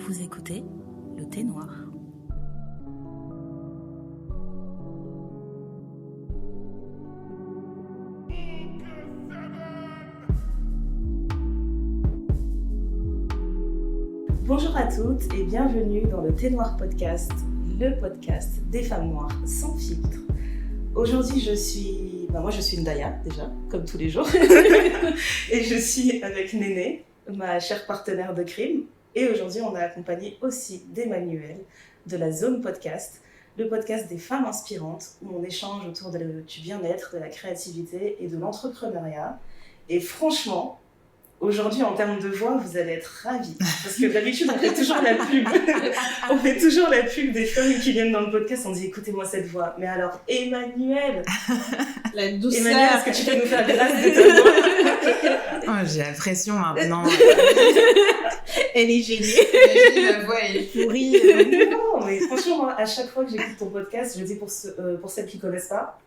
Vous écoutez le thé noir. Bonjour à toutes et bienvenue dans le Thé Noir Podcast, le podcast des femmes noires sans filtre. Aujourd'hui, je suis Ndaya, déjà, comme tous les jours. Et je suis avec Néné, ma chère partenaire de crime. Et aujourd'hui, on est accompagné aussi d'Emmanuel, de la Zone Podcast, le podcast des femmes inspirantes, où on échange autour du bien-être, de la créativité et de l'entrepreneuriat. Et franchement, aujourd'hui, en termes de voix, vous allez être ravis. Parce que d'habitude, on fait toujours la pub. On fait toujours la pub des femmes qui viennent dans le podcast. On dit, écoutez-moi cette voix. Mais alors, Emmanuel, la douceur. Emmanuel, est-ce que tu peux nous faire grâce de ta voix? Oh, j'ai la pression maintenant. Elle est géniale. La voix elle est pourrie. Non, mais franchement, moi, à chaque fois que j'écoute ton podcast, je le dis pour celles qui ne connaissent pas,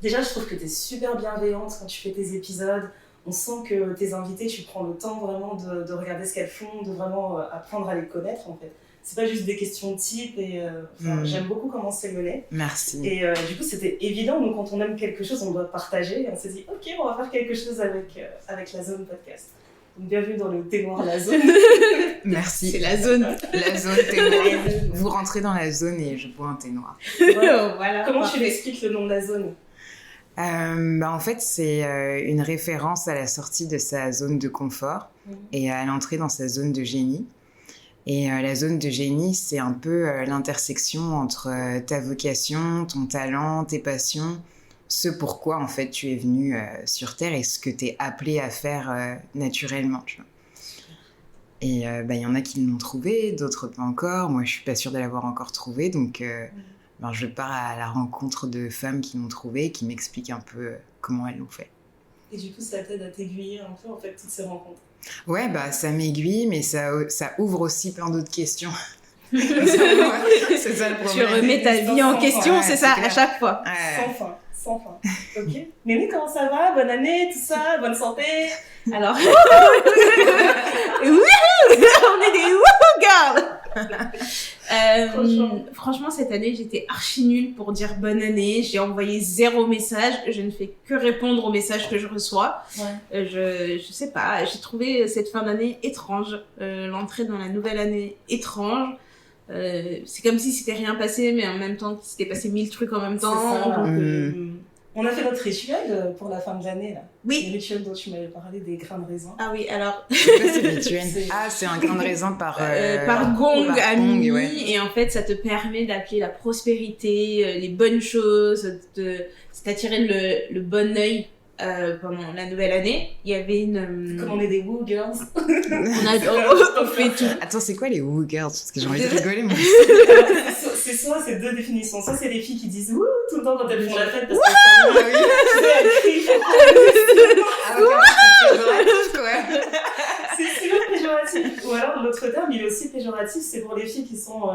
déjà, je trouve que tu es super bienveillante quand tu fais tes épisodes. On sent que tes invités, tu prends le temps vraiment de regarder ce qu'elles font, de vraiment apprendre à les connaître, en fait. C'est pas juste des questions de type et j'aime beaucoup comment c'est mené. Merci. Et du coup, c'était évident. Nous, quand on aime quelque chose, on doit partager. Et on s'est dit, ok, on va faire quelque chose avec la Zone Podcast. Donc, bienvenue dans le Thé Noir, la Zone. Merci. C'est la zone. La zone thé noir. Vous rentrez dans la zone et je bois un thé noir. Voilà. Comment tu l'expliques le nom de la zone? En fait, c'est une référence à la sortie de sa zone de confort et à l'entrée dans sa zone de génie. Et la zone de génie, c'est un peu l'intersection entre ta vocation, ton talent, tes passions, ce pourquoi en fait tu es venu sur Terre et ce que tu es appelé à faire naturellement. Tu vois. Et y en a qui l'ont trouvé, d'autres pas encore. Moi, je suis pas sûre de l'avoir encore trouvé, donc je pars à la rencontre de femmes qui l'ont trouvé, qui m'expliquent un peu comment elles l'ont fait. Et du coup, ça t'aide à t'aiguiller un peu, en fait, toutes ces rencontres? Ouais, ça m'aiguille, mais ça ouvre aussi plein d'autres questions. C'est ça le problème. Tu remets ta vie en question, c'est ça, à chaque fois. Sans fin. Ok. Néné, comment ça va? Bonne année, tout ça? Bonne santé? Alors, on est des wouhou girls. Franchement, cette année, j'étais archi nulle pour dire bonne année. J'ai envoyé 0 message. Je ne fais que répondre aux messages que je reçois. Ouais. Je sais pas. J'ai trouvé cette fin d'année étrange. L'entrée dans la nouvelle année étrange. C'est comme si c'était rien passé, mais en même temps, qu'il s'était passé 1000 trucs en même temps. Ça, on a fait notre rituel pour la fin de l'année, là. Oui. Le rituel dont tu m'avais parlé, des grains de raisin. Ah oui, alors... C'est quoi ce rituel? C'est un grain de raisin par gong à minuit. Ouais. Et en fait, ça te permet d'appeler la prospérité, les bonnes choses, t'attirer le bon œil pendant la nouvelle année. Il y avait une... Comme on est des woo girls. on fait tout. Attends, c'est quoi les woo girls? Parce que j'ai envie de rigoler, moi. C'est 2 définitions. Soit c'est les filles qui disent wouh tout le temps quand elles font la fête parce c'est super péjoratif. Ou alors l'autre terme, il est aussi péjoratif, c'est pour les filles qui sont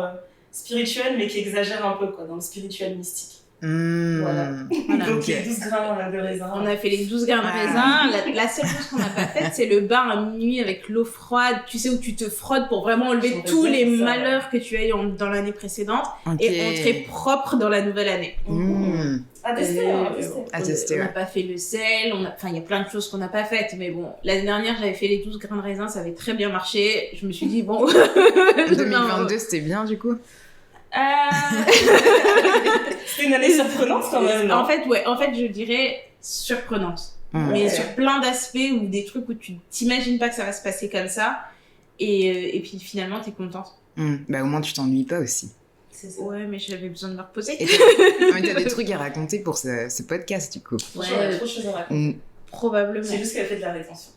spirituelles mais qui exagèrent un peu quoi, dans le spirituel mystique. Voilà. Donc les 12 grains de raisin. On a fait les 12 grains de raisin. La seule chose qu'on n'a pas faite, c'est le bain à minuit avec l'eau froide. Tu sais, où tu te frottes pour vraiment enlever tous les malheurs que tu as eu dans l'année précédente et entrer propre dans la nouvelle année. À tester. On n'a pas fait le sel. Il y a plein de choses qu'on n'a pas faites. Mais bon, l'année dernière, j'avais fait les 12 grains de raisin. Ça avait très bien marché. Je me suis dit, bon... 2022, c'était bien, du coup. C'était une année surprenante quand même, non? En fait, je dirais surprenante. Mais sur plein d'aspects ou des trucs où tu t'imagines pas que ça va se passer comme ça. Et puis finalement, t'es contente. Au moins, tu t'ennuies pas aussi. Ouais, mais j'avais besoin de me reposer. Mais t'as des trucs à raconter pour ce podcast, du coup. Ouais, il y a trop de choses à raconter. Probablement. C'est juste qu'elle fait de la rétention.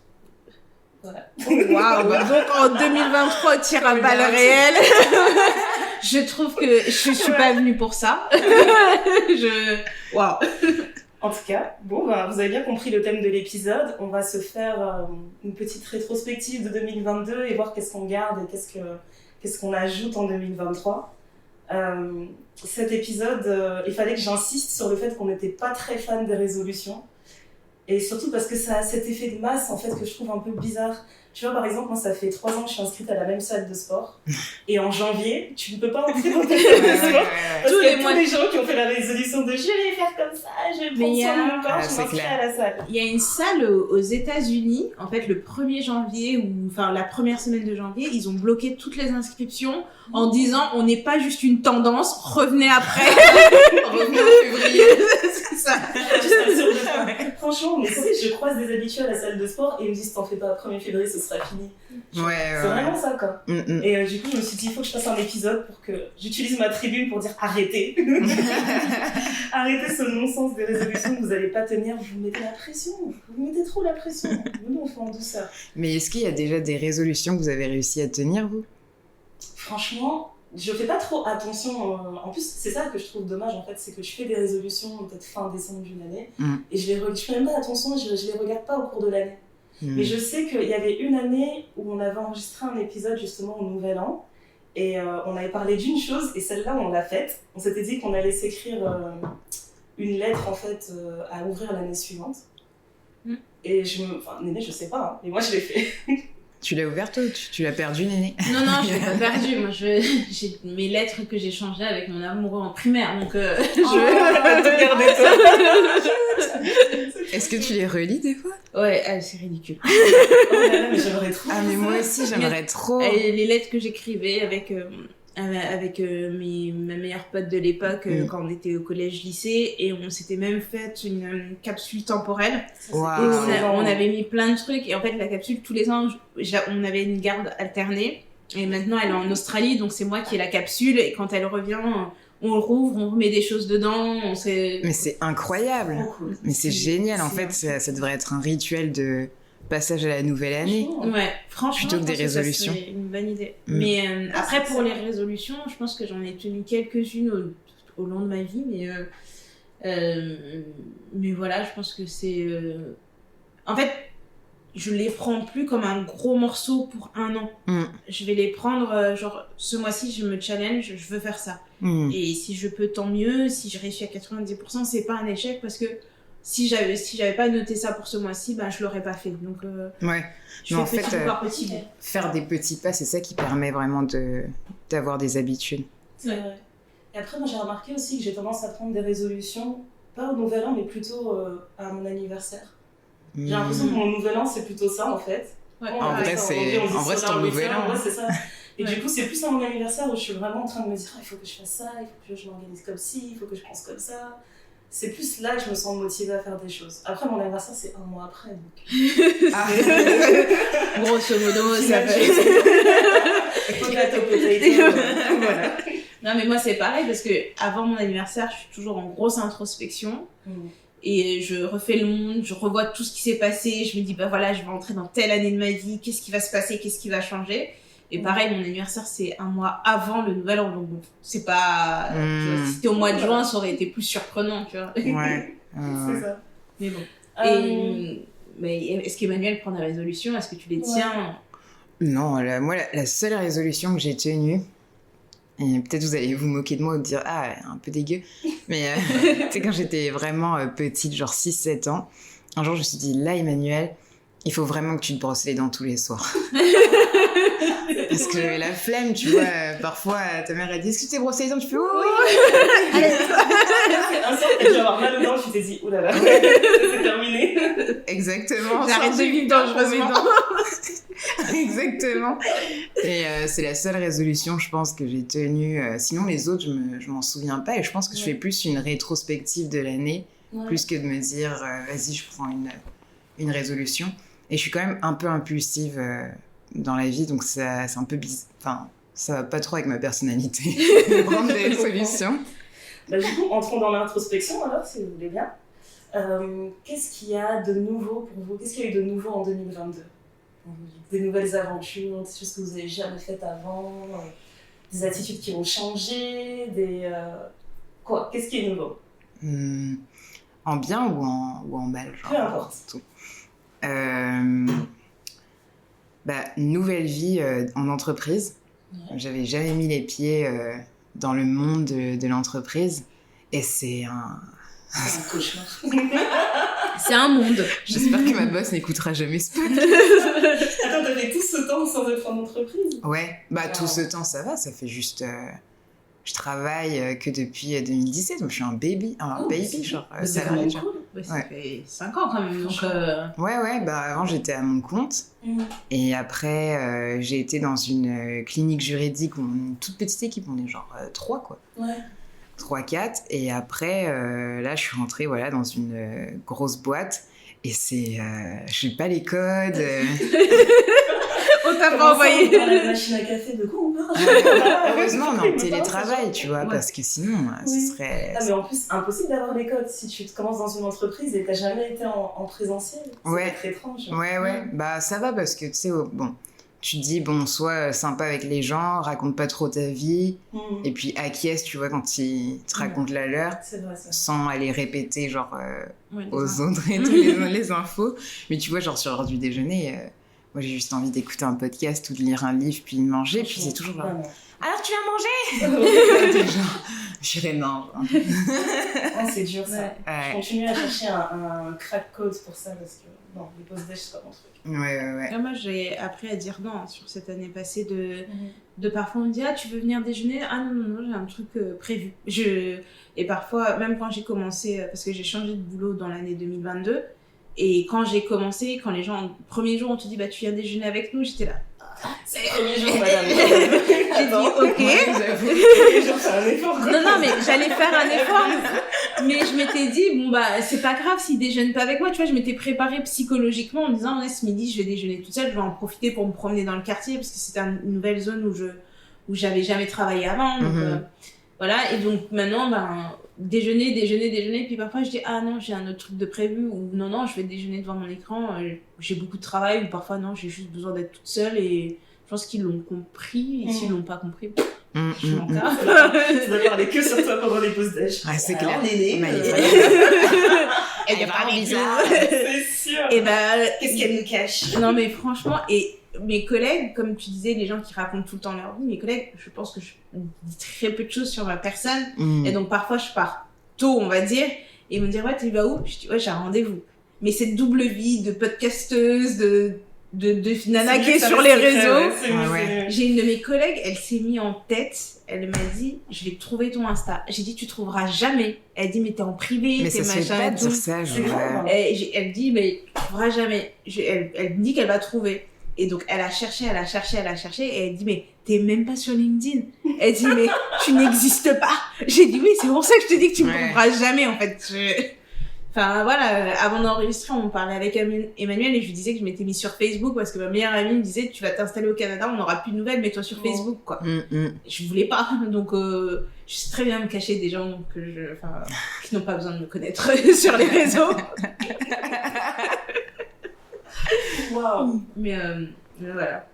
Voilà. Waouh. Donc en 2023, tire à balles réelles. Je trouve que je suis pas venue pour ça. Waouh. En tout cas, vous avez bien compris le thème de l'épisode. On va se faire une petite rétrospective de 2022 et voir qu'est-ce qu'on garde et qu'est-ce qu'on ajoute en 2023. Cet épisode, il fallait que j'insiste sur le fait qu'on n'était pas très fan des résolutions. Et surtout parce que ça a cet effet de masse, en fait, que je trouve un peu bizarre. Tu vois, par exemple, moi, ça fait 3 ans que je suis inscrite à la même salle de sport. Et en janvier, tu ne peux pas entrer dans ta salle de sport. Parce qu'il y a tous les gens qui ont fait la résolution de « je vais faire comme ça, je vais prendre soin de mon corps, je m'inscris à la salle ». Il y a une salle aux États-Unis, en fait, le 1er janvier, ou enfin la première semaine de janvier, ils ont bloqué toutes les inscriptions en disant « on n'est pas juste une tendance, revenez après ». Revenez en février. C'est ça. Franchement, mais tu sais, je croise des habitués à la salle de sport et ils me disent « t'en fais pas, 1er février, ce sera fini ». C'est vraiment ça, quoi. Et du coup, je me suis dit, il faut que je fasse un épisode pour que j'utilise ma tribune pour dire arrêtez. Arrêtez ce non-sens des résolutions que vous n'allez pas tenir. Vous mettez la pression. Vous mettez trop la pression. Nous, on fait en douceur. Mais est-ce qu'il y a déjà des résolutions que vous avez réussi à tenir, vous ? Franchement, je fais pas trop attention. En plus, c'est ça que je trouve dommage, en fait, c'est que je fais des résolutions peut-être fin décembre d'une année et je fais même pas attention, je les regarde pas au cours de l'année. Mais je sais qu'il y avait une année où on avait enregistré un épisode justement au Nouvel An et on avait parlé d'une chose et celle-là on l'a faite. On s'était dit qu'on allait s'écrire une lettre en fait à ouvrir l'année suivante. Et Néné, je sais pas, mais moi je l'ai fait. Tu l'as ouverte ou tu l'as perdue, Néné ? Non, je l'ai pas perdue. Moi, j'ai mes lettres que j'ai changées avec mon amoureux en primaire, donc je vais te garder ça. Est-ce que tu les relis des fois ? Ouais, c'est ridicule. Oh là là, mais j'aimerais trop. Ah, mais moi aussi, j'aimerais trop. Les lettres que j'écrivais avec ma meilleure pote de l'époque quand on était au collège-lycée et on s'était même fait une capsule temporelle. Wow. Et on avait mis plein de trucs et en fait la capsule tous les ans on avait une garde alternée et maintenant elle est en Australie donc c'est moi qui ai la capsule et quand elle revient on le rouvre, on remet des choses dedans. Mais c'est incroyable. Cool. Mais c'est génial en fait, ça devrait être un rituel de passage à la nouvelle année. Ouais, franchement, plutôt que des résolutions. C'est une bonne idée. Mais après, pour les résolutions, je pense que j'en ai tenu quelques-unes au long de ma vie, mais voilà, je pense que c'est... En fait, je les prends plus comme un gros morceau pour un an. Je vais les prendre, genre, ce mois-ci, je me challenge, je veux faire ça. Et si je peux, tant mieux. Si je réussis à 90%, c'est pas un échec parce que si j'avais pas noté ça pour ce mois-ci, je l'aurais pas fait. Donc, je fais petit par petit. Faire des petits pas, c'est ça qui permet vraiment d'avoir des habitudes. C'est vrai. Et après, moi, j'ai remarqué aussi que j'ai tendance à prendre des résolutions, pas au Nouvel An, mais plutôt à mon anniversaire. J'ai l'impression que mon Nouvel An, c'est plutôt ça, en fait. Ouais. En vrai, c'est ton Nouvel An. Ouais, c'est ça. Et du coup, c'est plus à mon anniversaire où je suis vraiment en train de me dire il faut que je fasse ça, il faut que je m'organise comme ci, il faut que je pense comme ça. C'est plus là que je me sens motivée à faire des choses. Après, mon anniversaire, c'est 1 mois après, donc... Grosso modo, ça fait... Potato, potato. Voilà. Non, mais moi, c'est pareil, parce que avant mon anniversaire, je suis toujours en grosse introspection. Et je refais le monde, je revois tout ce qui s'est passé. Je me dis, voilà, je vais entrer dans telle année de ma vie. Qu'est-ce qui va se passer ? Qu'est-ce qui va changer ? Et pareil, mon anniversaire, c'est 1 mois avant le Nouvel An. Donc, bon, c'est pas... Tu vois, si c'était au mois de juin, ça aurait été plus surprenant, tu vois. Ouais. C'est ça. Mais bon. Mais est-ce qu'Emmanuel prend des résolutions ? Est-ce que tu les tiens ? Non, moi, la seule résolution que j'ai tenue, et peut-être vous allez vous moquer de moi ou dire « Ah, un peu dégueu », mais c'est quand j'étais vraiment petite, genre 6-7 ans, un jour, je me suis dit « Là, Emmanuel, il faut vraiment que tu te brosses les dents tous les soirs. » Parce que la flemme, tu vois, parfois ta mère elle dit « Est-ce que tu t'es brossé les dents ?» Tu fais « Oui, allez !» Un soir, t'as dû avoir mal aux dents, tu t'es dit « Oulala, c'est terminé !» Exactement. J'arrête de vivre dangereusement. Exactement. Et c'est la seule résolution, je pense, que j'ai tenue. Sinon, les autres, je m'en souviens pas. Et je pense que je fais plus une rétrospective de l'année, plus que de me dire vas-y, je prends une résolution. Et je suis quand même un peu impulsive dans la vie, donc c'est un peu bizarre. Enfin, ça va pas trop avec ma personnalité de prendre des résolutions. Du coup, entrons dans l'introspection alors, si vous voulez bien. Qu'est-ce qu'il y a de nouveau pour vous ? Qu'est-ce qu'il y a eu de nouveau en 2022 ? Des nouvelles aventures, des choses que vous n'avez jamais faites avant, des attitudes qui ont changé, quoi ? Qu'est-ce qui est nouveau ? En bien ou en mal, genre, peu importe. Tout. Nouvelle vie en entreprise. Ouais. J'avais jamais mis les pieds dans le monde de l'entreprise et c'est un cauchemar. C'est un monde. J'espère que ma boss n'écoutera jamais ce podcast. Attends, t'avais tout ce temps sans être en entreprise? Ouais, tout ce temps, ça va. Ça fait juste... je travaille que depuis 2017, donc je suis un baby, genre salarié. Ouais, ça fait 5 ans quand même. Donc, Ouais, avant j'étais à mon compte. Et après, j'ai été dans une clinique juridique où on est une toute petite équipe, on est genre 3 quoi. Ouais. 3-4. Et après, là, je suis rentrée dans une grosse boîte. Et c'est... je n'ai pas les codes. On t'a pas envoyé. On parle à la machine à café, de quoi on parle? Heureusement, on est en télétravail, tu vois, parce que sinon, ce serait... Ah, mais en plus, impossible d'avoir les codes si tu commences dans une entreprise et t'as jamais été en présentiel. C'est très étrange. Ouais. Bah, ça va parce que, tu sais, tu te dis, sois sympa avec les gens, raconte pas trop ta vie, et puis acquiesce, tu vois, quand ils te racontent la leur, sans aller répéter, genre, aux autres et tous les infos. Mais tu vois, genre, sur l'heure du déjeuner... moi, j'ai juste envie d'écouter un podcast ou de lire un livre, puis de manger, puis c'est toujours genre... Alors, tu vas manger? Je dirais non. C'est dur, ça. Ouais. Je continue à chercher un crack code pour ça, parce que non, les post-déj, c'est pas mon truc. Ouais. Et moi, j'ai appris à dire non sur cette année passée de parfois on me dit « Ah, tu veux venir déjeuner ?» « Ah non, j'ai un truc prévu. » Et parfois, même quand j'ai commencé, parce que j'ai changé de boulot dans l'année 2022, et quand j'ai commencé, quand les gens, le premier jour, on te dit, bah, tu viens déjeuner avec nous, j'étais là. C'est le premier jour, madame. J'ai dit, ok. Le jour, c'est un effort. Non, mais j'allais faire un effort. Mais je m'étais dit, c'est pas grave s'ils déjeunent pas avec moi. Tu vois, je m'étais préparée psychologiquement en me disant, ce midi, je vais déjeuner toute seule, je vais en profiter pour me promener dans le quartier, parce que c'était une nouvelle zone où j'avais jamais travaillé avant. Donc, voilà. Et donc, maintenant, déjeuner, puis parfois je dis ah non, j'ai un autre truc de prévu, ou non, je vais déjeuner devant mon écran, j'ai beaucoup de travail, ou parfois non, j'ai juste besoin d'être toute seule, et je pense qu'ils l'ont compris, et s'ils l'ont pas compris, je m'en tape. Tu dois parler que sur toi pendant les pauses déj. Ah, c'est clair. Néné. Elle est vraiment bizarre. C'est sûr. Et qu'est-ce qu'elle nous cache? Non, mais franchement, et mes collègues, comme tu disais, les gens qui racontent tout le temps leur vie, mes collègues, je pense que je dis très peu de choses sur ma personne. Et donc, parfois, je pars tôt, on va dire, et ils vont me dire, ouais, tu vas où? Je dis, ouais, j'ai un rendez-vous. Mais cette double vie de podcasteuse, de nana qui est sur les réseaux. J'ai une de mes collègues, elle s'est mise en tête, elle m'a dit, je vais trouver ton Insta. J'ai dit, tu trouveras jamais. Elle dit, mais t'es en privé, mais t'es ça se fait pas de dire ça, elle dit, mais tu trouveras jamais. Elle me dit qu'elle va trouver. Et donc, elle a cherché, et elle dit, mais t'es même pas sur LinkedIn. Elle dit, mais tu n'existes pas. J'ai dit, oui, c'est pour ça que je te dis que tu me trouveras jamais, en fait. Enfin, voilà, avant d'enregistrer, on parlait avec Emmanuel et je lui disais que je m'étais mise sur Facebook parce que ma meilleure amie me disait, tu vas t'installer au Canada, on n'aura plus de nouvelles, mets-toi sur Facebook, quoi. Je voulais pas. Donc, je sais très bien me cacher des gens qui n'ont pas besoin de me connaître sur les réseaux. Waouh. Mais voilà.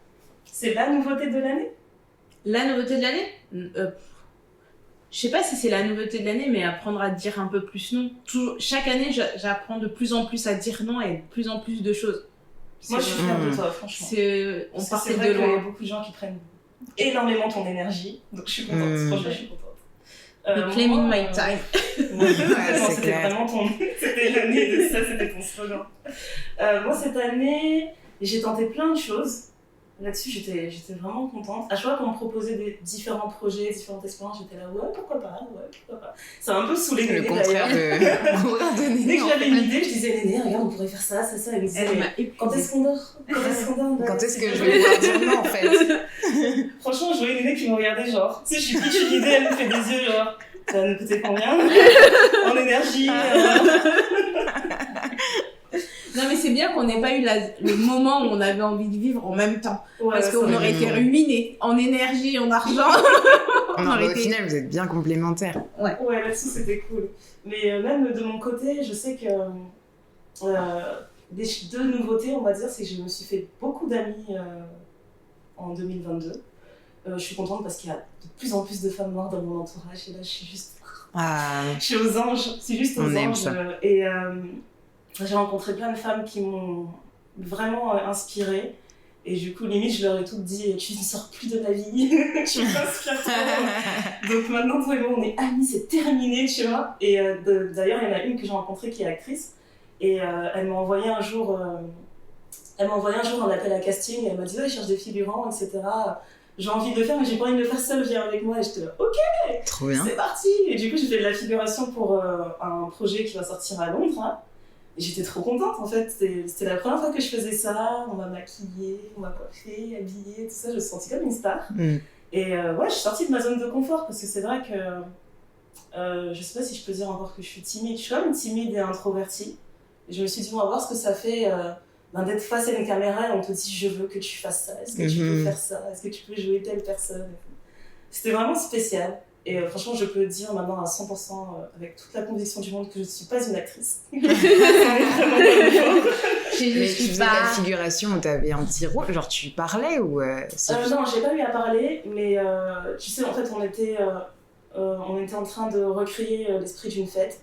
C'est la nouveauté de l'année? La nouveauté de l'année? Je sais pas si c'est la nouveauté de l'année, mais apprendre à dire un peu plus non. Chaque année, j'apprends de plus en plus à dire non et de plus en plus de choses. Moi, je suis fière de toi, franchement. On partait de loin. Il y a beaucoup de gens qui prennent énormément ton énergie, donc je suis contente. Franchement, je suis contente. Claiming my time. C'était vraiment c'était l'année de ça, c'était ton slogan. Moi, cette année, j'ai tenté plein de choses. Là-dessus, j'étais vraiment contente. À chaque fois qu'on me proposait des différents projets, différentes expériences, j'étais là, ouais, pourquoi pas. Ça m'a un peu saoulé le Néné, contraire de Néné. Dès que j'avais une idée, je disais, Néné, regarde, on pourrait faire ça. Elle me disait, quand est-ce qu'on dort? Quand est-ce que je vais pouvoir dire non, en fait? Franchement, je voyais Néné qui me regardait, genre, tu sais, je suis pitch une idée, elle me fait des yeux, genre, ça va nous coûter combien? En énergie. Non, mais c'est bien qu'on n'ait pas eu le moment où on avait envie de vivre en même temps. Parce qu'on aurait été ruinés en énergie, en argent. Au final, vous êtes bien complémentaires. Ouais, là-dessus, c'était cool. Mais même de mon côté, je sais que des deux nouveautés, on va dire, c'est que je me suis fait beaucoup d'amis en 2022. Je suis contente parce qu'il y a de plus en plus de femmes noires dans mon entourage. Et là, je suis juste... Je suis aux anges. C'est juste aux anges. Et... j'ai rencontré plein de femmes qui m'ont vraiment inspirée. Et du coup, limite, je leur ai toutes dit, tu ne sors plus de ma vie, tu m'inspires trop. Donc maintenant, toi et moi, on est amis, c'est terminé, tu vois. Et d'ailleurs, il y en a une que j'ai rencontrée qui est actrice. Et elle m'a envoyé un jour un appel à casting, et elle m'a dit « Ouais, je cherche des figurants, etc. J'ai envie de le faire, mais j'ai pas envie de le faire seule, viens avec moi. » Et j'étais là « Ok, Trop bien. c'est parti !» Et du coup, j'ai fait de la figuration pour un projet qui va sortir à Londres. Hein. Et j'étais trop contente, en fait. C'était la première fois que je faisais ça. On m'a maquillée, on m'a coiffée, habillée, tout ça. Je me suis sentie comme une star. Et ouais, je suis sortie de ma zone de confort, parce que c'est vrai que je sais pas si je peux dire encore que je suis timide. Je suis quand même timide et introvertie. Et je me suis dit, on va voir ce que ça fait d'être face à une caméra et on te dit, je veux que tu fasses ça. Est-ce que tu peux faire ça? Est-ce que tu peux jouer telle personne? C'était vraiment spécial. Et franchement, je peux dire maintenant à 100% avec toute la conviction du monde que je ne suis pas une actrice. Mais tu faisais de la figuration où t'avais un petit rôle, genre tu parlais ou Non, j'ai pas eu à parler, mais tu sais, en fait, on était en train de recréer l'esprit d'une fête.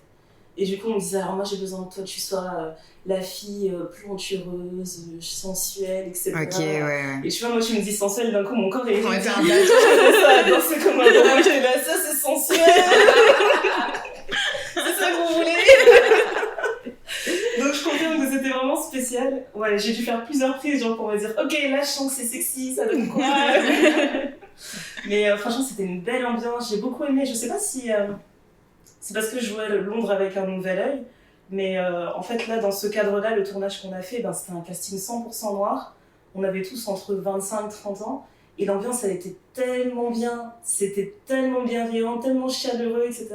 Et du coup, on me disait, alors moi j'ai besoin de toi, que tu sois la fille plantureuse, sensuelle, etc. Ok, ouais. Et tu vois, moi tu me dis sensuelle, d'un coup mon corps est... On va faire un bateau. Ça, danser comme un robot, j'étais là, ça c'est sensuel. C'est ça que vous voulez. Donc je confirme que c'était vraiment spécial. Ouais, j'ai dû faire plusieurs prises, genre pour me dire, ok, là je sens que c'est sexy, ça donne quoi. Mais franchement, c'était une belle ambiance, j'ai beaucoup aimé. Je sais pas si... c'est parce que je jouais Londres avec un nouvel œil, mais en fait là, dans ce cadre-là, le tournage qu'on a fait, c'était un casting 100% noir. On avait tous entre 25 et 30 ans, et l'ambiance, elle était tellement bien, c'était tellement bienveillant, tellement chaleureux, etc.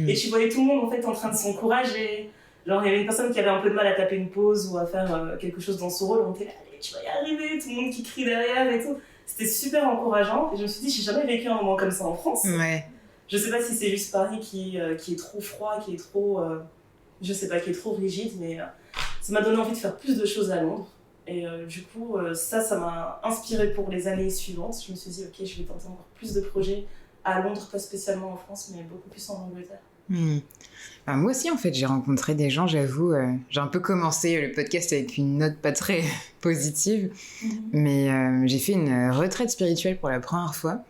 Et tu voyais tout le monde en fait en train de s'encourager. Genre, il y avait une personne qui avait un peu de mal à taper une pause ou à faire quelque chose dans son rôle, on était là, allez, tu vas y arriver, tout le monde qui crie derrière et tout. C'était super encourageant, et je me suis dit, j'ai jamais vécu un moment comme ça en France. Ouais. Je sais pas si c'est juste Paris qui est trop froid, qui est trop... je sais pas, qui est trop rigide, mais ça m'a donné envie de faire plus de choses à Londres. Et du coup, ça m'a inspirée pour les années suivantes. Je me suis dit, ok, je vais tenter encore plus de projets à Londres, pas spécialement en France, mais beaucoup plus en Angleterre. Bah, moi aussi, en fait, j'ai rencontré des gens, j'avoue. J'ai un peu commencé le podcast avec une note pas très positive, mais j'ai fait une retraite spirituelle pour la première fois.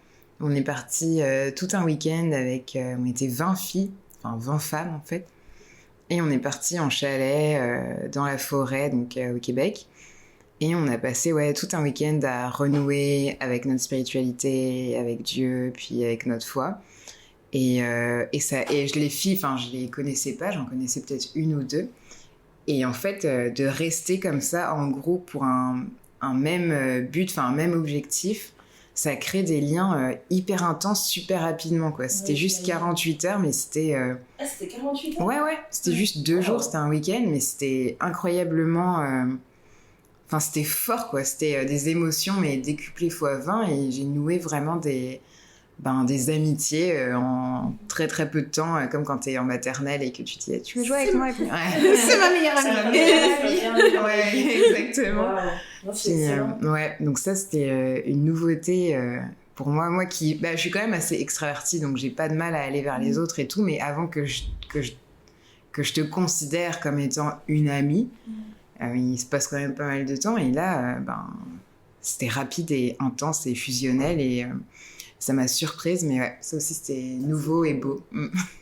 On est parti tout un week-end avec... on était 20 filles, enfin 20 femmes en fait. Et on est parti en chalet dans la forêt, donc au Québec. Et on a passé tout un week-end à renouer avec notre spiritualité, avec Dieu, puis avec notre foi. Et les filles, je les connaissais pas, j'en connaissais peut-être une ou deux. Et en fait, de rester comme ça en groupe pour un même but, un même objectif, ça crée des liens hyper intenses super rapidement, quoi. C'était juste 48 heures, mais c'était... Ah, c'était 48 heures? Ouais, c'était juste 2 jours, c'était un week-end, mais c'était incroyablement... c'était fort, quoi. C'était des émotions, mais décuplées fois 20, et j'ai noué vraiment des amitiés en très très peu de temps, comme quand t'es en maternelle et que tu te dis, tu veux jouer avec moi? C'est ma meilleure amie. Ouais, exactement. Wow. Puis, donc ça c'était une nouveauté pour moi qui je suis quand même assez extravertie, donc j'ai pas de mal à aller vers les autres et tout, mais avant que je te considère comme étant une amie, il se passe quand même pas mal de temps, et là c'était rapide et intense et fusionnel, et ça m'a surprise, mais ouais, ça aussi c'était nouveau et beau.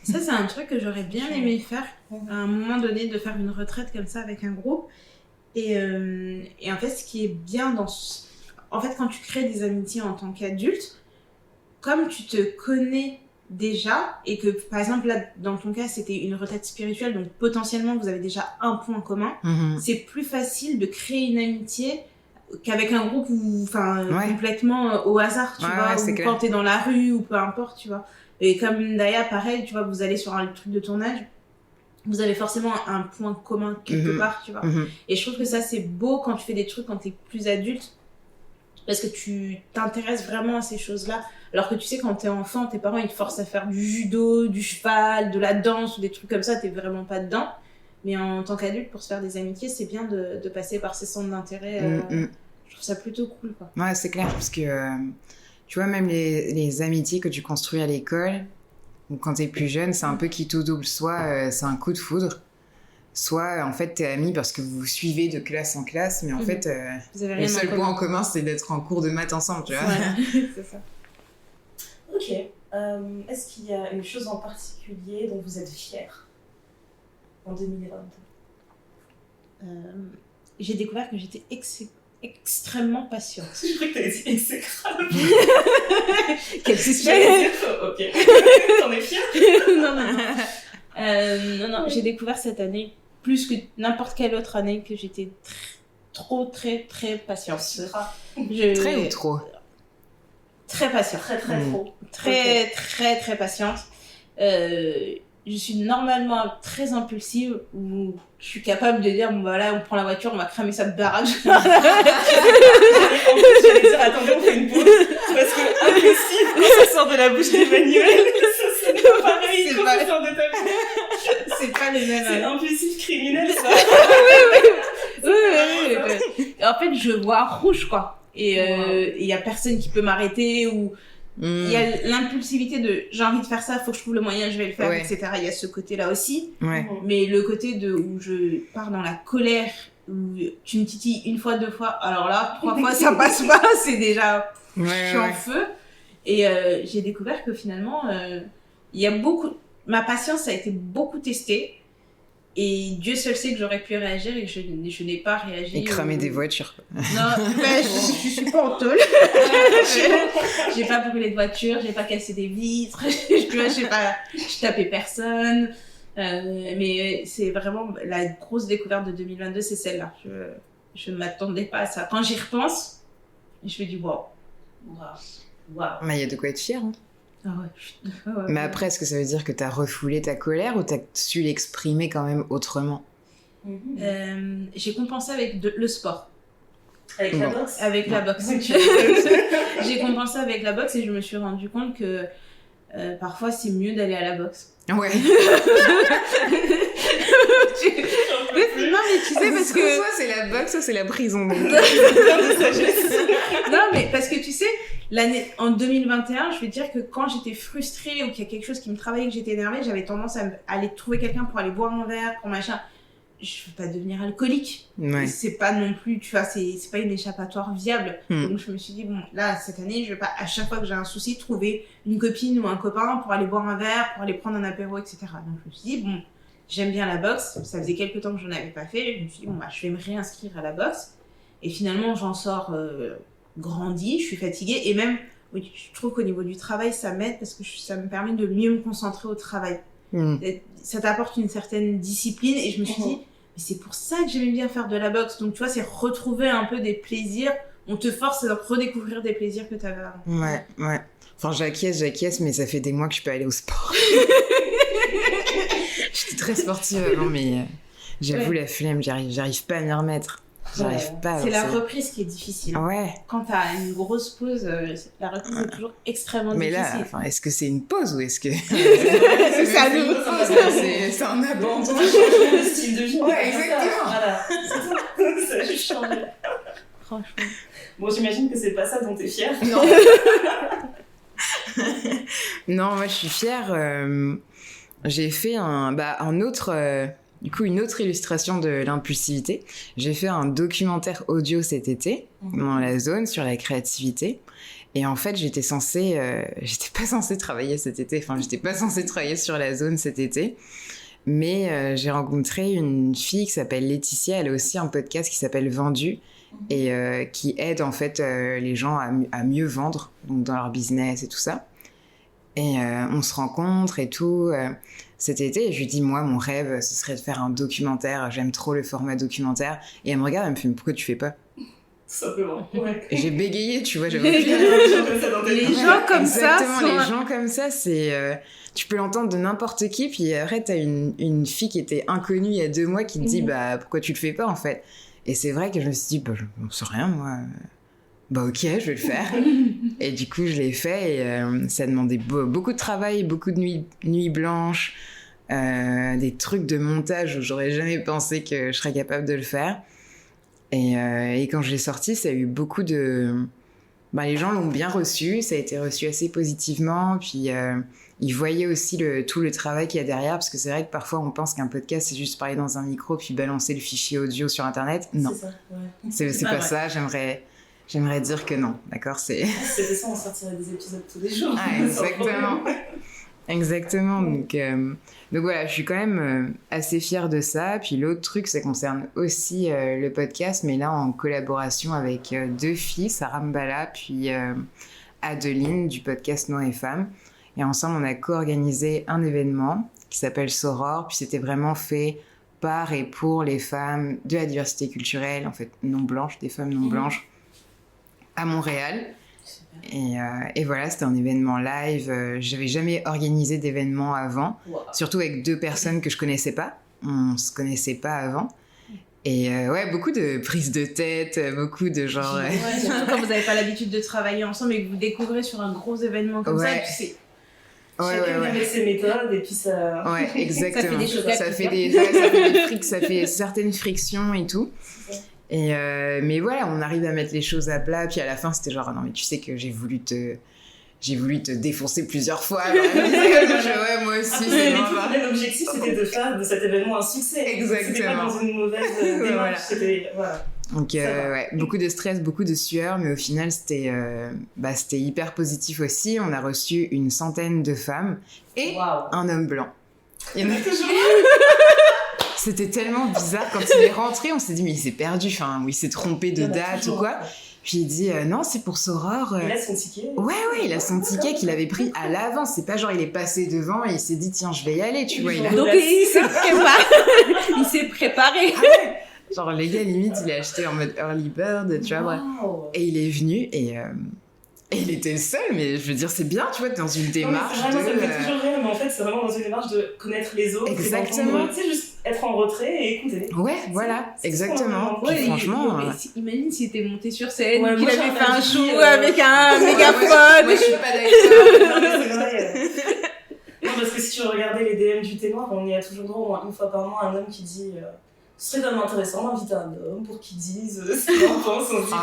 Ça, c'est un truc que j'aurais bien aimé faire à un moment donné, de faire une retraite comme ça avec un groupe. Et en fait, ce qui est bien en fait, quand tu crées des amitiés en tant qu'adulte, comme tu te connais déjà, et que par exemple là, dans ton cas, c'était une retraite spirituelle, donc potentiellement vous avez déjà un point commun, c'est plus facile de créer une amitié qu'avec un groupe complètement au hasard, tu vois, ou quand t'es dans la rue, ou peu importe, tu vois. Et comme Daya, pareil, tu vois, vous allez sur un truc de tournage, vous avez forcément un point commun quelque part, tu vois. Et je trouve que ça, c'est beau quand tu fais des trucs quand t'es plus adulte, parce que tu t'intéresses vraiment à ces choses-là. Alors que tu sais, quand t'es enfant, tes parents, ils te forcent à faire du judo, du cheval, de la danse, ou des trucs comme ça, t'es vraiment pas dedans. Mais en tant qu'adulte, pour se faire des amitiés, c'est bien de passer par ces centres d'intérêt. Je trouve ça plutôt cool, quoi. Ouais, c'est clair, parce que tu vois, même les amitiés que tu construis à l'école, ou quand t'es plus jeune, c'est un peu qui tout double. Soit c'est un coup de foudre, soit en fait t'es amis parce que vous vous suivez de classe en classe, mais en fait le seul point en commun, c'est d'être en cours de maths ensemble, tu vois. Ouais, c'est ça. Ok. Est-ce qu'il y a une chose en particulier dont vous êtes fiers en 2022? j'ai découvert que j'étais extrêmement patiente. Je crois que t'as dit exécrable. Quel suspense. Ok. T'en es fière? Non, j'ai découvert cette année, plus que n'importe quelle autre année, que j'étais très patiente. Très ou trop? Très patiente. Très trop. Très patiente. Je suis normalement très impulsive, où je suis capable de dire, bon bah là, on prend la voiture, on va cramer ça de barrage. En plus, j'allais dire, attendez, on fait une pause. Parce que impulsif, quand ça sort de la bouche d'Emmanuel, c'est pas pareil. C'est Quand pas- ça sort de ta bouche, C'est pas les mêmes. c'est impulsif criminel, ça. Oui. En fait, je vois rouge, quoi. Et il y a personne qui peut m'arrêter, ou il y a l'impulsivité de j'ai envie de faire ça, faut que je trouve le moyen, je vais le faire, Ouais. etc. Il y a ce côté-là aussi. Ouais. Mais le côté où je pars dans la colère, où tu me titilles une fois, 2 fois, alors là, 3 fois, ça passe pas, c'est déjà, je suis en feu. Et j'ai découvert que finalement, il y a ma patience a été beaucoup testée. Et Dieu seul sait que j'aurais pu réagir et que je n'ai pas réagi. Et cramer des voitures. Non, mais je suis pas en tôle. J'ai pas brûlé de voiture, j'ai pas cassé des vitres, je tapais personne. Mais c'est vraiment la grosse découverte de 2022, c'est celle-là. Je m'attendais pas à ça. Quand j'y repense, je me dis waouh. Mais il y a de quoi être fier. Hein. Ah ouais. Mais après, est-ce que ça veut dire que t'as refoulé ta colère ou t'as su l'exprimer quand même autrement? J'ai compensé avec le sport. Avec la boxe? Avec la boxe. J'ai compensé avec la boxe et je me suis rendu compte que parfois c'est mieux d'aller à la boxe. Ouais. Non mais tu sais parce que Soit c'est la boxe, soit c'est la prison. Donc. non mais parce que tu sais en 2021 je vais te dire que quand j'étais frustrée ou qu'il y a quelque chose qui me travaillait, que j'étais énervée, j'avais tendance à aller trouver quelqu'un pour aller boire un verre, pour machin. Je veux pas devenir alcoolique. Ouais. C'est pas non plus, tu vois, c'est pas une échappatoire viable. Donc je me suis dit, bon, là, cette année, je vais pas, à chaque fois que j'ai un souci, trouver une copine ou un copain pour aller boire un verre, pour aller prendre un apéro, etc. Donc je me suis dit, bon, j'aime bien la boxe. Ça faisait quelques temps que j'en avais pas fait. Je me suis dit, bon, bah, je vais me réinscrire à la boxe. Et finalement, j'en sors grandi, je suis fatiguée. Et même, oui, je trouve qu'au niveau du travail, ça m'aide parce que ça me permet de mieux me concentrer au travail. Ça t'apporte une certaine discipline. Et je me suis dit, mais c'est pour ça que j'aimais bien faire de la boxe. Donc, tu vois, c'est retrouver un peu des plaisirs. On te force à redécouvrir des plaisirs que tu avais avant. Ouais. Enfin, j'acquiesce, mais ça fait des mois que je peux aller au sport. J'étais très sportive avant, mais j'avoue, la flemme, j'arrive pas à m'y remettre. J'arrive pas. C'est la reprise qui est difficile. Ouais. Quand t'as une grosse pause, la reprise est toujours extrêmement mais difficile. Mais là, est-ce que c'est une pause ou est-ce que... c'est un nouveau c'est un abandon. C'est un changement de style de vie. Ouais, exactement. Voilà, c'est ça. Ça a juste changé. Franchement. Bon, j'imagine que c'est pas ça dont t'es fière. Non. Non, moi je suis fière. J'ai fait un autre... Du coup, une autre illustration de l'impulsivité. J'ai fait un documentaire audio cet été, dans la zone, sur la créativité. Et en fait, j'étais pas censée travailler cet été. Enfin, j'étais pas censée travailler sur la zone cet été. Mais j'ai rencontré une fille qui s'appelle Laetitia. Elle a aussi un podcast qui s'appelle Vendu. Et qui aide, en fait, les gens à mieux vendre, donc dans leur business et tout ça. Et on se rencontre et tout cet été, et je lui dis, moi, mon rêve, ce serait de faire un documentaire. J'aime trop le format documentaire. Et elle me regarde, elle me fait, mais pourquoi tu fais pas? Tout simplement. Ouais. Et j'ai bégayé, tu vois. J'avais Les gens comme ça exactement, les gens comme ça, c'est... tu peux l'entendre de n'importe qui, puis après, t'as une fille qui était inconnue il y a 2 mois qui te dit, bah, pourquoi tu le fais pas, en fait? Et c'est vrai que je me suis dit, bah, j'en sais rien, moi... Bah ok, je vais le faire. Et du coup, je l'ai fait et ça demandait beaucoup de travail, beaucoup de nuits blanches, des trucs de montage où j'aurais jamais pensé que je serais capable de le faire. Et quand je l'ai sorti, ça a eu beaucoup de... Bah, les gens l'ont bien reçu, ça a été reçu assez positivement, puis ils voyaient aussi tout le travail qu'il y a derrière, parce que c'est vrai que parfois on pense qu'un podcast c'est juste parler dans un micro puis balancer le fichier audio sur Internet. Non, c'est ça, ouais. c'est pas ça, J'aimerais dire que non, d'accord, C'était ça, on sortirait des épisodes tous les jours. Ah, exactement. Exactement. Donc voilà, je suis quand même assez fière de ça. Puis l'autre truc, ça concerne aussi le podcast, mais là en collaboration avec deux filles, Sarah Mbala, puis Adeline du podcast Noir et Femmes. Et ensemble, on a co-organisé un événement qui s'appelle Soror. Puis c'était vraiment fait par et pour les femmes de la diversité culturelle, en fait non blanches, des femmes non blanches, à Montréal. Et voilà, c'était un événement live. J'avais jamais organisé d'événement avant, surtout avec deux personnes que je connaissais pas. On se connaissait pas avant. Et ouais, beaucoup de prises de tête, beaucoup de genre... Ouais, surtout quand vous n'avez pas l'habitude de travailler ensemble et que vous découvrez sur un gros événement comme ça, et puis c'est... Chacun vient avec ses méthodes et puis ça... Ouais, exactement. Ça fait des ça fait certaines frictions et tout. Et mais voilà, on arrive à mettre les choses à plat. Puis à la fin, c'était genre, non mais tu sais que j'ai voulu te défoncer plusieurs fois. Alors, ouais, moi aussi. L'objectif, c'était de faire de cet événement un succès. Exactement. C'était pas dans une mauvaise démarche. Voilà. Donc ouais, beaucoup de stress, beaucoup de sueur, mais au final c'était hyper positif aussi. On a reçu une centaine de femmes et un homme blanc. Il y en a toujours. C'était tellement bizarre quand il est rentré, on s'est dit mais il s'est perdu, ou il s'est trompé de date ou quoi. Puis il dit non, c'est pour Soror. Il a son ticket. Ouais, il a son ticket qu'il avait pris à l'avance. C'est pas genre il est passé devant et il s'est dit tiens je vais y aller, tu vois. Donc il s'est préparé. Il s'est préparé. Ah ouais. Genre, les gars, limite, il a acheté en mode early bird, tu vois. Wow. Et il est venu et il était le seul, mais je veux dire, c'est bien, tu vois, dans une démarche ça me fait toujours rire, mais en fait, c'est vraiment dans une démarche de connaître les autres. Exactement. Tu sais, juste être en retrait et écouter. Ouais, voilà, exactement. Ouais, franchement... imagine s'il était monté sur scène, qu'il avait fait un show avec avec un mégaphone. Moi, je suis pas d'accord. Non, mais c'est vrai. Non, parce que si tu regardais les DM du thé noir, on y a toujours droit au moins une fois par mois un homme qui dit... Ce serait quand même intéressant d'inviter un homme pour qu'il dise ce qu'il en pense. On dit,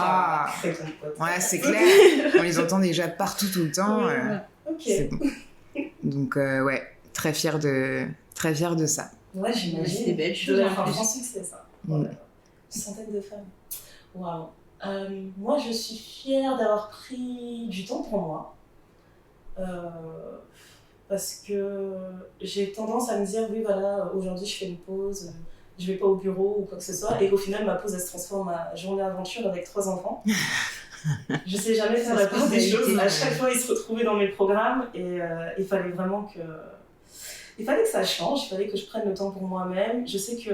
c'est ton pote. Ouais, c'est clair. On les entend déjà partout, tout le temps. Ok. C'est bon. Donc, ouais, très fière de ça. Ouais, j'imagine. C'est des belles choses. Un grand succès, ça. Une centaine de femmes. Waouh. Moi, je suis fière d'avoir pris du temps pour moi. Parce que j'ai tendance à me dire, oui, voilà, aujourd'hui, je fais une pause. Je vais pas au bureau ou quoi que ce soit, et qu'au final ma pause elle se transforme en journée aventure avec 3 enfants. Je sais jamais faire la part des choses. À chaque fois ils se retrouvaient dans mes programmes et il fallait vraiment que ça change, il fallait que je prenne le temps pour moi-même. Je sais que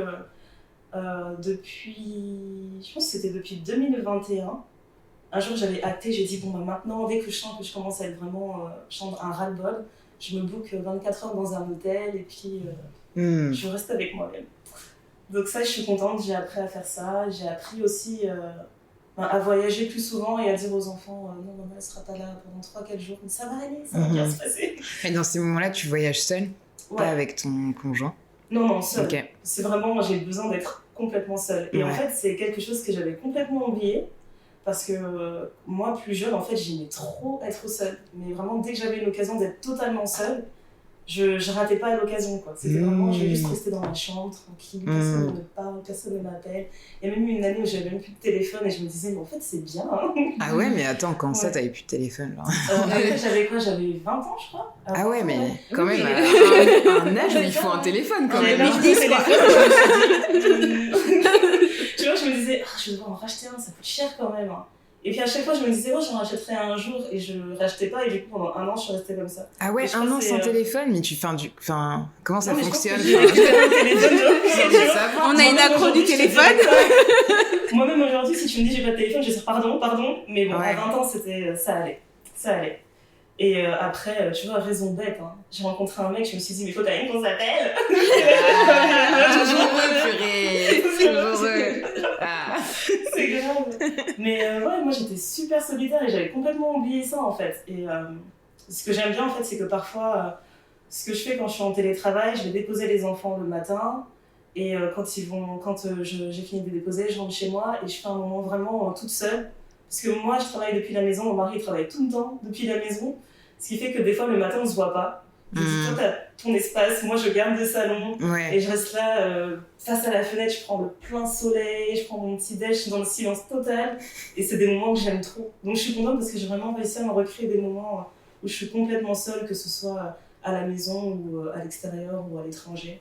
je pense que c'était depuis 2021, un jour j'avais acté, j'ai dit bon maintenant dès que je sens que je commence à être vraiment un ras-le-bol, je me book 24 heures dans un hôtel et puis je reste avec moi-même. Donc ça, je suis contente, j'ai appris à faire ça. J'ai appris aussi à voyager plus souvent et à dire aux enfants non, maman, elle sera pas là pendant 3-4 jours, mais ça va aller, ça va bien se passer. Et dans ces moments-là, tu voyages seule, pas avec ton conjoint? Non, seule. Okay. C'est vraiment, j'ai besoin d'être complètement seule. Et en fait, c'est quelque chose que j'avais complètement oublié. Parce que moi, plus jeune, en fait, j'aimais trop être seule. Mais vraiment, dès que j'avais une occasion d'être totalement seule, je ratais pas l'occasion, quoi. C'était vraiment, je vais juste rester dans ma chambre, tranquille, personne ne me parle, personne ne m'appelle. Il y a même eu une année où j'avais même plus de téléphone et je me disais, mais en fait, c'est bien. Hein. Ah ouais, mais attends, quand ça, t'avais plus de téléphone, genre. Après, j'avais 20 ans, je crois. Ah ouais, mais quand même, à un âge où il faut un téléphone, quand même. Tu vois, je me disais, je vais devoir en racheter un, ça coûte cher quand même. Et puis à chaque fois, je me disais, j'en rachèterai un jour et je rachetais pas. Et du coup, pendant 1 an, je suis restée comme ça. Ah ouais, 1 an sans téléphone, mais comment ça fonctionne? On a une accro du téléphone. Moi-même aujourd'hui, si tu me dis j'ai pas de téléphone, je vais dire pardon. Mais bon, à 20 ans, ça allait. Et après, tu vois, raison bête, hein. J'ai rencontré un mec, je me suis dit, mais faut quand même qu'on s'appelle. Toujours purée. C'est grave. Mais ouais, moi j'étais super solitaire et j'avais complètement oublié ça en fait. Et ce que j'aime bien en fait, c'est que parfois, ce que je fais quand je suis en télétravail, je vais déposer les enfants le matin. Et quand j'ai fini de les déposer, je rentre chez moi et je fais un moment vraiment toute seule. Parce que moi, je travaille depuis la maison, mon mari travaille tout le temps depuis la maison. Ce qui fait que des fois, le matin, on se voit pas. Je dis, toi, t'as ton espace, moi, je garde le salon. Ouais. Et je reste là, face à la fenêtre, je prends le plein soleil, je prends mon petit déj, je suis dans le silence total. Et c'est des moments que j'aime trop. Donc, je suis contente parce que j'ai vraiment réussi à me recréer des moments où je suis complètement seule, que ce soit à la maison ou à l'extérieur ou à l'étranger.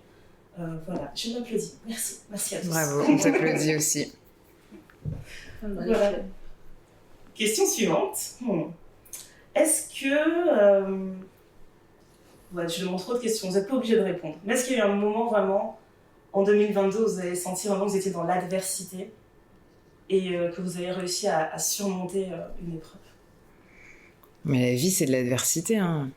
Voilà, je m'applaudis. Merci à tous. Bravo, on t'applaudit aussi. Voilà. Question suivante. Est-ce que... Ouais, je demande trop de questions, vous n'êtes pas obligé de répondre. Mais est-ce qu'il y a eu un moment vraiment, en 2022, où vous avez senti vraiment que vous étiez dans l'adversité et que vous avez réussi à surmonter une épreuve? Mais la vie, c'est de l'adversité, hein.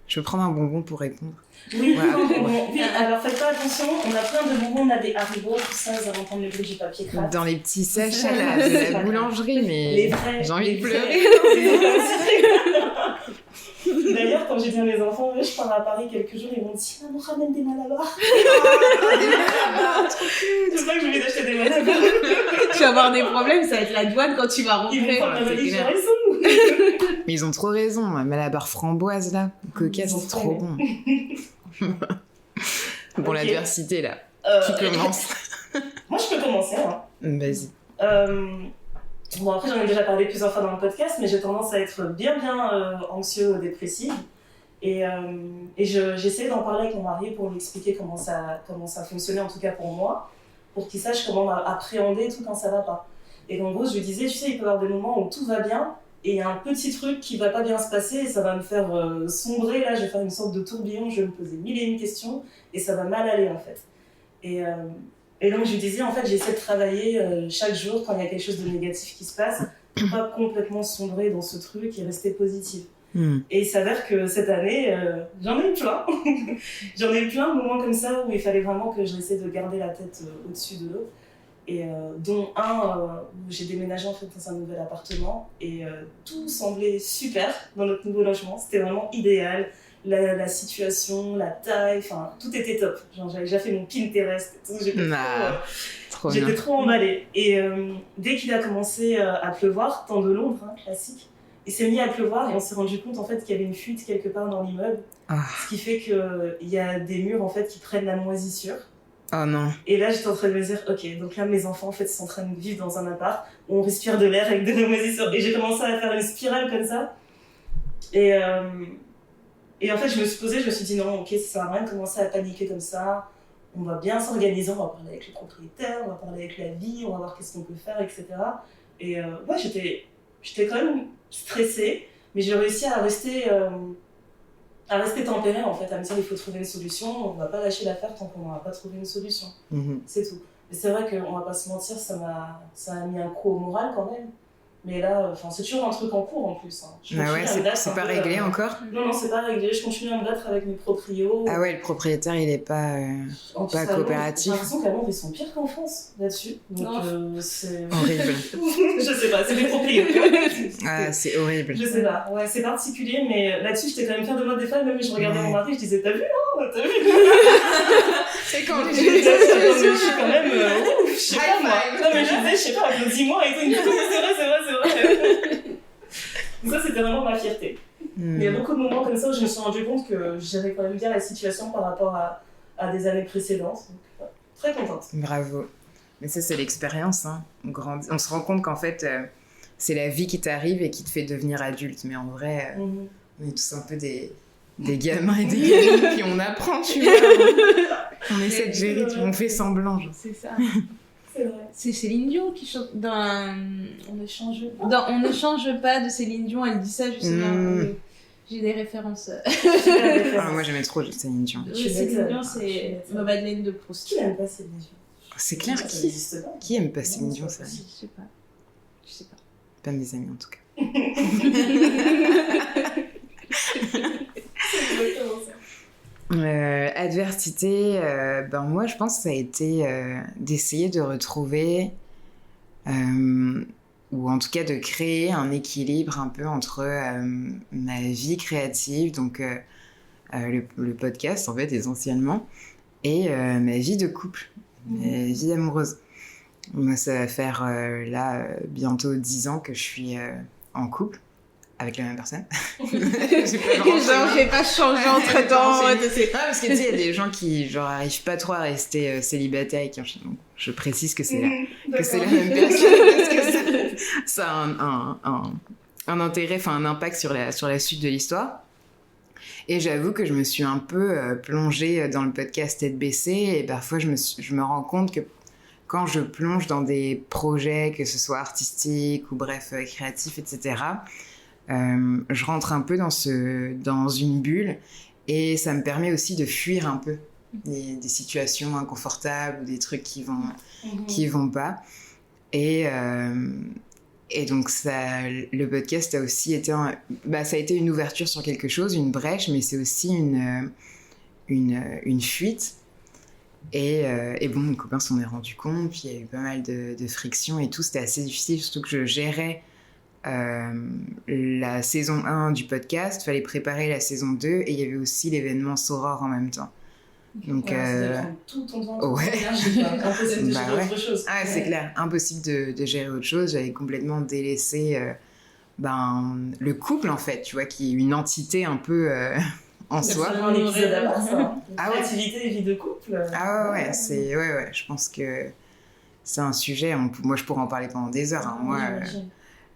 Je vais prendre un bonbon pour répondre. Oui, oui, alors faites pas attention, on a plein de bonbons, on a des haribots, tout ça, vous allez entendre le bruit du papier craft. Dans les petits sachets de la boulangerie, mais les vrais, j'ai envie de pleurer. D'ailleurs, quand j'ai dit à mes enfants, je pars à Paris quelques jours, ils m'ont dit maman, ramène des Malabar. Des Malabar, trop cute. C'est pour ça que j'ai envie d'acheter des Malabar. Tu vas avoir des problèmes, ça va être la douane quand tu vas rentrer. Ils vont prendre ma valise, Mais ils ont trop raison, Malabar framboise là, coca, c'est trop bon. Bon, Okay. L'adversité là, qui commence? Moi, je peux commencer. Hein. Vas-y. Bon, après, j'en ai déjà parlé plusieurs fois dans le podcast, mais j'ai tendance à être bien anxieux, dépressive. Et j'essaie d'en parler avec mon mari pour lui expliquer comment ça fonctionnait, en tout cas pour moi, pour qu'il sache comment appréhender tout quand ça va pas. Et en gros, je lui disais, tu sais, il peut y avoir des moments où tout va bien, et il y a un petit truc qui va pas bien se passer, et ça va me faire sombrer, là, je vais faire une sorte de tourbillon, je vais me poser mille et une questions, et ça va mal aller, en fait. Et donc, je lui disais, en fait, j'essaie de travailler chaque jour quand il y a quelque chose de négatif qui se passe, pour pas complètement sombrer dans ce truc et rester positive. Et il s'avère que cette année, j'en ai eu plein. J'en ai eu plein de moments comme ça où il fallait vraiment que j'essaie de garder la tête au-dessus de l'eau. Et dont un où j'ai déménagé en fait dans un nouvel appartement et tout semblait super dans notre nouveau logement. C'était vraiment idéal. La situation, la taille, enfin tout était top. Genre, j'avais déjà fait mon Pinterest et tout. J'étais trop emballée. Et dès qu'il a commencé à pleuvoir, temps de Londres, hein, classique, il s'est mis à pleuvoir et on s'est rendu compte en fait qu'il y avait une fuite quelque part dans l'immeuble. Ce qui fait qu'il y a des murs en fait qui prennent la moisissure. Oh non. Et là, j'étais en train de me dire, ok, donc là, mes enfants, en fait, sont en train de vivre dans un appart où on respire de l'air avec de la moisissure. Et j'ai commencé à faire une spirale comme ça. Et en fait, je me suis posée, je me suis dit, non, ok, ça sert à rien de commencer à paniquer comme ça. On va bien s'organiser, on va parler avec le propriétaire, on va parler avec la vie, on va voir qu'est-ce qu'on peut faire, etc. Et ouais, j'étais quand même stressée, mais j'ai réussi à rester tempérée en fait, à me dire il faut trouver une solution, on va pas lâcher l'affaire tant qu'on n'aura pas trouvé une solution. C'est tout. Mais c'est vrai qu'on va pas se mentir, ça a mis un coup au moral quand même. Mais là, c'est toujours un truc en cours en plus. Hein. Ah ouais, c'est pas réglé encore? Non, c'est pas réglé. Je continue à me battre avec mes proprios. Ah ouais, le propriétaire, il est pas coopératif. J'ai l'impression qu'à Londres, ils sont pires qu'en France là-dessus. Donc c'est... Horrible. Je sais pas, c'est des proprios. Ah, c'est horrible. Je sais pas, ouais, c'est particulier, mais là-dessus, j'étais quand même fière de moi des fois. Même je regardais mon mari, je disais, t'as vu, hein? T'as vu? C'est quand je suis quand même... je sais pas, moi. Non, mais je disais, je sais pas, applaudis-moi et tout. C'est vrai. Donc ça, c'était vraiment ma fierté. Il y a beaucoup de moments comme ça où je me suis rendu compte que je gérais quand même bien la situation par rapport à des années précédentes. Donc, très contente. Bravo. Mais ça, c'est l'expérience. Hein. On se rend compte qu'en fait, c'est la vie qui t'arrive et qui te fait devenir adulte. Mais en vrai, on est tous un peu des gamins et des gamines, puis on apprend, tu vois. On essaie de gérer, on fait semblant. Genre. C'est ça. C'est vrai. C'est Céline Dion qui chante dans... On ne change pas. Dans On ne change pas de Céline Dion, elle dit ça justement. J'ai des références. Moi j'aimais trop Céline Dion. Céline Dion, c'est ma Madeleine de Proust. Qui n'aime pas Céline Dion? C'est clair, qui aime pas Céline Dion, ça? Je sais pas. Pas mes amis en tout cas. Adversité, moi je pense que ça a été d'essayer de retrouver ou en tout cas de créer un équilibre un peu entre ma vie créative, donc le podcast en fait essentiellement, et ma vie de couple, ma vie amoureuse. Moi ça va faire là bientôt 10 ans que je suis en couple avec la même personne. J'ai pas changé entre temps. Parce que tu sais, il y a des gens qui genre arrivent pas trop à rester célibataires et qui enchaînent. Donc, je précise que c'est la même personne parce que ça a un intérêt, enfin un impact sur la suite de l'histoire. Et j'avoue que je me suis un peu plongée dans le podcast tête baissée et parfois je me rends compte que quand je plonge dans des projets, que ce soit artistiques ou bref créatifs, etc., je rentre un peu dans une bulle et ça me permet aussi de fuir un peu des situations inconfortables ou des trucs qui vont pas. Et donc le podcast a aussi été ça a été une ouverture sur quelque chose, une brèche, mais c'est aussi une fuite. Et bon, mes copains s'en sont rendus compte, puis il y a eu pas mal de frictions et tout, c'était assez difficile, surtout que je gérais la saison 1 du podcast, fallait préparer la saison 2 et il y avait aussi l'événement Soror en même temps. Donc, tout ton temps, ouais. Énergie, impossible de gérer autre chose. Ah, c'est clair, impossible de gérer autre chose. J'avais complètement délaissé le couple, en fait, tu vois, qui est une entité un peu en soi. C'est vraiment un épisode à part, ça. Ah ouais. Créativité et vie de couple. Ah ouais, ouais, je pense que c'est un sujet, moi je pourrais en parler pendant des heures. Hein. Moi,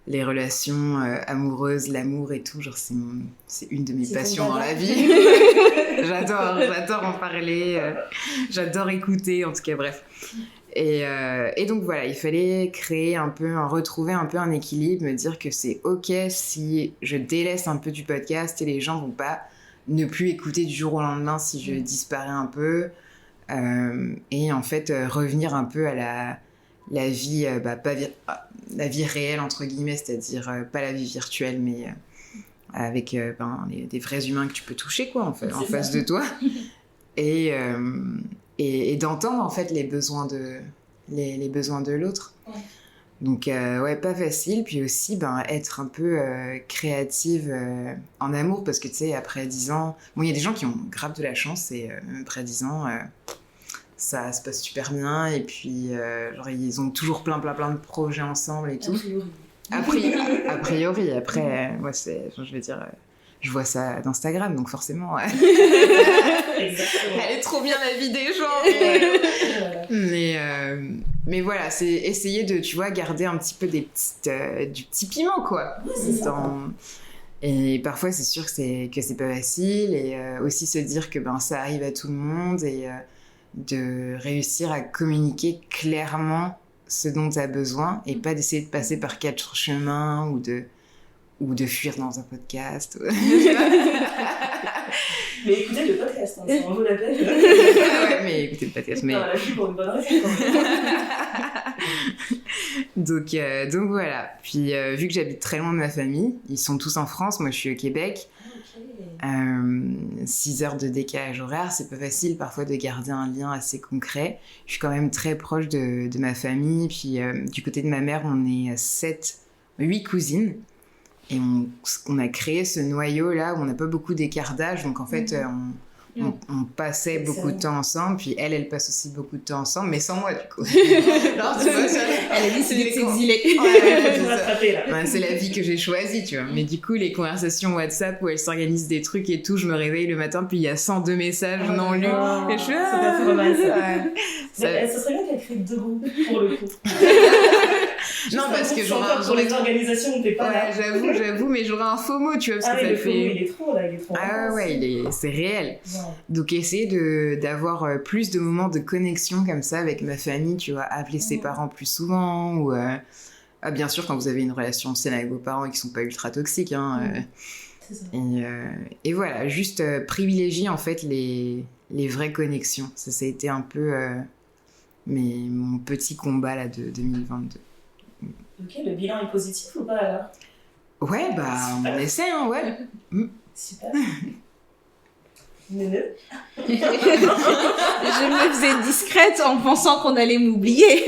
les relations amoureuses, l'amour et tout, genre c'est une de mes passions dans la vie. J'adore en parler, j'adore écouter, en tout cas, bref. Et donc voilà, il fallait retrouver un peu un équilibre, me dire que c'est ok si je délaisse un peu du podcast et les gens vont pas ne plus écouter du jour au lendemain si je disparais un peu, et en fait revenir un peu à la vie, la vie réelle entre guillemets, c'est-à-dire pas la vie virtuelle, mais avec des vrais humains que tu peux toucher quoi en face de toi, et d'entendre en fait les besoins de l'autre. Ouais. Donc pas facile, puis aussi être un peu créative en amour, parce que tu sais, après 10 ans, bon, il y a des gens qui ont grave de la chance et après 10 ans ça se passe super bien, et puis genre ils ont toujours plein de projets ensemble et tout. A priori, après moi je vais dire je vois ça d'Instagram, donc forcément elle est trop bien la vie des gens, mais voilà, c'est essayer de, tu vois, garder un petit peu du petit piment quoi. Et parfois c'est sûr que c'est pas facile, et aussi se dire que ça arrive à tout le monde, et de réussir à communiquer clairement ce dont tu as besoin, et pas d'essayer de passer par 4 chemins ou de fuir dans un podcast. Mais écoutez le podcast, ça en vaut la peine. Ouais, mais écoutez le podcast. Mais... Non, la vie pour une bonne raison. Donc voilà. Puis vu que j'habite très loin de ma famille, ils sont tous en France, moi je suis au Québec. 6 heures de décalage horaire, c'est pas facile parfois de garder un lien assez concret. Je suis quand même très proche de ma famille, puis du côté de ma mère, on est 8 cousines. Et on a créé ce noyau-là où on n'a pas beaucoup d'écart d'âge. Donc, en fait, on passait beaucoup de temps ensemble. Puis elle passe aussi beaucoup de temps ensemble, mais sans moi, du coup. Alors, tu vois, elle a décidé de s'exiler. C'est la vie que j'ai choisie, tu vois. Mais du coup, les conversations WhatsApp où elle s'organise des trucs et tout, je me réveille le matin, puis il y a 102 messages non lus. Et je suis c'est pas trop mal, ça. Ce serait bien qu'elle crée 2 groupes, pour le coup. Non, parce que j'aurais pour les organisations où t'es pas là. J'avoue, mais j'aurais un faux mot, tu vois, parce que ça fait. Il est trop. Ah ouais, c'est réel. Ouais. Donc essayer d'avoir plus de moments de connexion comme ça avec ma famille, tu vois, appeler ses parents plus souvent, ou bien sûr quand vous avez une relation saine avec vos parents et qui sont pas ultra toxiques, hein. C'est ça. Et voilà, juste privilégier en fait les vraies connexions. Ça a été un peu mon petit combat là de 2022. Ok, le bilan est positif ou pas alors? Ouais, on essaie, hein, ouais. Super. Néné. Je me faisais discrète en pensant qu'on allait m'oublier.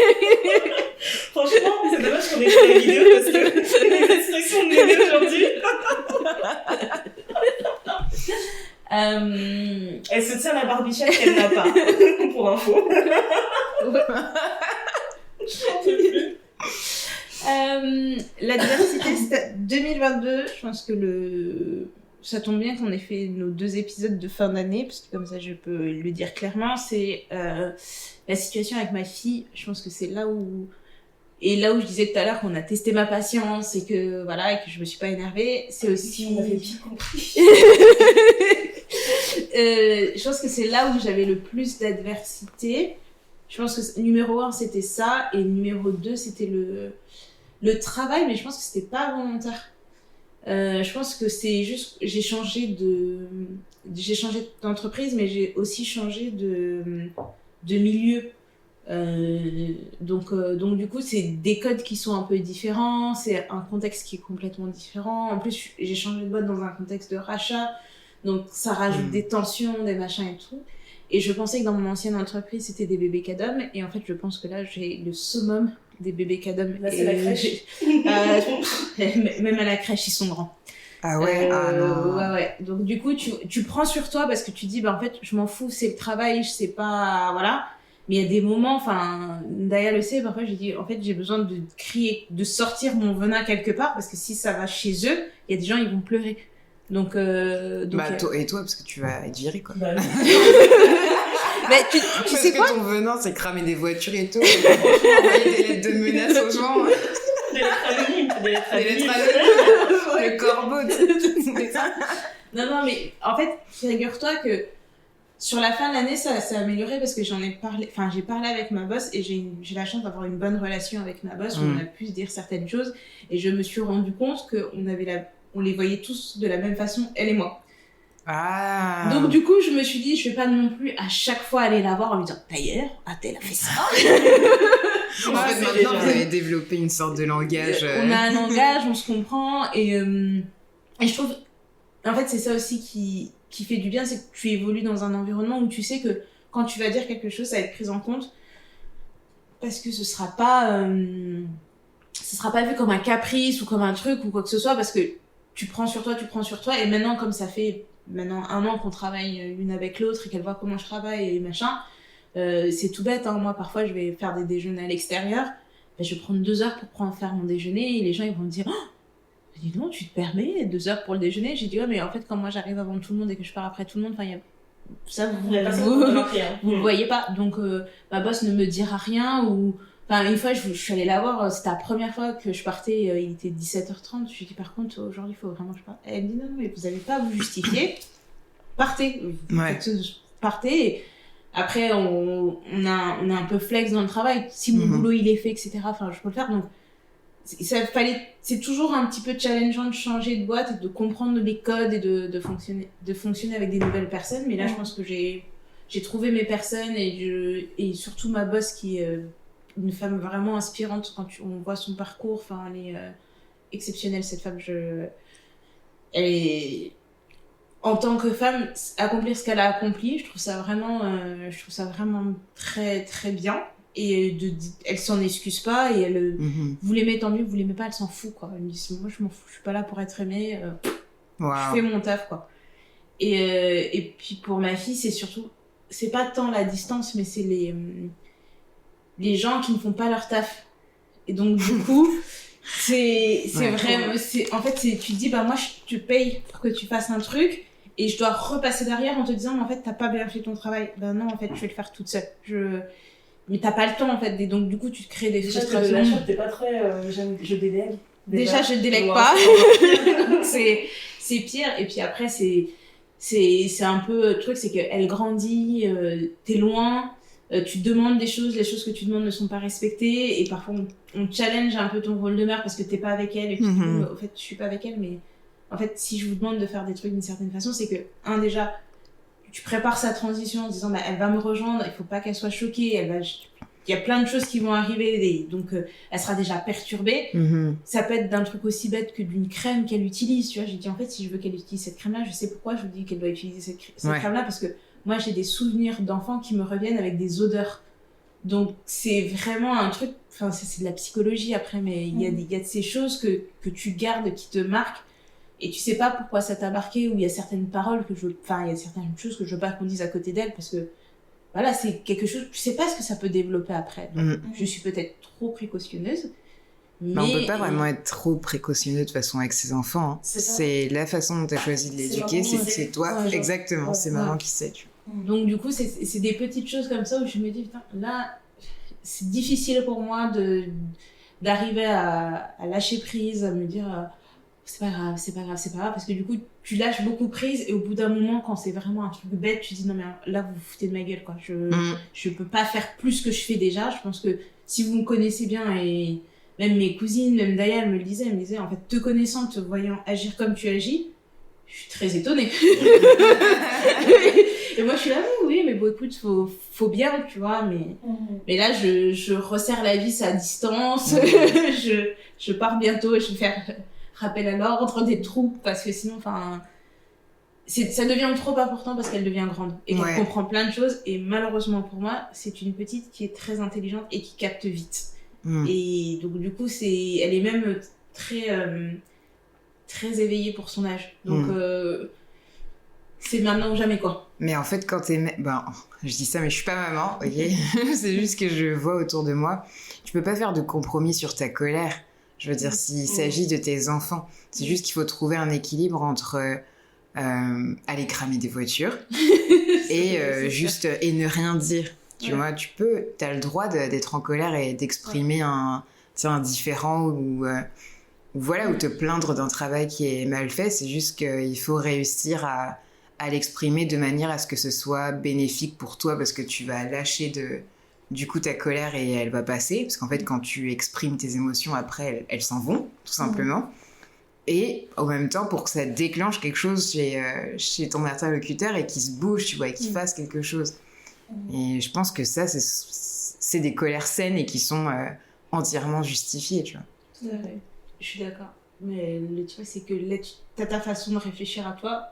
Franchement, c'est dommage qu'on ait fait la vidéo parce que les instructions de Néné aujourd'hui. Elle se tient la barbichette qu'elle n'a pas, pour info. La diversité, c'était 2022. Je pense que ça tombe bien qu'on ait fait nos 2 épisodes de fin d'année, parce que comme ça je peux le dire clairement. C'est la situation avec ma fille. Je pense que c'est là où je disais tout à l'heure qu'on a testé ma patience et que je me suis pas énervée. C'est aussi. On avait bien compris. Je pense que c'est là où j'avais le plus d'adversité. Je pense que numéro 1, c'était ça. Et numéro 2, c'était le travail. Mais je pense que c'était pas volontaire. Je pense que c'est juste... J'ai changé d'entreprise, mais j'ai aussi changé de milieu. Donc du coup, c'est des codes qui sont un peu différents. C'est un contexte qui est complètement différent. En plus, j'ai changé de boîte dans un contexte de rachat. Donc, ça rajoute des tensions, des machins et tout. Et je pensais que dans mon ancienne entreprise, c'était des bébés cadom. Et en fait, je pense que là, j'ai le summum des bébés cadom. Là, c'est la crèche. Même à la crèche, ils sont grands. Ah ouais, non. Ouais. Donc, du coup, tu prends sur toi parce que tu dis, en fait, je m'en fous, c'est le travail, je sais pas, voilà. Mais il y a des moments, Daya le sait, parfois, j'ai dit, en fait, j'ai besoin de crier, de sortir mon venin quelque part parce que si ça va chez eux, il y a des gens, ils vont pleurer. Donc Et toi, parce que tu vas être viré, quoi. Bah, mais tu sais quoi? Parce que ton venin, c'est cramer des voitures et tout. Envoyer des lettres de menaces aux gens. des lettres anonymes. Des lettres anonymes. Le corbeau, c'est ça. Non, mais en fait, figure-toi que sur la fin de l'année, ça s'est amélioré parce que j'ai parlé avec ma boss et j'ai la chance d'avoir une bonne relation avec ma boss où on a pu se dire certaines choses et je me suis rendu compte qu'on les voyait tous de la même façon, elle et moi. Ah. Donc du coup, je me suis dit, je vais pas non plus à chaque fois aller la voir en lui disant, d'ailleurs, Athènes a fait ça. En fait, maintenant, vous avez développé une sorte de langage. On a un langage, on se comprend et je trouve, en fait, c'est ça aussi qui fait du bien, c'est que tu évolues dans un environnement où tu sais que quand tu vas dire quelque chose, ça va être pris en compte parce que ce sera pas vu comme un caprice ou comme un truc ou quoi que ce soit parce que tu prends sur toi et maintenant comme ça fait 1 an qu'on travaille l'une avec l'autre et qu'elle voit comment je travaille et machin, c'est tout bête, hein. Moi parfois je vais faire des déjeuners à l'extérieur, je vais prendre 2 heures pour faire mon déjeuner et les gens ils vont me dire oh, dis donc tu te permets 2 heures pour le déjeuner. J'ai dit ouais mais en fait quand moi j'arrive avant tout le monde et que je pars après tout le monde, ça vous le voyez pas, donc ma boss ne me dira rien ou une fois, je suis allée la voir, c'était la première fois que je partais, il était 17h30. Je lui ai dit, par contre, aujourd'hui, il faut vraiment que je parte. Elle me dit, non, mais vous n'avez pas à vous justifier. Partez. Ouais. Partez. Et après, on a un peu flex dans le travail. Si mon boulot, il est fait, etc., je peux le faire. Donc, c'est toujours un petit peu challengeant de changer de boîte et de comprendre les codes et de fonctionner avec des nouvelles personnes. Mais là, je pense que j'ai trouvé mes personnes et surtout ma boss qui est une femme vraiment inspirante quand on voit son parcours. Elle est exceptionnelle, cette femme. Elle est, en tant que femme, accomplir ce qu'elle a accompli, je trouve ça vraiment très très bien. Et elle s'en excuse pas et elle vous l'aimez tant mieux, vous l'aimez pas, elle s'en fout quoi. Elle me dit moi je m'en fous, je suis pas là pour être aimée, je fais mon taf quoi. Et puis pour ma fille, c'est pas tant la distance, mais c'est les gens qui ne font pas leur taf. Et donc du coup c'est vraiment en fait tu te dis moi je te paye pour que tu fasses un truc et je dois repasser derrière en te disant mais en fait t'as pas bien fait ton travail. Non, en fait je vais le faire toute seule, mais t'as pas le temps en fait, et donc du coup tu te crées des frustrations. Déjà t'es pas très je délègue. Déjà je délègue pas. c'est pire. Et puis après c'est un peu le truc, c'est qu'elle grandit, t'es loin, tu te demandes des choses, les choses que tu demandes ne sont pas respectées et parfois on challenge un peu ton rôle de mère parce que t'es pas avec elle et puis en fait je suis pas avec elle, mais en fait si je vous demande de faire des trucs d'une certaine façon, c'est que déjà tu prépares sa transition en disant elle va me rejoindre, il faut pas qu'elle soit choquée, il y a plein de choses qui vont arriver, donc elle sera déjà perturbée. Ça peut être d'un truc aussi bête que d'une crème qu'elle utilise, tu vois. J'ai dit en fait si je veux qu'elle utilise cette crème là, je sais pourquoi je vous dis qu'elle doit utiliser cette crème là, parce que moi j'ai des souvenirs d'enfants qui me reviennent avec des odeurs, donc c'est vraiment un truc, c'est de la psychologie après, mais il y a de ces choses que tu gardes qui te marquent. Et tu sais pas pourquoi ça t'a marqué, ou il y a certaines paroles il y a certaines choses que je veux pas qu'on dise à côté d'elle, parce que, voilà, c'est quelque chose, tu sais pas ce que ça peut développer après. Donc, je suis peut-être trop précautionneuse. Mais on peut pas vraiment être trop précautionneux de toute façon avec ses enfants. Hein. C'est la façon dont tu as choisi de l'éduquer, c'est toi. Exactement, c'est maman qui sait. Tu vois. Donc, du coup, c'est des petites choses comme ça où je me dis, putain, là, c'est difficile pour moi d'arriver à lâcher prise, à me dire... c'est pas grave, parce que du coup, tu lâches beaucoup prise et au bout d'un moment, quand c'est vraiment un truc bête, tu dis non, mais là, vous vous foutez de ma gueule, quoi. Je peux pas faire plus que je fais déjà. Je pense que si vous me connaissez bien, et même mes cousines, même Daya, elle me le disait, en fait, te connaissant, te voyant agir comme tu agis, je suis très étonnée. Et moi, je suis là, oui, mais bon, écoute, faut bien, tu vois, mais là, je resserre la vis à distance, je pars bientôt et je vais faire rappel à l'ordre des troupes, parce que sinon, enfin, ça devient trop important parce qu'elle devient grande et qu'elle comprend plein de choses, et malheureusement pour moi, c'est une petite qui est très intelligente et qui capte vite. Et donc, du coup, elle est même très éveillée pour son âge. Donc, c'est maintenant ou jamais, quoi. Mais en fait, quand t'es... je dis ça, mais je suis pas maman, ok. C'est juste que je vois autour de moi. Tu peux pas faire de compromis sur ta colère. Je veux dire, s'il s'agit de tes enfants, c'est juste qu'il faut trouver un équilibre entre aller cramer des voitures et ne rien dire. Tu vois, t'as le droit d'être en colère et d'exprimer un différend ou te plaindre d'un travail qui est mal fait. C'est juste qu'il faut réussir à l'exprimer de manière à ce que ce soit bénéfique pour toi, parce que tu vas lâcher du coup ta colère et elle va passer, parce qu'en fait quand tu exprimes tes émotions après elles s'en vont tout simplement. Et en même temps, pour que ça déclenche quelque chose chez ton interlocuteur et qu'il se bouge, tu vois, et qu'il fasse quelque chose. Et je pense que ça c'est des colères saines et qui sont entièrement justifiées, tu vois. Tout à fait. Je suis d'accord, mais le truc c'est que là t'as ta façon de réfléchir à toi.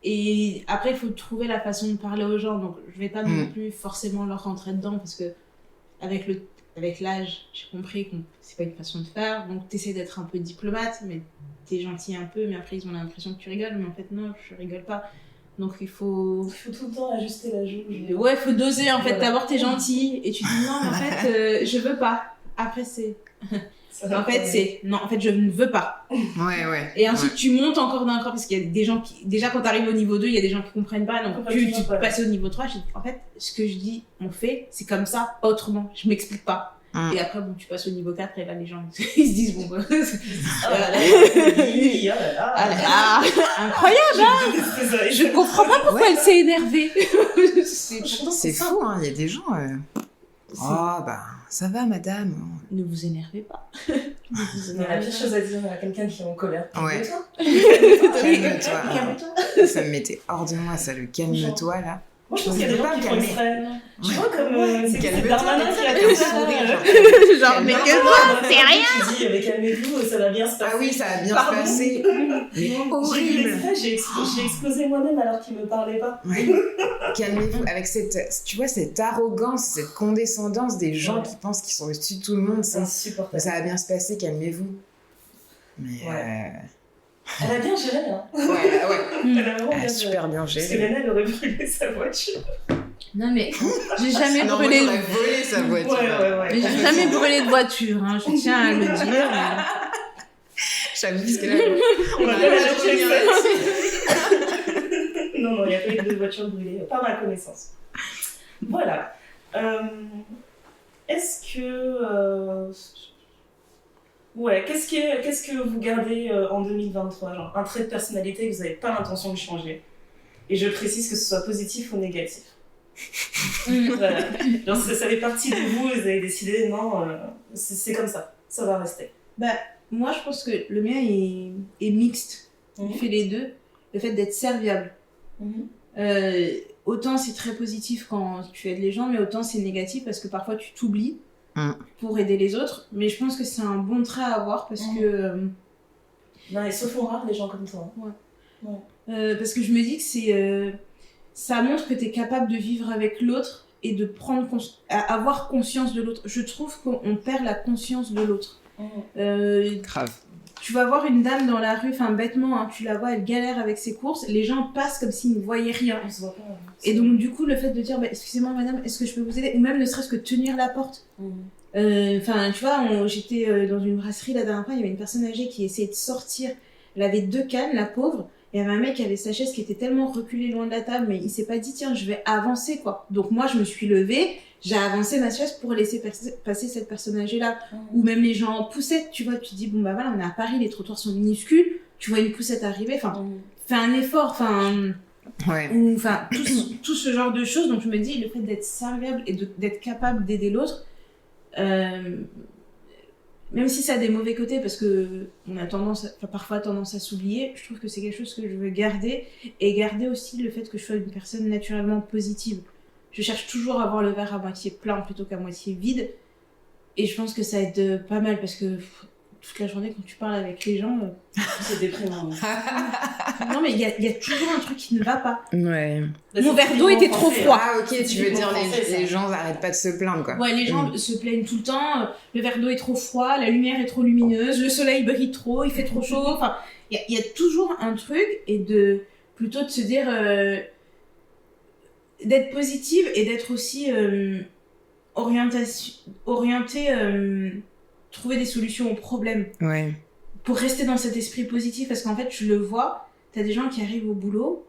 Et après, il faut trouver la façon de parler aux gens. Donc, je vais pas non plus forcément leur rentrer dedans, parce que avec l'âge, j'ai compris que c'est pas une façon de faire. Donc, t'essaies d'être un peu diplomate, mais t'es gentil un peu, mais après, ils ont l'impression que tu rigoles. Mais en fait, non, je rigole pas. Donc, il faut tout le temps ajuster la jauge. Ouais, il faut doser, en fait. D'abord, t'es gentil, et tu dis non, en fait, je veux pas. Après, c'est... En fait, non, en fait, je ne veux pas. Ouais. Et ensuite, tu montes encore d'un cran, parce qu'il y a des gens qui, déjà, quand t'arrives au niveau 2, il y a des gens qui comprennent pas. Donc, tu peux passer au niveau 3. Je dis, en fait, ce que je dis, on fait, c'est comme ça, pas autrement. Je m'explique pas. Et après, bon, tu passes au niveau 4, et là, les gens, ils se disent, bon, bah, incroyable, hein! Je comprends pas pourquoi elle s'est énervée. C'est fou, hein, il y a des gens, ça va, madame. Ne vous énervez pas. La pire chose à dire à quelqu'un qui est en colère. Calme-toi. Ça me mettait hors de moi, ça, le calme-toi, là. Moi, je pense qu'il y a des gens qui font exprès. Tu vois, comme c'est Darmanin qui a fait sourire, genre, mais que toi, c'est rien. Tu dis, mais calmez-vous, ça va bien se passer. Ah oui, ça va bien se passer. Mais horrible. J'ai explosé moi-même alors qu'il me parlait pas. Ouais. Calmez-vous. Avec cette arrogance, cette condescendance des gens qui pensent qu'ils sont au-dessus de tout le monde. C'est insupportable. Ça va bien se passer, calmez-vous. Mais elle a bien géré, hein. Ouais. Elle a vraiment super bien géré. Parce que Nana, elle aurait brûlé sa voiture. Non, mais j'ai jamais non, brûlé. Elle aurait volé sa voiture. Ouais. Mais j'ai jamais brûlé de voiture, hein. Je tiens à le dire. J'avoue, parce que là, on a Non, il n'y a pas eu de voiture brûlée, par ma connaissance. Voilà. Est-ce que... qu'est-ce que vous gardez en 2023, genre un trait de personnalité que vous n'avez pas l'intention de changer? Et je précise que ce soit positif ou négatif. Voilà. Genre, ça fait partie de vous, vous avez décidé, non, c'est comme ça va rester. Moi, je pense que le mien est mixte. Il fait les deux. Le fait d'être serviable. Autant c'est très positif quand tu aides les gens, mais autant c'est négatif parce que parfois tu t'oublies pour aider les autres. Mais je pense que c'est un bon trait à avoir parce que... Non, ils se font rares, les gens comme toi. Parce que je me dis que ça montre que tu es capable de vivre avec l'autre et de avoir conscience de l'autre. Je trouve qu'on perd la conscience de l'autre. Grave. Tu vas voir une dame dans la rue, enfin bêtement, hein, tu la vois, elle galère avec ses courses, les gens passent comme s'ils ne voyaient rien. On se voit pas. Et donc du coup, le fait de dire, excusez-moi madame, est-ce que je peux vous aider? Ou même ne serait-ce que tenir la porte. Enfin, tu vois, j'étais dans une brasserie la dernière fois, il y avait une personne âgée qui essayait de sortir, elle avait 2 cannes, la pauvre, il y avait un mec qui avait sa chaise qui était tellement reculée loin de la table, mais il s'est pas dit, tiens, je vais avancer, quoi. Donc moi, je me suis levée, j'ai avancé ma chaise pour laisser passer cette personne âgée-là. Ou même les gens en poussette, tu vois, tu te dis, bon, bah voilà, on est à Paris, les trottoirs sont minuscules, tu vois une poussette arriver, enfin, fais un effort, enfin... Ouais. Enfin, tout ce genre de choses. Donc je me dis, le fait d'être serviable et d'être capable d'aider l'autre, même si ça a des mauvais côtés, parce que on a parfois tendance à s'oublier, je trouve que c'est quelque chose que je veux garder, et garder aussi le fait que je sois une personne naturellement positive. Je cherche toujours à voir le verre à moitié plein plutôt qu'à moitié vide, et je pense que ça aide pas mal, parce que toute la journée, quand tu parles avec les gens, c'est déprimant. Non, mais il y a toujours un truc qui ne va pas. Ouais. Mon verre d'eau était trop froid. Ah, ok, tu veux dire les gens n'arrêtent pas de se plaindre, quoi. Ouais, les gens se plaignent tout le temps. Le verre d'eau est trop froid, la lumière est trop lumineuse, le soleil brille trop, il fait trop chaud. Enfin, il y a toujours un truc, et plutôt de se dire d'être positive et d'être aussi orientée, trouver des solutions aux problèmes. Ouais. Pour rester dans cet esprit positif, parce qu'en fait, tu le vois, t'as des gens qui arrivent au boulot,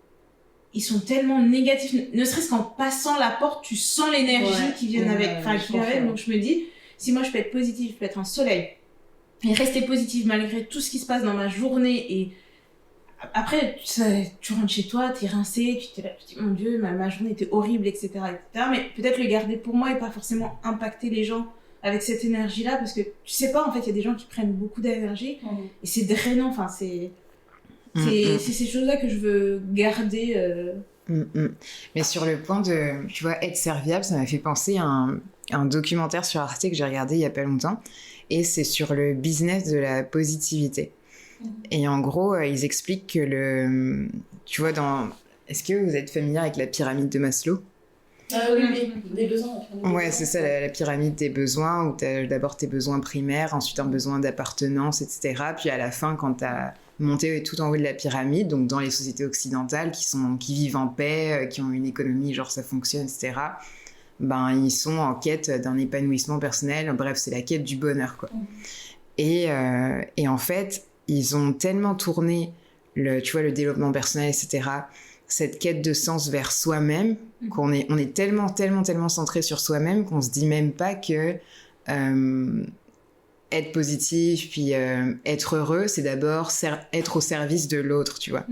ils sont tellement négatifs, ne serait-ce qu'en passant la porte, tu sens l'énergie qui vient avec. Enfin, qui vient avec. Donc je me dis, si moi je peux être positive, je peux être un soleil, et rester positive malgré tout ce qui se passe dans ma journée, et après, tu rentres chez toi, t'es rincé, tu te dis, mon Dieu, ma journée était horrible, etc., etc. Mais peut-être le garder pour moi et pas forcément impacter les gens avec cette énergie-là, parce que tu sais pas, en fait, il y a des gens qui prennent beaucoup d'énergie, et c'est drainant, enfin, c'est ces choses-là que je veux garder. Mais sur le point de, tu vois, être serviable, ça m'a fait penser à un documentaire sur Arte que j'ai regardé il y a pas longtemps, et c'est sur le business de la positivité. Et en gros, ils expliquent que tu vois, est-ce que vous êtes familier avec la pyramide de Maslow ? Oui, des besoins. Ouais, c'est ça, la pyramide des besoins, où tu as d'abord tes besoins primaires, ensuite un besoin d'appartenance, etc. Puis à la fin, quand tu as monté tout en haut de la pyramide, donc dans les sociétés occidentales qui vivent en paix, qui ont une économie, genre ça fonctionne, etc., ben, ils sont en quête d'un épanouissement personnel. Bref, c'est la quête du bonheur, quoi. Et en fait, ils ont tellement tourné tu vois, le développement personnel, etc., cette quête de sens vers soi-même, qu'on est tellement, tellement, tellement centré sur soi-même qu'on se dit même pas que être positif, puis être heureux, c'est d'abord être au service de l'autre, tu vois,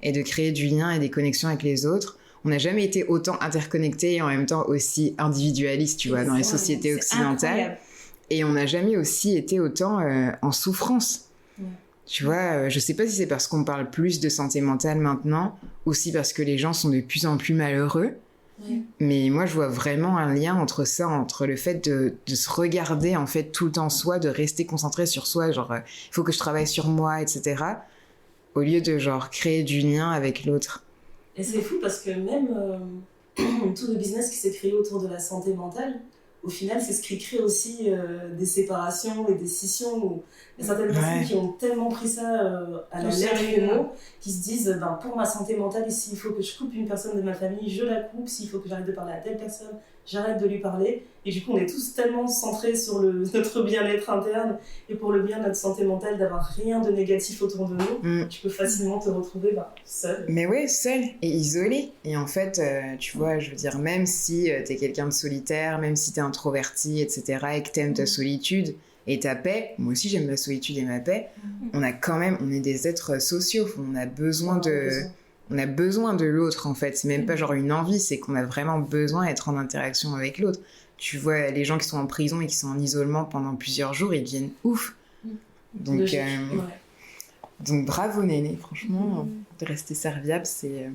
et de créer du lien et des connexions avec les autres. On n'a jamais été autant interconnectés et en même temps aussi individualistes, tu vois, dans les sociétés occidentales. Incroyable. Et on n'a jamais aussi été autant en souffrance. Tu vois, je sais pas si c'est parce qu'on parle plus de santé mentale maintenant, ou si parce que les gens sont de plus en plus malheureux. Mais moi, je vois vraiment un lien entre ça, entre le fait de se regarder, en fait, tout le temps soi, de rester concentré sur soi, genre, il faut que je travaille sur moi, etc., au lieu de, genre, créer du lien avec l'autre. Et c'est fou parce que même tout le business qui s'est créé autour de la santé mentale, au final, c'est ce qui crée aussi des séparations et des scissions. Où il y a certaines personnes qui ont tellement pris ça à la lettre qui se disent pour ma santé mentale, s'il faut que je coupe une personne de ma famille, je la coupe. S'il faut que j'arrête de parler à telle personne, j'arrête de lui parler. Et du coup, on est tous tellement centrés sur notre bien-être interne et pour le bien de notre santé mentale, d'avoir rien de négatif autour de nous. Tu peux facilement te retrouver seul. Mais oui, seul et isolé. Et en fait, tu vois, je veux dire, même si t'es quelqu'un de solitaire, même si t'es introverti, etc., et que t'aimes ta solitude et ta paix, moi aussi j'aime la solitude et ma paix, on est des êtres sociaux, on a besoin de l'autre, en fait. C'est même pas genre une envie, c'est qu'on a vraiment besoin d'être en interaction avec l'autre. Tu vois, les gens qui sont en prison et qui sont en isolement pendant plusieurs jours, ils deviennent ouf. Donc bravo Néné, franchement, de rester serviable, c'est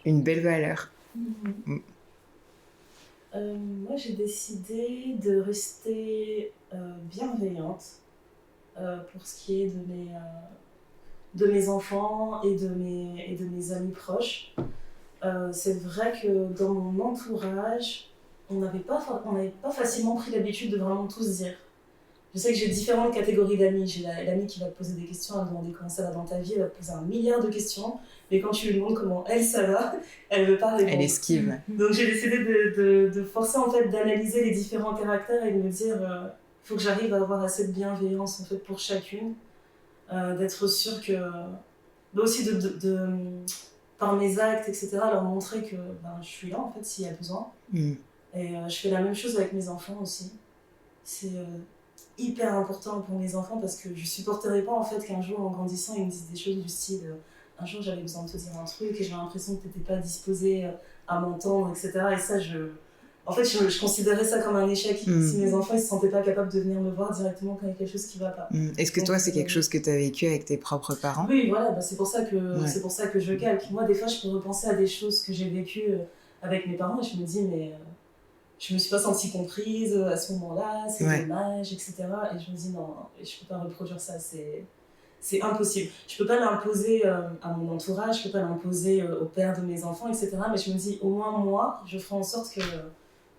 une belle valeur. Moi, j'ai décidé de rester bienveillante pour ce qui est de mes enfants et de mes amis proches. C'est vrai que dans mon entourage, on n'avait pas facilement pris l'habitude de vraiment tout se dire. Je sais que j'ai différentes catégories d'amis. J'ai l'amie qui va te poser des questions, elle va te demander comment ça va dans ta vie, elle va te poser 1 milliard de questions, mais quand tu lui demandes comment ça va, elle ne veut pas répondre. Elle esquive. Donc j'ai décidé de forcer en fait d'analyser les différents caractères et de me dire il faut que j'arrive à avoir assez de bienveillance en fait pour chacune, d'être sûre que aussi par mes actes, etc., leur montrer que je suis là, en fait, s'il y a besoin. Et je fais la même chose avec mes enfants aussi. C'est hyper important pour mes enfants parce que je supporterais pas, en fait, qu'un jour, en grandissant, ils me disent des choses du style un jour, j'avais besoin de te dire un truc et j'ai l'impression que t'étais pas disposée à m'entendre, etc. Et ça, en fait, je considérais ça comme un échec. Si mes enfants ils se sentaient pas capables de venir me voir directement quand il y a quelque chose qui va pas. Est-ce que toi, c'est quelque chose que tu as vécu avec tes propres parents? Oui, voilà, c'est pour ça que je calque. Moi, des fois, je peux repenser à des choses que j'ai vécues avec mes parents et je me dis, mais je me suis pas sentie comprise à ce moment-là, c'est dommage, etc. Et je me dis, non, je peux pas reproduire ça, c'est impossible. Je peux pas l'imposer à mon entourage, je peux pas l'imposer au père de mes enfants, etc. Mais je me dis, au moins moi, je ferai en sorte que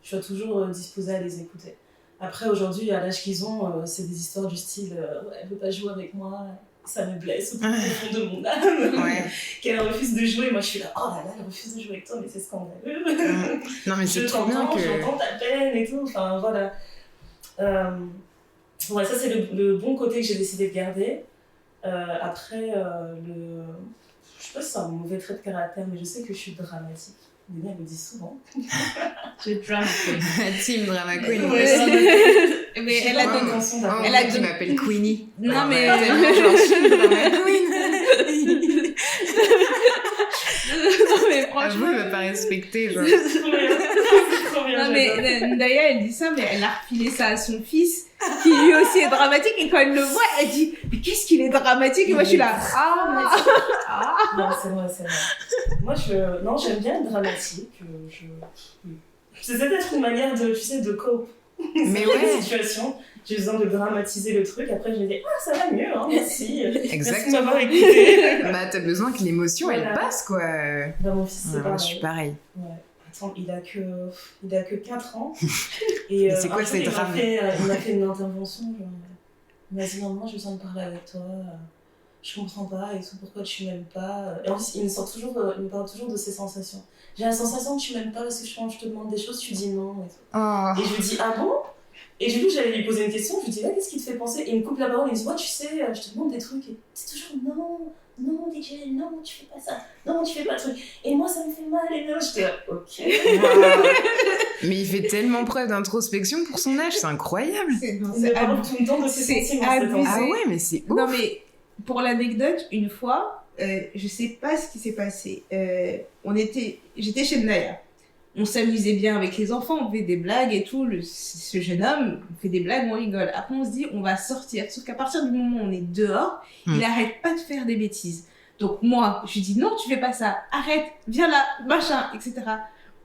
je sois toujours disposée à les écouter. Après, aujourd'hui, à l'âge qu'ils ont, c'est des histoires du style elle veut pas jouer avec moi, ça me blesse au plus profond de mon âme. Qu'elle refuse de jouer. Moi, je suis là, oh là là, elle refuse de jouer avec toi, mais c'est scandaleux. Non, mais c'est trop bien que... J'entends ta peine et tout. Enfin, voilà. Ouais, ça, c'est le bon côté que j'ai décidé de garder. Après, je sais pas si c'est un mauvais trait de caractère, mais je sais que je suis dramatique. Léna me dit souvent. Je drama queen. Team drama queen. Mais elle a donné. Elle a qui m'appelle Queenie. Non, mais. Genre, je suis drama queen. Non, mais franchement. Elle m'a pas respecté, genre. Trop bien. Non, mais Ndaya, elle dit ça, mais elle a refilé ça à son fils, qui lui aussi est dramatique, et quand elle le voit, elle dit, mais qu'est-ce qu'il est dramatique? Et moi, je suis là, Non, c'est vrai. Moi, j'aime bien être dramatique. C'est peut-être une manière de cope. Mais ouais. Une situation. J'ai besoin de dramatiser le truc. Après, je me dis, ça va mieux, hein, merci. Exactement. Merci de m'avoir écouté. T'as besoin que l'émotion, elle passe, quoi. Mon fils, c'est pareil. Je suis pareil. Ouais. Attends, il a que 4 ans. Et c'est quoi ces drames? Il m'a fait une intervention. Genre, il m'a dit, maman, j'ai besoin de parler avec toi. Je comprends pas et tout, pourquoi tu m'aimes pas. Et en plus, il me parle toujours de ses sensations. J'ai la sensation que tu m'aimes pas parce que quand je te demande des choses, tu dis non. Et tout. Et je lui dis, ah bon? Et du coup, j'allais lui poser une question, je lui dis, qu'est-ce qui te fait penser? Et il me coupe la parole et il me dit, moi, tu sais, je te demande des trucs et c'est toujours non, DJ, non, tu fais pas ça, non, tu fais pas le truc. Et moi, ça me fait mal, et là, j'étais là, ok. Wow. Mais il fait tellement preuve d'introspection pour son âge, c'est incroyable. Il me parle tout le temps de ses sentiments. Ah ouais, mais c'est ouf. Non, mais pour l'anecdote, une fois, je sais pas ce qui s'est passé. J'étais chez Ndaya. On s'amusait bien avec les enfants, on fait des blagues et tout. Ce jeune homme, on fait des blagues, on rigole. Après, on se dit, on va sortir. Sauf qu'à partir du moment où on est dehors, il arrête pas de faire des bêtises. Donc moi, je lui dis, non, tu fais pas ça. Arrête, viens là, machin, etc.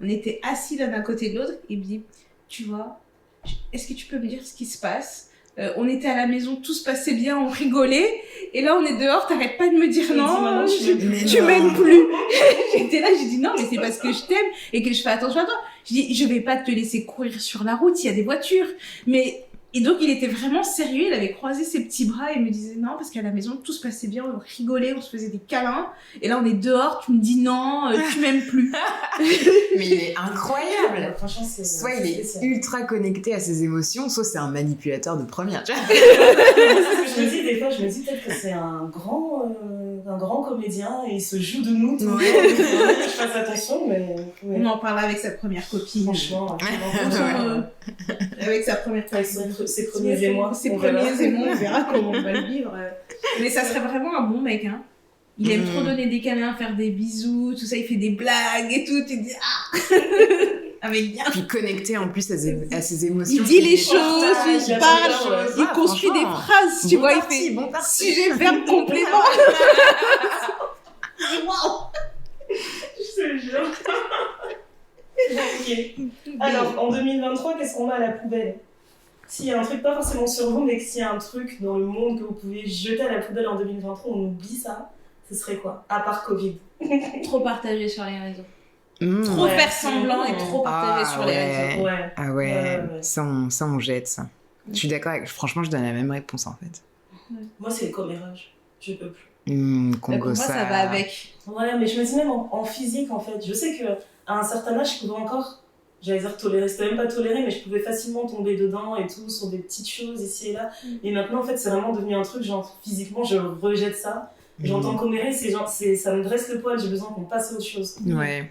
On était assis l'un à côté de l'autre. Il me dit, tu vois, est-ce que tu peux me dire ce qui se passe? On était à la maison, tout se passait bien, on rigolait. Et là, on est dehors, t'arrêtes pas de me dire non, tu m'aimes plus. J'étais là, j'ai dit non, mais c'est parce que je t'aime et que je fais attention à toi. Je dis, je vais pas te laisser courir sur la route, il y a des voitures. Et donc, il était vraiment sérieux, il avait croisé ses petits bras et me disait non, parce qu'à la maison, tout se passait bien, on rigolait, on se faisait des câlins. Et là, on est dehors, tu me dis non, tu m'aimes plus. Mais il est incroyable. Franchement, soit il est ultra connecté à ses émotions, soit c'est un manipulateur de première. C'est ce que je me dis des fois, peut-être que c'est un grand comédien et il se joue de nous tout le temps. Je fasse attention, mais... On en parle avec sa première copine. Franchement, avec sa première copine. Ses premiers émois. On verra comment on va le vivre. Mais ça serait vraiment un bon mec, hein. Il aime trop donner des câlins, faire des bisous, tout ça, il fait des blagues et tout, tu te dis avec bien. Puis connecté en plus à ses émotions. Il dit les choses, il parle, il construit des phrases, tu vois, il fait sujet, verbe, complément. Waouh. Je te jure. Ok. Alors, en 2023, qu'est-ce qu'on a à la poubelle? S'il y a un truc, pas forcément sur vous, mais s'il y a un truc dans le monde que vous pouvez jeter à la poubelle en 2023, on oublie ça, ce serait quoi? À part Covid. Trop partagé sur les réseaux. Trop faire semblant et trop partager sur les réseaux. Ouais. Ah ouais. Ça, on jette ça. Je suis d'accord avec... Franchement, je donne la même réponse en fait. Moi, c'est le commérage. Je peux plus. Moi, ça va avec. Voilà, mais je me dis même en physique, en fait. Je sais qu'à un certain âge, je pouvais encore, j'allais dire tolérer, c'était même pas tolérer, mais je pouvais facilement tomber dedans et tout, sur des petites choses ici et là. Et maintenant, en fait, c'est vraiment devenu un truc, genre, physiquement, je rejette ça. J'entends commérer, c'est genre, ça me dresse le poil, j'ai besoin qu'on passe à autre chose. Ouais.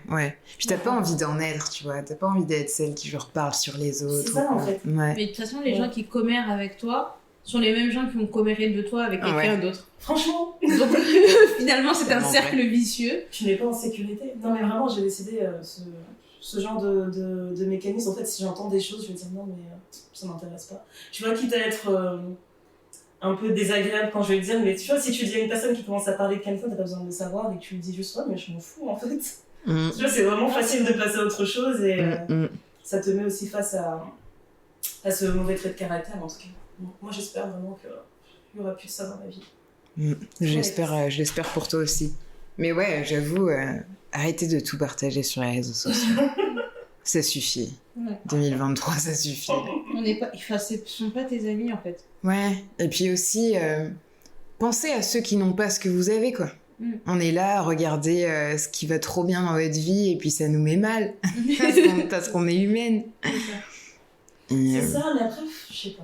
Puis t'as pas envie d'en être, tu vois. T'as pas envie d'être celle qui genre parle sur les autres. C'est ça, en fait. Mais de toute façon, les gens qui commèrent avec toi sont les mêmes gens qui vont commérer de toi avec quelqu'un d'autre. Franchement. Donc, finalement, c'est un cercle vicieux. Tu n'es pas en sécurité. Non, mais vraiment, j'ai décidé ce genre de mécanisme. En fait, si j'entends des choses, je vais dire non, mais ça m'intéresse pas. Tu vois, quitte à être un peu désagréable quand je vais le dire, mais tu vois, si tu dis à une personne qui commence à parler de quelqu'un, t'as pas besoin de le savoir et que tu lui dis juste, ouais, mais je m'en fous, en fait. Tu vois, c'est vraiment facile de passer à autre chose et ça te met aussi face à ce mauvais trait de caractère, en tout cas. Moi, j'espère vraiment qu'il y aura plus de ça dans ma vie. J'espère pour toi aussi. Mais ouais, j'avoue, arrêtez de tout partager sur les réseaux sociaux. Ça suffit. 2023, ça suffit. Ce sont pas tes amis, en fait. Ouais, et puis aussi, pensez à ceux qui n'ont pas ce que vous avez, quoi. On est là à regarder ce qui va trop bien dans votre vie, et puis ça nous met mal, parce qu'on est humaine. C'est ça, mais après, je sais pas,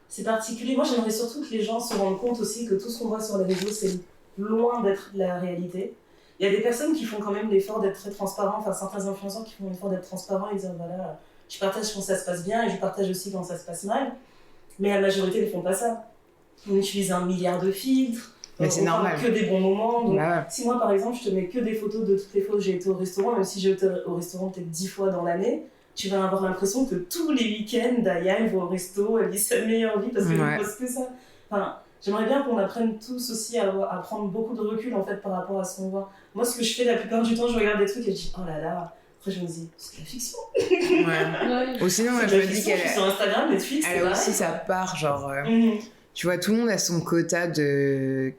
c'est particulier. Moi, j'aimerais surtout que les gens se rendent compte aussi que tout ce qu'on voit sur les réseaux, c'est loin d'être la réalité. Il y a des personnes qui font quand même l'effort d'être très transparents, enfin certains influenceurs qui font l'effort d'être transparents et dire voilà, je partage quand ça se passe bien et je partage aussi quand ça se passe mal. Mais la majorité ne font pas ça. On utilise 1 milliard de filtres, mais c'est normal. Que des bons moments. Donc, ouais. Si moi par exemple je te mets que des photos de toutes les fois où j'ai été au restaurant, même si j'ai été au restaurant peut-être 10 fois dans l'année, tu vas avoir l'impression que tous les week-ends, Daya, elle va au resto, elle vit sa meilleure vie parce qu'elle ne poste que ça. Enfin, j'aimerais bien qu'on apprenne tous aussi à prendre beaucoup de recul en fait par rapport à ce qu'on voit. Moi, ce que je fais la plupart du temps, je regarde des trucs et je dis oh là là. Après, je me dis c'est de la fiction. Ou sinon, moi, je me dis qu'elle sur Instagram, Netflix, elle a aussi sa part, genre. Tu vois, tout le monde a son quota de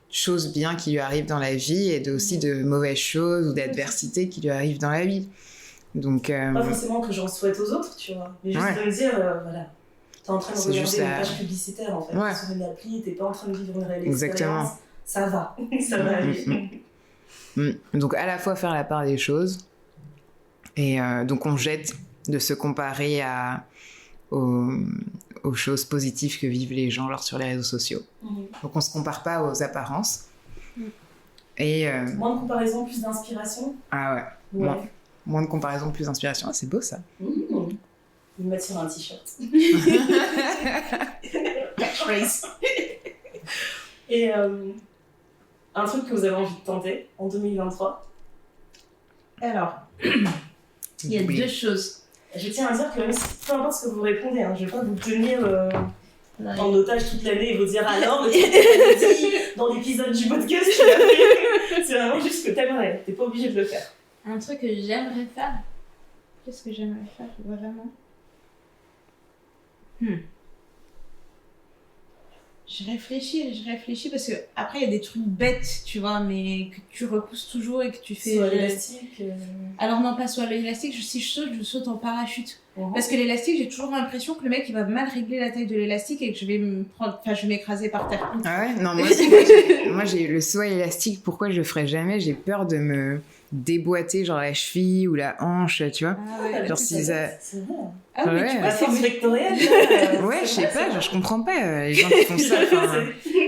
choses bien qui lui arrivent dans la vie et aussi de mauvaises choses ou d'adversités qui lui arrivent dans la vie. Donc, pas forcément que j'en souhaite aux autres, tu vois, mais juste de me dire, voilà, t'es en train de regarder une page publicitaire en fait, sur une appli, t'es pas en train de vivre une réelle expérience, ça va, ça va aller. Donc à la fois faire la part des choses, et donc on jette de se comparer aux choses positives que vivent les gens sur les réseaux sociaux. Donc on se compare pas aux apparences. Et, moins de comparaison, plus d'inspiration. Ah ouais. Moins de comparaison, plus d'inspiration. Ah, c'est beau ça. Je vais me mettre sur un t-shirt. Catchphrase. Et un truc que vous avez envie de tenter en 2023? Alors, il y a 2 choses. Je tiens à dire que même si, peu importe ce que vous répondez, je ne vais pas vous tenir en otage toute l'année et vous dire alors, le truc que tu as dit dans l'épisode du podcast, tu l'as fait. C'est vraiment juste ce que t'aimerais. T'es pas obligé de le faire. Un truc que j'aimerais faire. Qu'est-ce que j'aimerais faire vraiment? Je réfléchis parce que après il y a des trucs bêtes, tu vois, mais que tu repousses toujours et que tu fais. Soit l'élastique. Alors non, pas soit l'élastique. Si je saute en parachute. Parce que l'élastique, j'ai toujours l'impression que le mec il va mal régler la taille de l'élastique et que je vais m'écraser par terre. Ah ouais? Non, moi j'ai le saut élastique. Pourquoi je le ferais jamais? J'ai peur de me déboîter genre la cheville ou la hanche, tu vois. Genre si ça. C'est vrai. Ah mais tu vois, la force vectorielle. Ouais, je sais pas, je comprends pas les gens qui font ça.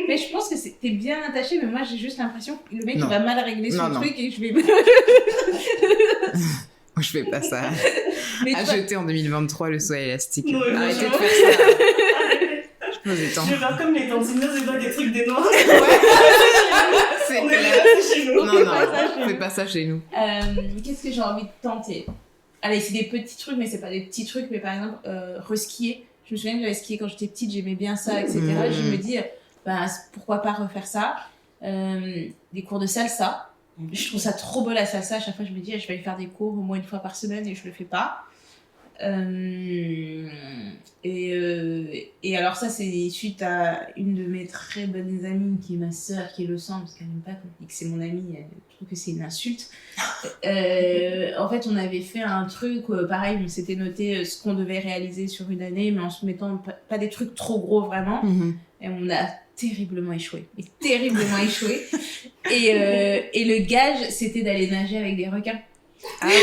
Mais je pense que t'es bien attaché, mais moi j'ai juste l'impression que le mec il va mal régler son truc et que je vais. Je fais pas ça. À jeter en 2023 le saut élastique. Non, arrêtez de faire ça. Je vais faire comme les tantineuses et pas des trucs des noirs. C'est clair. Non, fais pas ça chez nous. Qu'est-ce que j'ai envie de tenter? Allez, c'est des petits trucs, mais c'est pas des petits trucs, mais par exemple, reskier. Je me souviens que j'avais skié quand j'étais petite, j'aimais bien ça, etc. Je me dis, pourquoi pas refaire ça? Des cours de salsa. Je trouve ça trop beau la salsa. À chaque fois, je me dis, je vais aller faire des cours au moins 1 fois par semaine et je le fais pas. Et alors ça, c'est suite à une de mes très bonnes amies qui est ma sœur, qui est le sang, parce qu'elle n'aime pas qu'on dise que c'est mon amie, je trouve que c'est une insulte. En fait, on avait fait un truc, pareil, on s'était noté ce qu'on devait réaliser sur une année, mais en se mettant pas des trucs trop gros vraiment. Et on a terriblement échoué. Et le gage, c'était d'aller nager avec des requins. Ah ouais.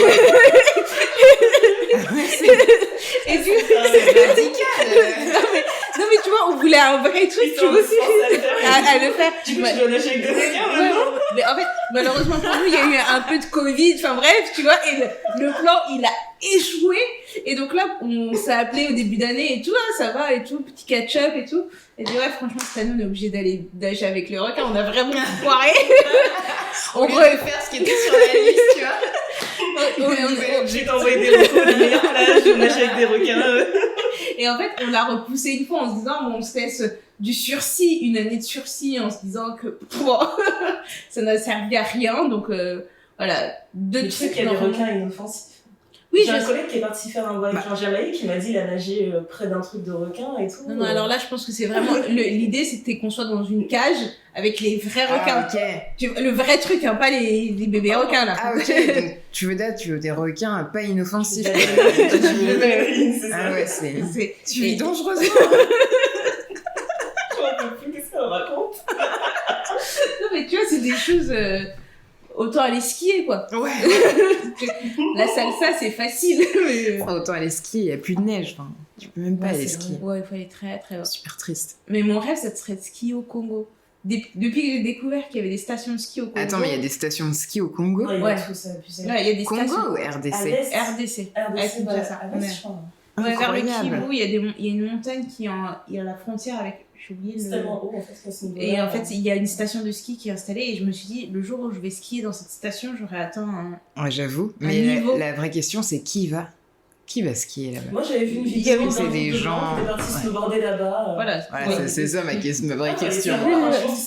Et du coup, c'est radical. Non, mais tu vois, on voulait un vrai truc, tu vois, aussi. À le faire. Du coup, tu dois nager avec des requins, maintenant. Mais en fait, malheureusement pour nous, il y a eu un peu de Covid, enfin bref, tu vois, et le plan, il a échoué. Et donc là, on s'est appelé au début d'année et tout, hein, ça va et tout, petit catch-up et tout. Et dit, ouais, franchement, cette année, on est obligé d'aller nager avec les requins, on a vraiment foiré. On devait faire ce qui était sur la liste, tu vois. Je vais t'envoyer des recos des meilleures plages, de nager avec des requins. Et en fait, on l'a repoussé une fois en se disant, bon, on se laisse du sursis, une année de sursis, en se disant que ça n'a servi à rien. Donc, voilà. Tu sais qu'il y a des requins inoffensifs. Oui, j'ai un collègue qui est parti faire un voyage en Jamaïque qui m'a dit qu'il a nagé près d'un truc de requin et tout. Non, alors là, je pense que c'est vraiment... L'idée, c'était qu'on soit dans une cage avec les vrais requins. Le vrai truc, hein, pas les bébés requins, là. Ah, ok. Donc, tu veux des requins pas inoffensifs. Ah ouais, c'est... Tu vis dangereusement. Qu'est-ce qu'on raconte? Non, mais tu vois, c'est des choses... Autant aller skier, quoi. Ouais. La salsa, c'est facile. Mais... Autant aller skier, il n'y a plus de neige. Enfin, tu peux même pas aller skier. Ouais, il faut aller très, très haut. Super triste. Mais mon rêve, ça serait de skier au Congo. Depuis que j'ai découvert qu'il y avait des stations de ski au Congo. Attends, mais il y a des stations de ski au Congo? Ouais. Ouais, il y a des Congo stations. ou RDC? RDC. Ouais, vers le Kivu, il y a une montagne il y a la frontière avec... J'ai oublié c'est tellement haut, en fait, ce niveau-là. Et en fait, il y a une station de ski qui est installée et je me suis dit, le jour où je vais skier dans cette station, j'aurais atteint un... Ouais, j'avoue. Mais la vraie question, c'est qui va skier là-bas? Moi, j'avais vu une vidéo c'est des gens qui étaient partis snowboarder là-bas. Voilà, c'est ça ma vraie question.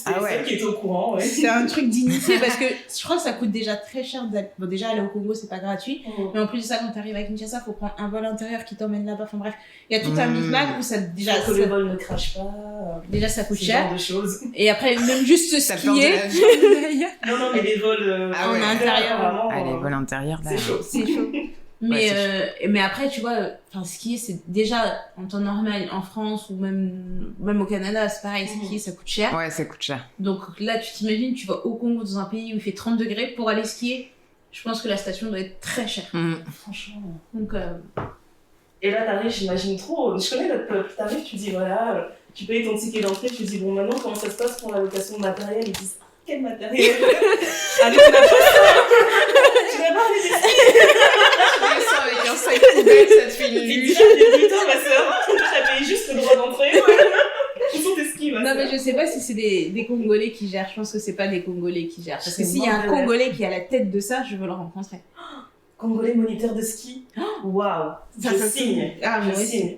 Ah ouais. Qui était au courant, ouais. C'est un truc d'initié parce que je crois que ça coûte déjà très cher. Bon, déjà, aller au Congo, c'est pas gratuit. Mais en plus de ça, quand t'arrives à Kinshasa, faut prendre un vol intérieur qui t'emmène là-bas. Enfin bref, il y a tout un micmac où ça déjà... que le vol ne crache pas. Déjà, ça coûte cher. De choses. Et après, même juste skier. Non, mais les vols en intérieur. Les vols intérieurs, là. C'est chaud. Mais après, tu vois, skier, c'est déjà en temps normal en France ou même au Canada, c'est pareil, skier, ça coûte cher. Ouais, ça coûte cher. Donc là, tu t'imagines, tu vas au Congo, dans un pays où il fait 30 degrés pour aller skier. Je pense que la station doit être très chère. Franchement. Donc, et là, t'arrives, j'imagine trop. Je connais notre peuple. T'arrives, tu dis, voilà, tu payes ton ticket d'entrée, tu dis, bon, maintenant, comment ça se passe pour la location de matériel? Ils disent, quel matériel? Allez, tu vas pas aller Tu descends avec un sac poubelle, ça te fait une luge. Putain, ma sœur, t'as payé juste le droit d'entrée. Où sont tes skis, ma non, sœur? Mais je sais pas si c'est des Congolais qui gèrent. Je pense que c'est pas des Congolais qui gèrent. Parce que s'il y a un Congolais qui est à la tête de ça, je veux le rencontrer. Congolais moniteur de ski? Waouh! Je signe. Ah, moi aussi. Signe.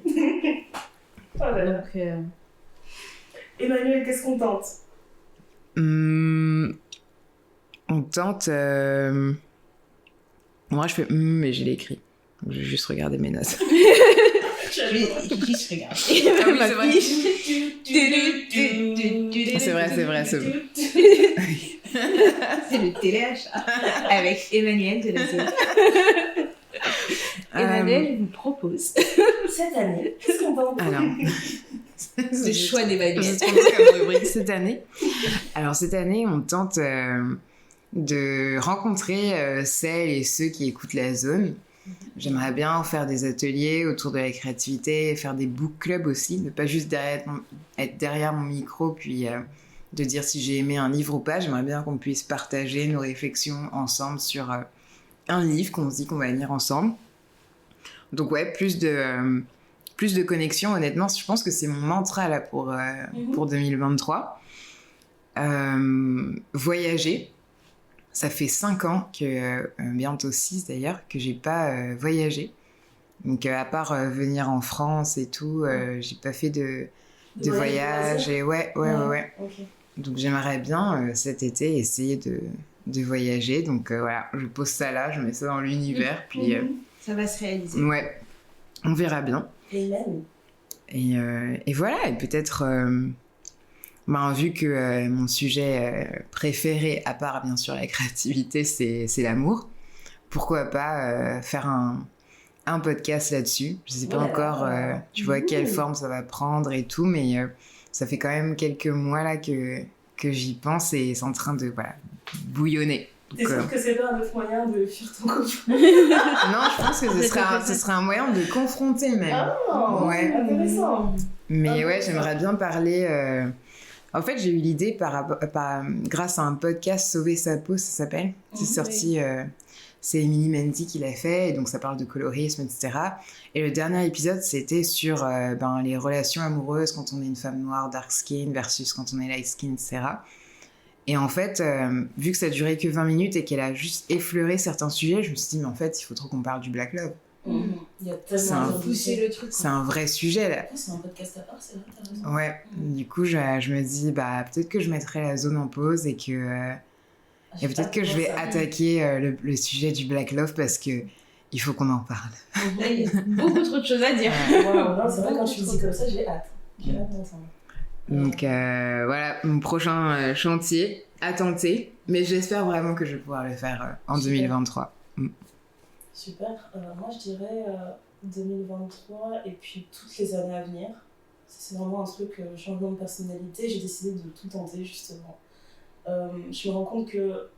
Oh là là. Donc, Emmanuel, qu'est-ce qu'on tente? On tente... Moi, je fais mais je l'ai écrit. Donc, je vais juste regarder mes notes. je regarde. C'est vrai. C'est le téléachat avec Emmanuel de la zone. Emmanuel vous propose cette année, qu'est-ce qu'on tente? Alors, le choix d'Emmanuel. Comme rubrique cette année. Alors cette année, on tente de rencontrer celles et ceux qui écoutent la zone. J'aimerais bien faire des ateliers autour de la créativité, faire des book clubs aussi, ne pas juste être derrière mon micro puis de dire si j'ai aimé un livre ou pas. J'aimerais bien qu'on puisse partager nos réflexions ensemble sur un livre qu'on se dit qu'on va lire ensemble. Donc ouais, plus de connexion, honnêtement, je pense que c'est mon mantra là pour 2023. Voyager. Ça fait 5 ans, bientôt 6 d'ailleurs, que j'ai pas voyagé. Donc à part venir en France et tout, j'ai pas fait de voyage. Et ouais. Okay. Donc j'aimerais bien cet été essayer de voyager. Donc voilà, je pose ça là, je mets ça dans l'univers. Puis, ça va se réaliser. Ouais, on verra bien. Amen. Et voilà, et peut-être... vu que mon sujet préféré, à part bien sûr la créativité, c'est l'amour, pourquoi pas faire un podcast là-dessus. Je sais pas encore, tu vois, quelle forme ça va prendre et tout, mais ça fait quand même quelques mois là que j'y pense et c'est en train de bouillonner. T'es sûr que c'est pas un autre moyen de fuir ton copain? Non, je pense que ce serait un moyen de confronter même. Ah, ouais. Intéressant. Mais ouais, j'aimerais bien parler... En fait, j'ai eu l'idée grâce à un podcast Sauver sa peau, ça s'appelle. C'est sorti... c'est Emily Mendy qui l'a fait, et donc ça parle de colorisme, etc. Et le dernier épisode, c'était sur les relations amoureuses quand on est une femme noire, dark skin, versus quand on est light skin, etc. Et en fait, vu que ça durait que 20 minutes et qu'elle a juste effleuré certains sujets, je me suis dit, mais en fait, il faut trop qu'on parle du Black Love. Il y a tellement poussé le truc. C'est un vrai sujet, là. C'est un podcast à part, c'est vrai, t'as raison. Ouais, du coup, je me dis, peut-être que je mettrai la zone en pause et que... Et peut-être que je vais attaquer le sujet du Black Love parce que il faut qu'on en parle. Il y a beaucoup trop de choses à dire. Non, c'est vrai, quand tu me dis comme ça, j'ai hâte. J'ai hâte d'entendre. Donc voilà, mon prochain chantier à tenter. Mais j'espère vraiment que je vais pouvoir le faire en 2023. Super. Moi, je dirais 2023 et puis toutes les années à venir. C'est vraiment un truc, changement de personnalité. J'ai décidé de tout tenter, justement. Je me rends compte que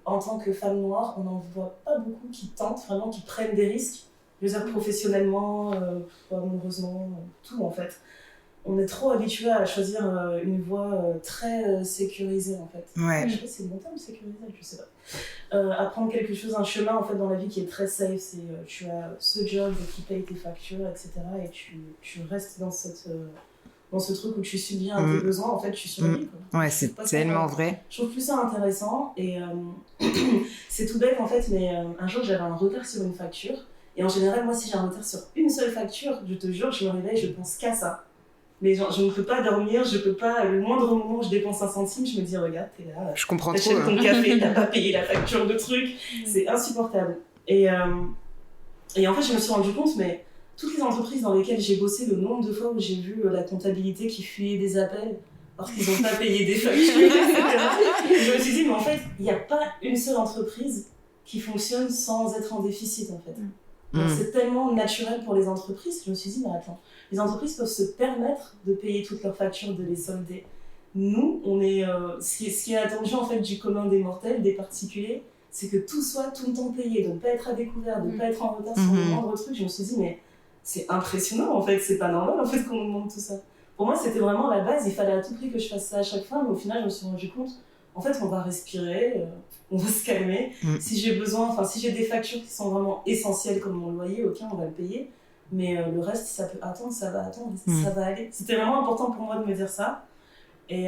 en tant que femme noire, on n'en voit pas beaucoup qui tentent, vraiment qui prennent des risques, je veux dire professionnellement, amoureusement, tout en fait. On est trop habitué à choisir une voie très sécurisée en fait. Ouais. Je sais pas si c'est le bon terme, sécurisé, je sais pas. À prendre quelque chose, un chemin en fait dans la vie qui est très safe, c'est tu as ce job qui paye tes factures, etc. Et tu restes dans ce truc où tu subis tes besoins, en fait, tu survis. Ouais, c'est tellement vrai. Je trouve plus ça intéressant et c'est tout bête en fait, mais un jour j'avais un retard sur une facture et en général, moi, si j'ai un retard sur une seule facture, je te jure, je me réveille, je pense qu'à ça. Mais genre, je ne peux pas dormir, je peux pas, le moindre moment où je dépense 1 centime, je me dis, regarde, t'es là, je comprends t'achètes trop, ton café, t'as pas payé la facture de trucs, c'est insupportable. Et en fait, je me suis rendu compte, mais toutes les entreprises dans lesquelles j'ai bossé, le nombre de fois où j'ai vu la comptabilité qui fuyait des appels parce qu'ils n'ont pas payé des factures, etc. Je me suis dit, mais en fait, il n'y a pas une seule entreprise qui fonctionne sans être en déficit, en fait. C'est tellement naturel pour les entreprises. Je me suis dit, mais attends, les entreprises peuvent se permettre de payer toutes leurs factures, de les solder. Nous, on est, ce qui est attendu en fait du commun des mortels, des particuliers, c'est que tout soit tout le temps payé, de ne pas être à découvert, de ne pas être en retard sur le moindre truc. Je me suis dit, mais c'est impressionnant en fait, c'est pas normal en fait qu'on nous demande tout ça. Pour moi, c'était vraiment la base, il fallait à tout prix que je fasse ça à chaque fois, mais au final, je me suis rendu compte, en fait, on va respirer, on va se calmer. Si j'ai besoin, si j'ai des factures qui sont vraiment essentielles comme mon loyer, ok, on va le payer, mais le reste, si ça peut attendre, ça va attendre, ça va aller. C'était vraiment important pour moi de me dire ça. Et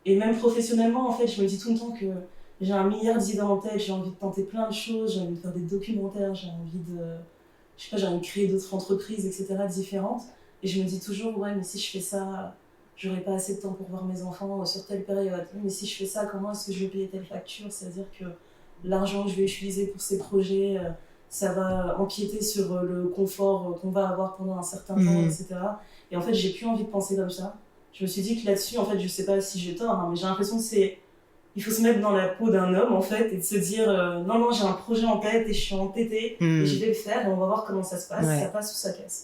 même professionnellement, en fait, je me dis tout le temps que j'ai 1 milliard d'idées en tête, j'ai envie de tenter plein de choses, j'ai envie de faire des documentaires, j'ai envie de... Je sais pas, j'ai envie de créer d'autres entreprises, etc., différentes. Et je me dis toujours, ouais, mais si je fais ça, j'aurai pas assez de temps pour voir mes enfants sur telle période. Mais si je fais ça, comment est-ce que je vais payer telle facture ? C'est-à-dire que l'argent que je vais utiliser pour ces projets, ça va empiéter sur le confort qu'on va avoir pendant un certain temps, etc. Et en fait, j'ai plus envie de penser comme ça. Je me suis dit que là-dessus, en fait, je sais pas si j'ai tort, hein, mais j'ai l'impression que il faut se mettre dans la peau d'un homme, en fait, et de se dire non, j'ai un projet en tête et je suis entêtée, et je vais le faire, et on va voir comment ça se passe, ça passe ou ça casse.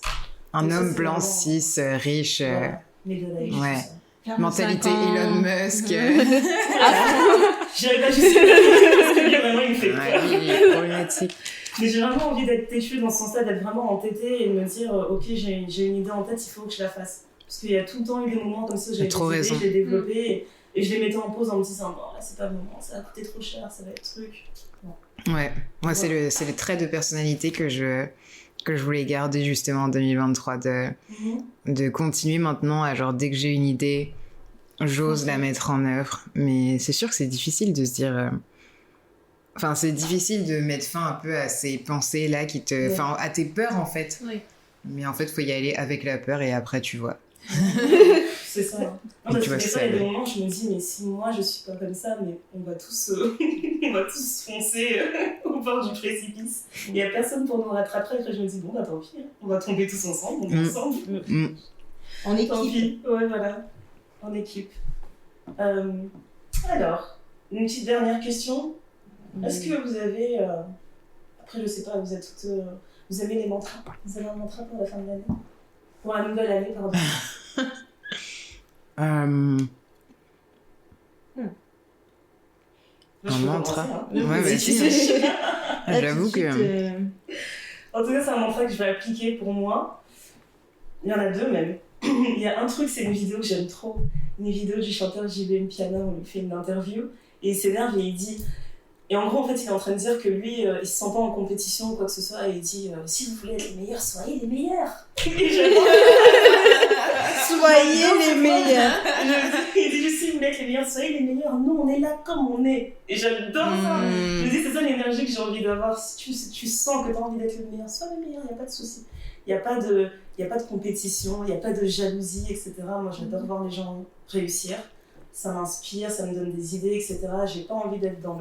Un homme blanc, cis, riche. Voilà. Méga riche. Ouais. Mentalité Elon Musk. J'irai pas jusque-là, parce que vraiment, il me fait peur. Il est problématique. Mais j'ai vraiment envie d'être têchue dans ce sens-là, d'être vraiment entêtée et de me dire ok, j'ai une idée en tête, il faut que je la fasse. Parce qu'il y a tout le temps eu des moments comme ça, j'ai développé et je les mettais en pause en me disant bon, là c'est pas le moment, ça va coûter trop cher, ça va être truc. Non. Ouais, moi c'est le trait de personnalité que je voulais garder justement en 2023, de continuer maintenant à genre dès que j'ai une idée, j'ose la mettre en œuvre. Mais c'est sûr que c'est difficile de se dire... Enfin, c'est difficile de mettre fin un peu à ces pensées-là qui te... Enfin, à tes peurs en fait. Oui. Mais en fait, il faut y aller avec la peur et après tu vois. C'est ça. Non, parce que des fois, il y a des moments où je me dis, mais si moi je suis pas comme ça, mais on va tous foncer au bord du précipice. Il n'y a personne pour nous rattraper. Après, je me dis, bon, tant pis, on va tomber tous ensemble, on est ensemble. En équipe. Tant pis, ouais, voilà, en équipe. Alors, une petite dernière question. Est-ce que vous avez. Après, je sais pas, vous êtes toutes. Vous aimez les mantras ? Vous avez un mantra pour la fin de l'année ? Pour la nouvelle année, pardon. Un mantra. Ouais, mais si. J'avoue que. En tout cas, c'est un mantra que je vais appliquer pour moi. Il y en a 2 même. il y a un truc, c'est une vidéo que j'aime trop. Une vidéo du chanteur JBM Piana où il fait une interview et il s'énerve et il dit... Et en gros, en fait, il est en train de dire que lui, il se sent pas en compétition ou quoi que ce soit et il dit si vous voulez être les meilleurs, soyez les meilleurs. Soyez les meilleurs. Il dit juste si vous voulez être les meilleurs, soyez les meilleurs. Nous, on est là comme on est. Et j'adore ça. Je me dis, c'est ça l'énergie que j'ai envie d'avoir. Si tu sens que tu as envie d'être le meilleur, sois le meilleur, il n'y a pas de souci. Il n'y a pas de compétition, il n'y a pas de jalousie, etc. Moi, j'adore voir les gens réussir. Ça m'inspire, ça me donne des idées, etc. J'ai pas envie d'être dans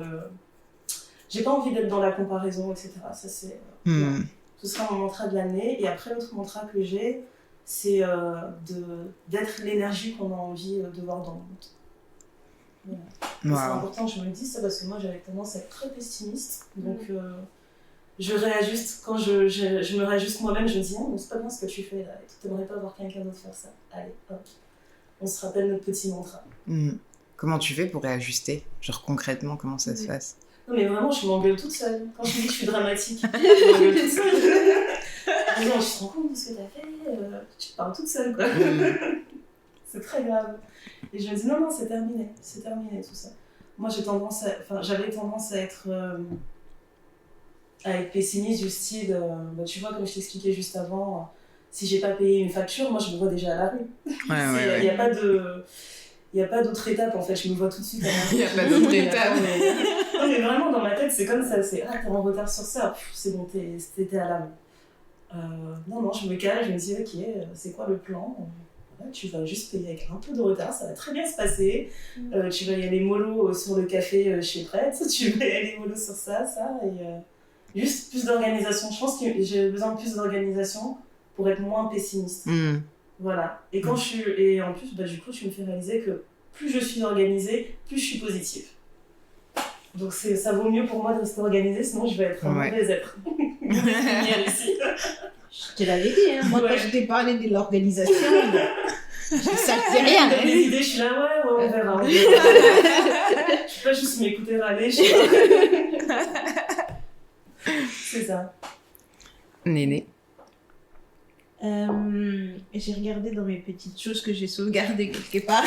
la comparaison, etc. Ça, c'est... Ce sera mon mantra de l'année. Et après, l'autre mantra que j'ai, c'est d'être l'énergie qu'on a envie de voir dans le monde. Voilà. C'est important que je me le dise, ça, parce que moi, j'avais tendance à être très pessimiste. Donc, je réajuste. Quand je me réajuste moi-même, je me dis, non, c'est pas bien ce que tu fais là. Tu n'aimerais pas voir quelqu'un d'autre faire ça. Allez, hop. On se rappelle notre petit mantra. Comment tu fais pour réajuster? Genre concrètement, comment ça se passe? Non mais vraiment, je m'engueule toute seule. Quand je me dis que je suis dramatique, je m'engueule toute seule. Je me dis, tu te rends compte de ce que t'as fait, tu te parles toute seule quoi. C'est très grave. Et je me dis non, c'est terminé tout ça. Moi j'avais tendance à être pessimiste du style, tu vois comme je t'expliquais juste avant, si j'ai pas payé une facture, moi je me vois déjà à la rue. Il n'y a pas de... Il n'y a pas d'autre étape en fait, je me vois tout de suite à la rue. Il n'y a pas d'autre étape. Non mais vraiment dans ma tête c'est comme ça, c'est t'es en retard sur ça, c'est bon, t'étais à la rue. Non, je me cale, je me dis ok, c'est quoi le plan? Tu vas juste payer avec un peu de retard, ça va très bien se passer. Tu vas y aller mollo sur le café chez Prête, tu vas y aller mollo sur ça, et juste plus d'organisation. Je pense que j'ai besoin de plus d'organisation pour être moins pessimiste. Voilà. Et en plus, du coup, tu me fais réaliser que plus je suis organisée, plus je suis positive. Donc ça vaut mieux pour moi de rester organisée, sinon je vais être un mauvais être. Je te l'avais dit, hein. Moi quand je t'ai parlé de l'organisation, ça te dit rien. Dans les idées, je suis là, ouais, on verra. Je peux pas juste m'écouter râler, je sais pas. C'est ça. Néné. J'ai regardé dans mes petites choses que j'ai sauvegardées quelque part.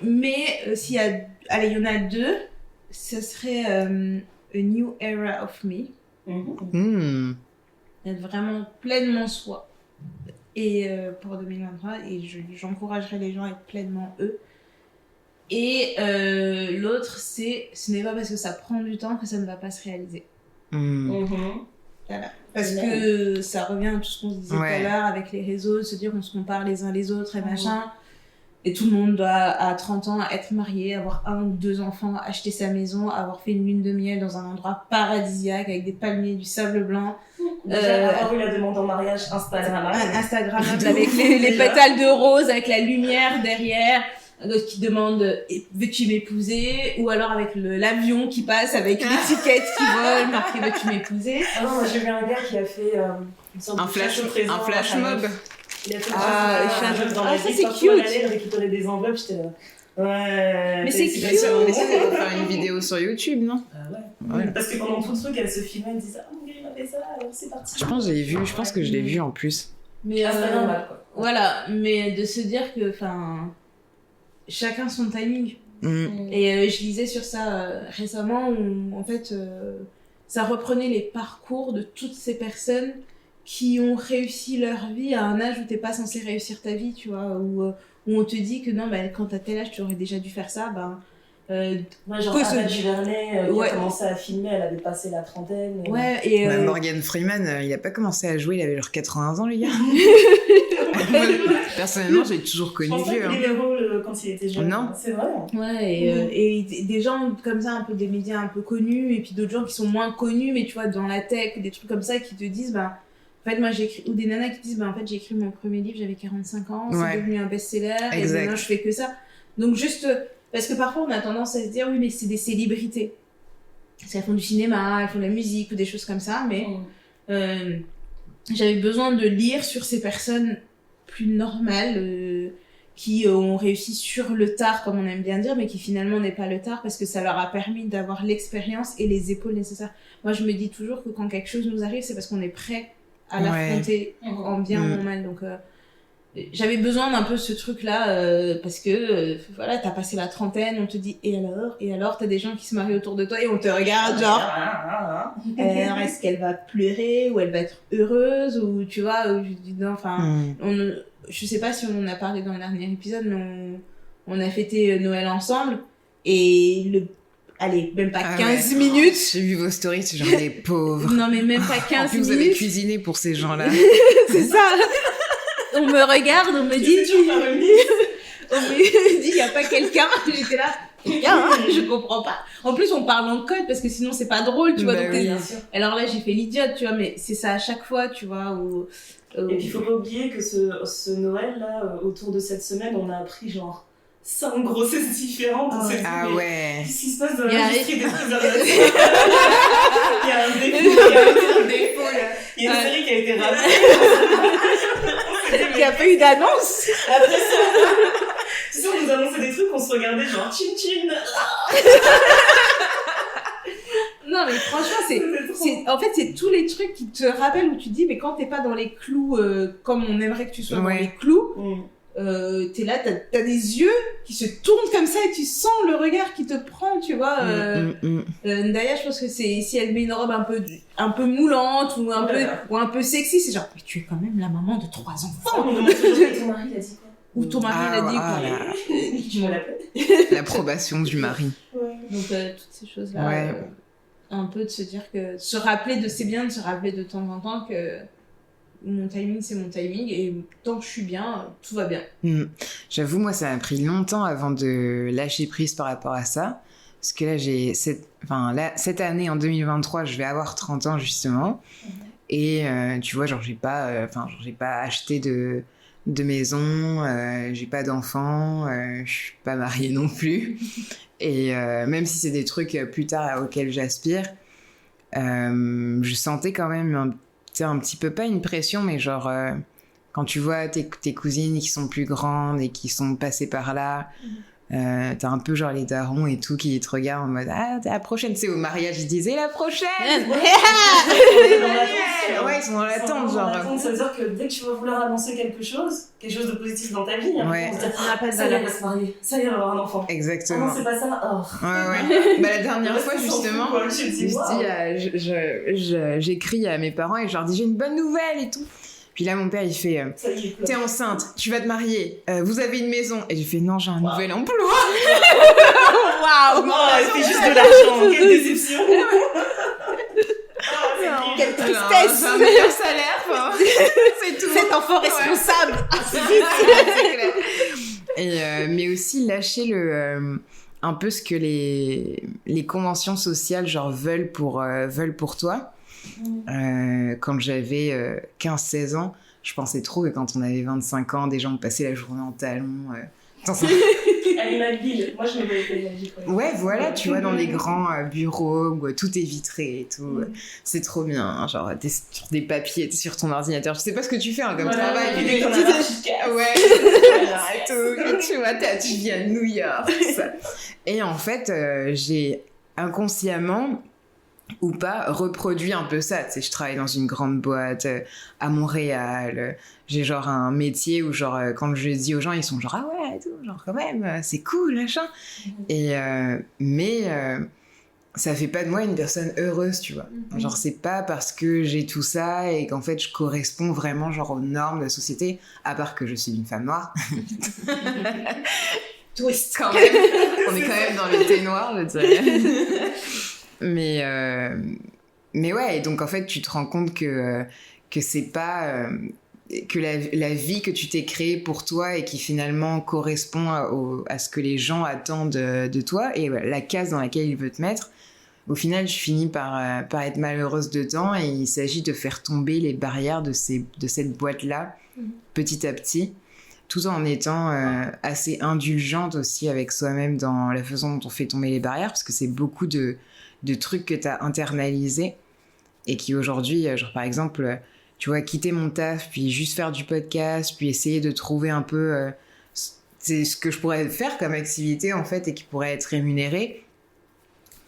Mais s'il y a... Allez, il y en a deux. Ce serait A New Era of Me. Être vraiment pleinement soi. Et pour 2023, et j'encouragerais les gens à être pleinement eux. Et l'autre, c'est ce n'est pas parce que ça prend du temps que ça ne va pas se réaliser. Voilà. Parce que ça revient à tout ce qu'on se disait tout à l'heure avec les réseaux, de se dire on se compare les uns les autres et machin. Et tout le monde doit, à 30 ans, être marié, avoir 1 ou 2 enfants, acheter sa maison, avoir fait une lune de miel dans un endroit paradisiaque avec des palmiers, du sable blanc. Avoir eu la demande en mariage Instagrammable avec les pétales de rose, avec la lumière derrière. D'autres qui demandent veux-tu m'épouser, ou alors avec l'avion qui passe avec l'étiquette qui vole marqué veux-tu m'épouser. Ah non, j'ai vu un gars qui a fait une sorte de flash mob. Il a fait un jeu dans la vie, c'est parfois on cute. allait récupérer des enveloppes, j'étais là. Ouais. Mais c'est cute. Mais ça, on essaie de faire une vidéo sur YouTube, non? Ouais. Parce que pendant tout le truc, elle se filmait, elle disait mon gars il m'a fait ça, alors c'est parti. Je pense que je l'ai vu en plus. Mais c'est normal quoi. Voilà, mais de se dire que chacun son timing. Et je lisais sur ça récemment où en fait ça reprenait les parcours de toutes ces personnes qui ont réussi leur vie à un âge où t'es pas censé réussir ta vie, tu vois, où on te dit que non, quand t'as tel âge tu aurais déjà dû faire ça, genre Ava DuVernay qui a commencé à filmer, elle avait passé la trentaine. Morgan Freeman, il a pas commencé à jouer, il avait genre 80 ans, les gars. Personnellement, j'ai toujours connu vieux. Je pense pas qu'il ait les rôles quand il était jeune. Non. C'est vrai. Ouais, et des gens comme ça, un peu des médias un peu connus, et puis d'autres gens qui sont moins connus, mais tu vois, dans la tech, des trucs comme ça, qui te disent, en fait, moi, j'écris, ou des nanas qui disent, en fait, j'ai écrit mon premier livre, j'avais 45 ans, c'est devenu un best-seller, et maintenant, je fais que ça. Donc, juste, parce que parfois, on a tendance à se dire, oui, mais c'est des célébrités. Parce qu'elles font du cinéma, elles font de la musique, ou des choses comme ça, mais j'avais besoin de lire sur ces personnes plus normales, qui ont réussi sur le tard, comme on aime bien dire, mais qui finalement n'est pas le tard, parce que ça leur a permis d'avoir l'expérience et les épaules nécessaires. Moi, je me dis toujours que quand quelque chose nous arrive, c'est parce qu'on est prêt à l'affronter en bien ou en mal. Donc, j'avais besoin d'un peu ce truc-là parce que voilà, t'as passé la trentaine, on te dit et alors t'as des gens qui se marient autour de toi et on te regarde genre alors est-ce qu'elle va pleurer ou elle va être heureuse ou tu vois ou je dis non enfin je sais pas si on en a parlé dans le dernier épisode mais on a fêté Noël ensemble et allez, même pas 15 minutes. J'ai vu vos stories, c'est genre des pauvres. Non, mais même pas 15 en plus, minutes. Vous avez cuisiné pour ces gens-là. C'est ça. On me regarde, on me dit... On me dit, il n'y a pas quelqu'un. J'étais là, quelqu'un, je comprends pas. En plus, on parle en code parce que sinon, c'est pas drôle, tu vois. Bah donc oui. Alors là, j'ai fait l'idiote, tu vois, mais c'est ça à chaque fois, tu vois. Et puis, il faut pas oublier que ce Noël-là, autour de cette semaine, on a appris genre 5 grossesses différentes. Ah ouais. Qu'est-ce qui se passe dans l'industrie des préservatifs? Il y a un défaut, là. Il y a une série qui a été rappelée. Il n'y a pas eu d'annonce. Après ça, tu sais, on nous annonçait des trucs, on se regardait genre chin chin. Non, mais franchement, en fait, c'est tous les trucs qui te rappellent où tu te dis, mais quand t'es pas dans les clous comme on aimerait que tu sois dans les clous, t'es là, t'as des yeux qui se tournent comme ça et tu sens le regard qui te prend, tu vois. Ndaya, je pense que si elle met une robe un peu moulante ou un peu sexy, c'est genre, mais tu es quand même la maman de 3 enfants. On demande toujours, ton mari l'a dit quoi? Ou ton mari l'a dit quoi. Je me l'appelle. L'approbation du mari. Donc, toutes ces choses-là. Un peu de se dire que, c'est bien de se rappeler de temps en temps que mon timing, c'est mon timing, et tant que je suis bien, tout va bien. J'avoue, moi, ça m'a pris longtemps avant de lâcher prise par rapport à ça. Parce que là, cette année, en 2023, je vais avoir 30 ans, justement. Et tu vois, genre, j'ai pas acheté de maison, j'ai pas d'enfant, je suis pas mariée non plus. Et même si c'est des trucs plus tard auxquels j'aspire, je sentais quand même un petit peu, pas une pression, mais genre quand tu vois tes cousines qui sont plus grandes et qui sont passées par là, t'as un peu genre les darons et tout qui te regardent en mode t'es la prochaine, c'est au mariage ils disaient la prochaine. Ouais, ils sont dans l'attente, genre. Ça veut dire que dès que tu vas vouloir annoncer quelque chose de positif dans ta vie, on se dit on n'a pas de ça y est, elle va se marier, ça y est, elle va avoir un enfant. Exactement. Non, c'est pas ça. Ouais. Bah, la dernière fois, justement, j'écris à mes parents et je leur dis j'ai une bonne nouvelle et tout. Puis là, mon père, il fait t'es enceinte, tu vas te marier, vous avez une maison. Et j'ai fait non, j'ai un nouvel emploi. Waouh! Non, c'est juste de l'argent, quelle déception! Quelle tristesse! J'ai un meilleur salaire, c'est tout. Cet enfant responsable! C'est clair. Et, mais aussi lâcher un peu ce que les conventions sociales genre veulent pour toi. Quand j'avais 15-16 ans, je pensais trop que quand on avait 25 ans, des gens passaient la journée en talons. Animal moi je me voyais pas. Ouais, voilà, tu vois, dans les grands bureaux où tout est vitré et tout. C'est trop bien, hein, genre t'es sur des papiers, t'es sur ton ordinateur. Je sais pas ce que tu fais comme travail. Ouais, et tout. Tu vois, tu viens de New York. Ça. Et en fait, j'ai inconsciemment ou pas reproduit un peu ça. Tu sais, je travaille dans une grande boîte à Montréal. J'ai genre un métier où genre quand je dis aux gens, ils sont genre ah ouais, et tout, genre quand même, c'est cool, machin. Et mais ça fait pas de moi une personne heureuse, tu vois. Genre c'est pas parce que j'ai tout ça et qu'en fait je corresponds vraiment genre aux normes de la société, à part que je suis une femme noire. Twist quand même. On est quand même dans le thé noir, je dirais. Mais ouais, et donc en fait tu te rends compte que c'est pas que la vie que tu t'es créée pour toi et qui finalement correspond à ce que les gens attendent de toi et la case dans laquelle ils veulent te mettre, au final je finis par être malheureuse dedans et il s'agit de faire tomber les barrières de cette boîte-là petit à petit, tout en étant assez indulgente aussi avec soi-même dans la façon dont on fait tomber les barrières, parce que c'est beaucoup de trucs que tu as internalisés et qui aujourd'hui, genre par exemple, tu vois, quitter mon taf, puis juste faire du podcast, puis essayer de trouver un peu c'est ce que je pourrais faire comme activité en fait et qui pourrait être rémunéré.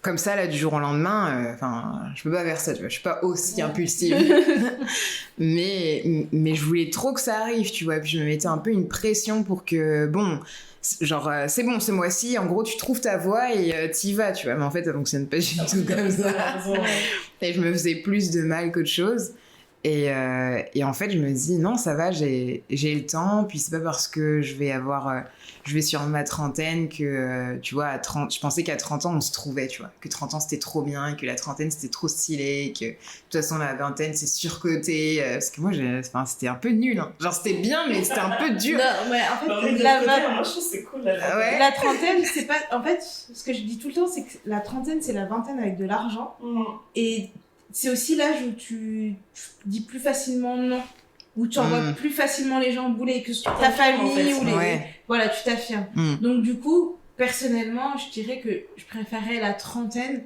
comme ça, là, du jour au lendemain, je peux pas faire ça, tu vois. Je suis pas aussi impulsive. mais je voulais trop que ça arrive, tu vois. Puis je me mettais un peu une pression pour que, c'est bon, ce mois-ci, en gros, tu trouves ta voie et t'y vas, tu vois. Mais en fait, ça fonctionne pas du tout comme ça. Et je me faisais plus de mal qu'autre chose. Et en fait, je me dis, non, ça va, j'ai le temps. Puis c'est pas parce que je vais sur ma trentaine que, tu vois, je pensais qu'à 30 ans, on se trouvait, tu vois. Que 30 ans, c'était trop bien, que la trentaine, c'était trop stylé, que de toute façon, la vingtaine, c'est surcoté. Parce que moi, c'était un peu nul. Hein. Genre, c'était bien, mais c'était un peu dur. Non, mais en fait, moi, je trouve que c'est cool, la trentaine, c'est pas... En fait, ce que je dis tout le temps, c'est que la trentaine, c'est la vingtaine avec de l'argent. Et c'est aussi l'âge où tu dis plus facilement non, où tu envoies plus facilement les gens bouler, que ce soit ta famille ou les... Voilà, tu t'affirmes. Donc du coup, personnellement, je dirais que je préférais la trentaine.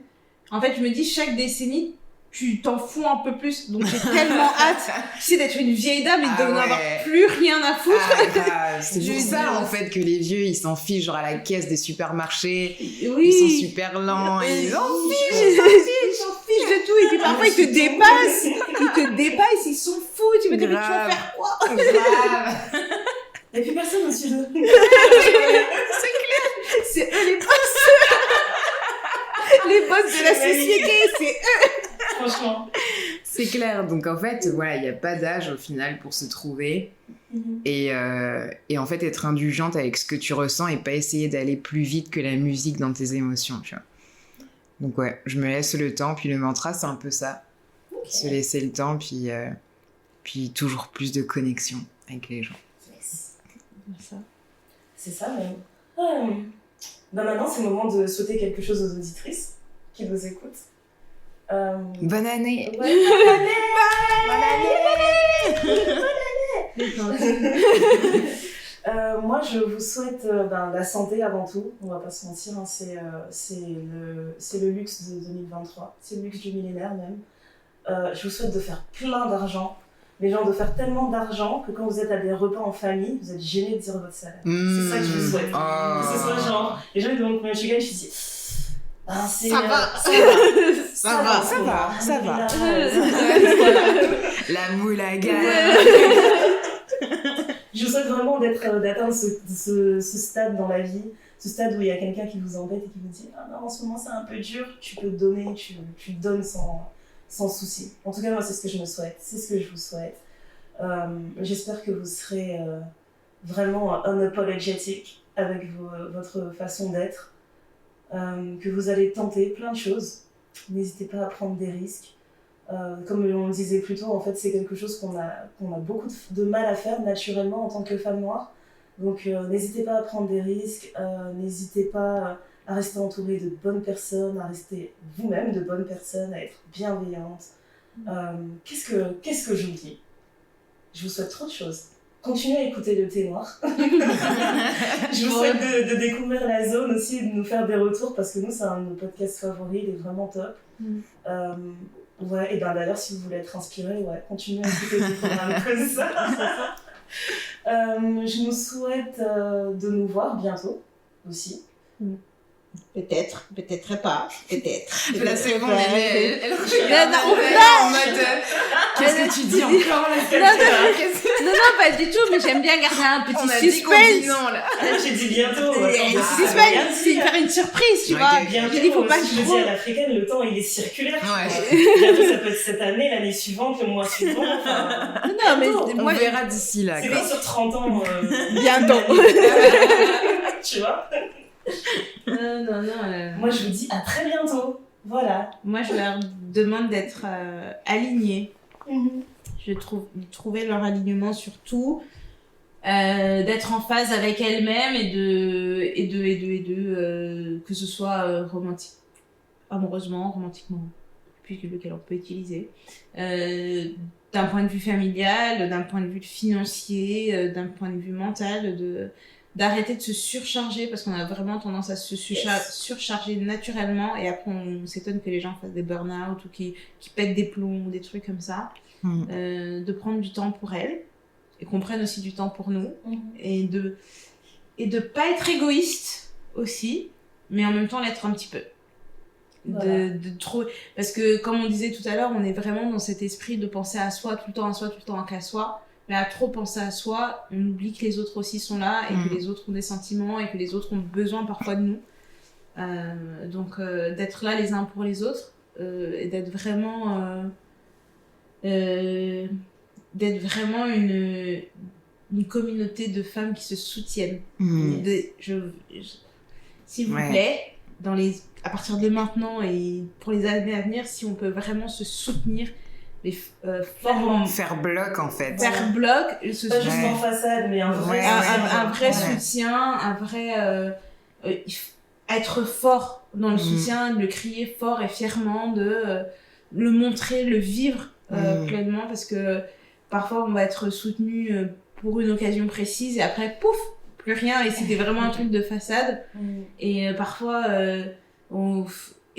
En fait, je me dis, chaque décennie, tu t'en fous un peu plus. Donc j'ai tellement hâte, tu sais, d'être une vieille dame et de n'avoir plus rien à foutre. C'est pour ça, en fait, que les vieux, ils s'en fichent, genre à la caisse des supermarchés. Oui. Ils sont super lents. Ils s'en fichent de tout. Et puis parfois, ils te dépassent. Ils s'en foutent. Tu me dis, mais tu vas faire quoi? Grave. Et puis personne au-dessus d'eux. C'est clair. C'est eux les boss. Les boss de la société, c'est eux. Franchement. C'est clair. Donc en fait, voilà, il n'y a pas d'âge au final pour se trouver. Et en fait, être indulgente avec ce que tu ressens et pas essayer d'aller plus vite que la musique dans tes émotions, tu vois. Donc ouais, je me laisse le temps. Puis le mantra, c'est un peu ça. Okay. Se laisser le temps, puis toujours plus de connexion avec les gens. C'est ça même. Maintenant, c'est le moment de souhaiter quelque chose aux auditrices qui nous écoutent. Bonne année. Ouais, bonne année. Moi, je vous souhaite la santé avant tout. On va pas se mentir, hein, c'est le luxe de 2023. C'est le luxe du millénaire même. Je vous souhaite de faire plein d'argent. Les gens de faire tellement d'argent que quand vous êtes à des repas en famille, vous êtes gênés de dire votre salaire. C'est ça que je vous souhaite. Que ce soit genre, les gens ils demandent combien tu gagnes, je dis ça va. La moulaga. Je vous souhaite vraiment d'atteindre ce stade dans la vie, ce stade où il y a quelqu'un qui vous embête et qui vous dit ah non, en ce moment c'est un peu dur, tu peux donner, tu donnes sans souci. En tout cas, moi, c'est ce que je me souhaite, c'est ce que je vous souhaite. J'espère que vous serez vraiment unapologetic avec votre façon d'être, que vous allez tenter plein de choses. N'hésitez pas à prendre des risques. Comme on le disait plus tôt, en fait, c'est quelque chose qu'on a beaucoup de mal à faire naturellement en tant que femme noire. Donc, n'hésitez pas à prendre des risques, n'hésitez pas à rester entouré de bonnes personnes, à rester vous-même de bonnes personnes, à être bienveillante. Qu'est-ce que je vous dis ? Je vous souhaite trop de choses. Continuez à écouter le thé noir. Je vous souhaite de découvrir la zone aussi, de nous faire des retours, parce que nous, c'est un de nos podcasts favoris, il est vraiment top. Ouais, et d'ailleurs, si vous voulez être inspiré, continuez à écouter des programmes comme ça. Je nous souhaite de nous voir bientôt aussi. Peut-être pas, peut-être. Là, c'est bon, elle en mode qu'est-ce que tu dis encore là? Non, pas du tout, mais j'aime bien garder un petit suspense. Non, là. J'ai dit bientôt. Suspense, c'est faire une surprise, tu vois. Bientôt, il faut pas que je dis à l'africaine, le temps il est circulaire. Bientôt, ça peut être cette année, l'année suivante, le mois suivant. Non, mais on verra d'ici là. C'est pas sur 30 ans. Bientôt. Tu vois? Non. Moi, je vous dis à très bientôt. Voilà. Moi, je leur demande d'être alignés. Je trouver leur alignement sur tout, d'être en phase avec elles-mêmes et de que ce soit amoureusement, romantiquement, puis lequel on peut utiliser, d'un point de vue familial, d'un point de vue financier, d'un point de vue mental, d'arrêter de se surcharger, parce qu'on a vraiment tendance à se surcharger naturellement, et après on s'étonne que les gens fassent des burn-out ou qui pètent des plombs ou des trucs comme ça. De prendre du temps pour elles, et qu'on prenne aussi du temps pour nous, et de pas être égoïste aussi, mais en même temps l'être un petit peu. Voilà. de trop... Parce que, comme on disait tout à l'heure, on est vraiment dans cet esprit de penser à soi, tout le temps à soi, tout le temps qu'à soi. Mais à trop penser à soi, on oublie que les autres aussi sont là, et que les autres ont des sentiments, et que les autres ont besoin parfois de nous. Donc, d'être là les uns pour les autres, et d'être vraiment une communauté de femmes qui se soutiennent. S'il vous plaît, à partir de maintenant et pour les années à venir, si on peut vraiment se soutenir, faire bloc en fait. Faire bloc, pas juste en façade, mais un vrai soutien, un vrai être fort dans le soutien, de le crier fort et fièrement, de le montrer, le vivre pleinement, parce que parfois on va être soutenu pour une occasion précise et après pouf, plus rien, et c'était vraiment un truc de façade. Et parfois